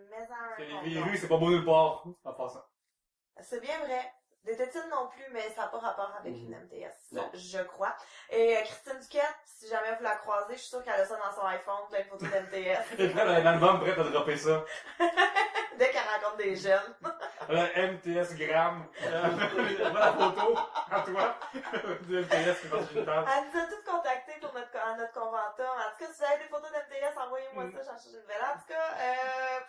Mets-en que un les condom. virus, c'est pas beau nulle part. En passant. C'est bien vrai. Des tétines non plus, mais ça n'a pas rapport avec une MTS, Non. je crois. Et Christine Duquette, si jamais vous la croisez, je suis sûre qu'elle a ça dans son iPhone, plein de photos d'MTS. Et puis elle a un album prêt à dropper ça. Dès qu'elle rencontre des jeunes. Elle a MTS Gram. Voilà la photo à toi de MTS qui est dans une table. Elle nous a tous contactés pour notre conventum. En tout cas, si vous avez des photos d'MTS, envoyez-moi ça, j'en cherche une nouvelle. En tout cas,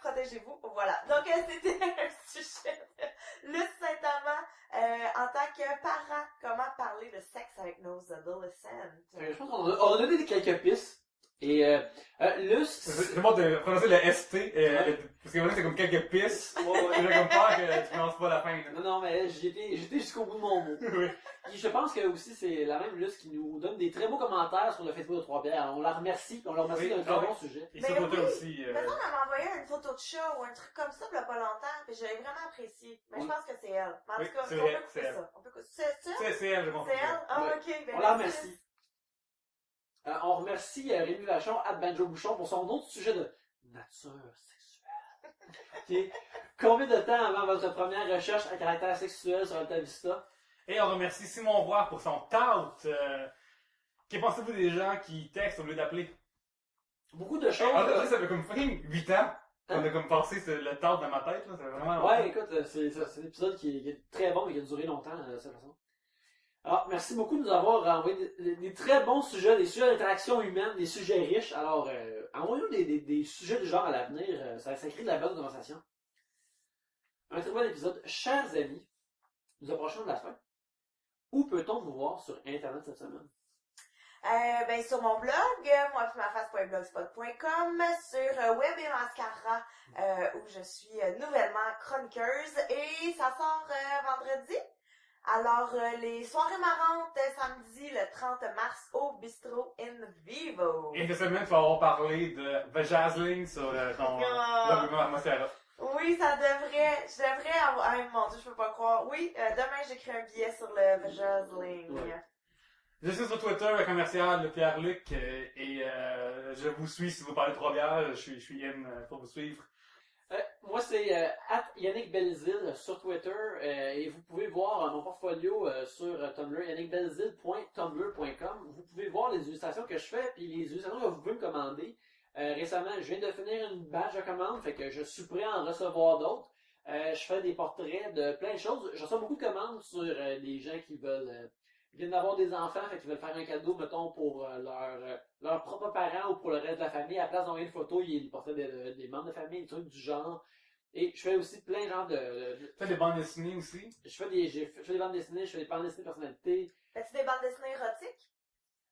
protégez-vous. Voilà. Donc, c'était un sujet de Luce Saint-Amand. En tant que parent, comment parler de sexe avec nos adolescents? Je pense qu'on a donné quelques pistes. Et Luce... C'est bon de prononcer le ST, parce que c'est comme quelques pistes. Ouais, ouais. J'ai comme peur que tu prononces pas la fin. Là. Non, mais j'étais jusqu'au bout de mon mot. Oui. Puis je pense que aussi c'est la même Luce qui nous donne des très beaux commentaires sur le Facebook de Trois-Bières. On la remercie, puis on la remercie Oui, d'un très bon sujet. Et Mais ça, côté oui. aussi. Mais ça, elle m'a envoyé une photo de chat ou un truc comme ça il y a pas longtemps, puis j'avais vraiment apprécié. Mais Oui. je pense que c'est elle. Mais en Oui, tout cas, c'est on vrai, peut c'est couper elle. ça. On peut C'est ça? C'est elle, je comprends. C'est elle? Ah, Ouais. ok. Ben, On la merci. remercie. On remercie Rémi Vachon, @Banjo Bouchon, pour son autre sujet de nature sexuelle. Ok. Combien de temps avant votre première recherche à caractère sexuel sur Alta Vista? Et on remercie Simon Roy pour son tout. Qu'en pensez-vous des gens qui textent au lieu d'appeler? Beaucoup de choses. En fait, ça fait comme fucking 8 ans qu'on a comme passé le tout dans ma tête, là. C'est vraiment. Ouais, écoute, c'est un épisode qui est très bon et qui a duré longtemps, de cette façon. Alors, merci beaucoup de nous avoir envoyé des très bons sujets, des sujets d'interaction humaine, des sujets riches. Alors, envoyez-nous des sujets du genre à l'avenir, ça crée de la bonne conversation. Un très bon épisode. Chers amis, nous approchons de la fin. Où peut-on vous voir sur Internet cette semaine? Ben, sur mon blog, moipimaface.blogspot.com, sur Web et Mascara, où je suis nouvellement chroniqueuse, et ça sort vendredi. Alors, les soirées marrantes, samedi, le 30 mars, au Bistro in Vivo. Et cette semaine, tu vas avoir parlé de vajazzling sur ton blog Mascara. Oui, je devrais avoir, ah, mon Dieu, je peux pas croire. Oui, demain, j'écris un billet sur le vajazzling. Ouais. Je suis sur Twitter, le commercial de Pierre-Luc, et je vous suis si vous parlez Trois-Bières. Je suis in pour vous suivre. Moi, c'est Yannick Belzile sur Twitter, et vous pouvez voir mon portfolio sur Tumblr, yannickbelzile.tumblr.com. Vous pouvez voir les illustrations que je fais, puis les illustrations que vous pouvez me commander. Récemment, je viens de finir une batch de commandes, fait que je suis prêt à en recevoir d'autres. Je fais des portraits de plein de choses. Je reçois beaucoup de commandes sur des gens qui veulent... viennent d'avoir des enfants, fait qu'ils veulent faire un cadeau, mettons, pour leurs propres parents ou pour le reste de la famille. À la place d'envoyer une photo, il y a des portraits des membres de famille, des trucs du genre. Et je fais aussi plein de genres Tu fais des bandes dessinées aussi? je fais des bandes dessinées, je fais des bandes dessinées de personnalité. Fais-tu des bandes dessinées érotiques?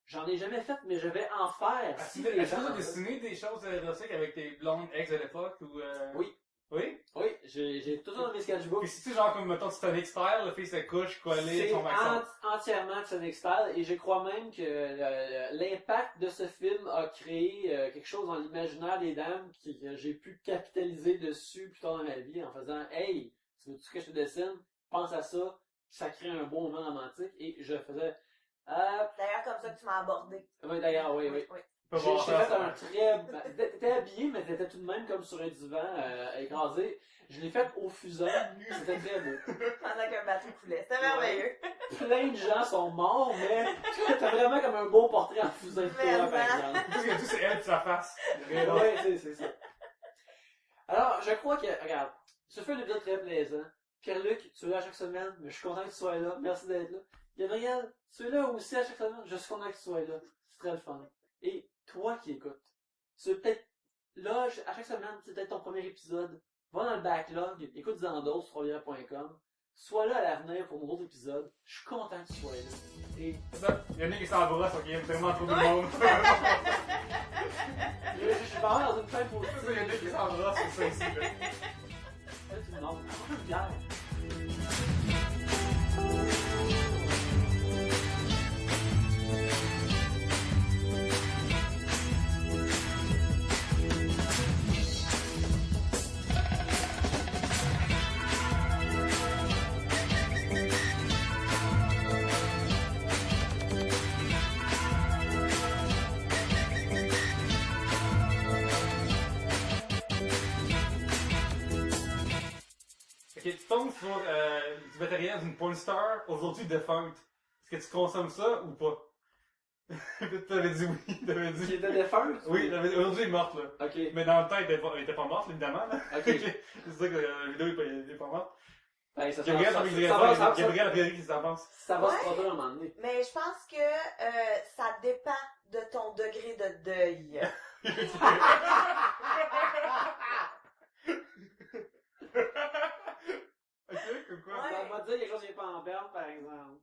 J'en ai jamais fait, mais je vais en faire. Est-ce Si que les tu gens... as dessiné des choses érotiques avec tes blondes ex de l'époque? Ou, Oui. Oui? Oui, j'ai tout ça dans mes sketchbooks. Puis c'est-tu genre comme, mettons, Titanic Style, la fille se couche, collée, C'est son accent? entièrement Sonic Style et je crois même que l'impact de ce film a créé quelque chose dans l'imaginaire des dames que j'ai pu capitaliser dessus plus tard dans ma vie en faisant « Hey, tu veux-tu que je te dessine? Pense à ça. » Ça crée un bon moment romantique et je faisais D'ailleurs, comme ça que tu m'as abordé. oui, d'ailleurs, oui. Peux J'ai voir fait ça, un très... T'étais habillé, mais t'étais tout de même comme sur un divan écrasé. Je l'ai fait au fusain. C'était très beau. Pendant qu'un bateau coulait. C'était merveilleux. Plein de gens sont morts, mais t'as vraiment comme un beau portrait en fusain de toi, par exemple. Tout ce que tout, c'est elle qui sa face. Oui, c'est ça. Alors, je crois que... Regarde, ce fut un épisode très plaisant. Pierre-Luc, tu es là à chaque semaine, mais je suis content que tu sois là. Merci d'être là. Gabriel, tu es là aussi à chaque semaine. Je suis content que tu sois là. C'est très le fun. Et toi qui écoutes, tu es peut-être là à chaque semaine, c'est peut-être ton premier épisode. Va dans le backlog, écoute-en d'autres sur Trois-Bières.com. Sois là à l'avenir pour mon autre épisode. Je suis content que tu sois là. Et C'est ça. Yannick est sans brosse, ok, il aime tellement trop de monde. je suis vraiment dans une fin C'est ça, positive. Yannick est sans brosse, c'est ça ici, là. Non, une bière. Ok, tu tombes sur du matériel d'une porn star aujourd'hui défunte. Est-ce que tu consommes ça ou pas? T'avais dit oui, t'avais Qui dit. était défunte? Oui, aujourd'hui elle est morte là. Ok. Mais dans le temps, elle était pas morte, évidemment. Là. Ok. C'est ça que la vidéo est pas morte. Ben, ça Gabriel, ça- avec ça- des ça va- raisons, ça- Gabriel a priori qui s'en pense. ça va se Ouais. produire à un moment donné. Mais je pense que ça dépend de ton degré de deuil. Ok, comme quoi? Ouais. Ça va dire quelque chose qui n'est pas en berne, par exemple.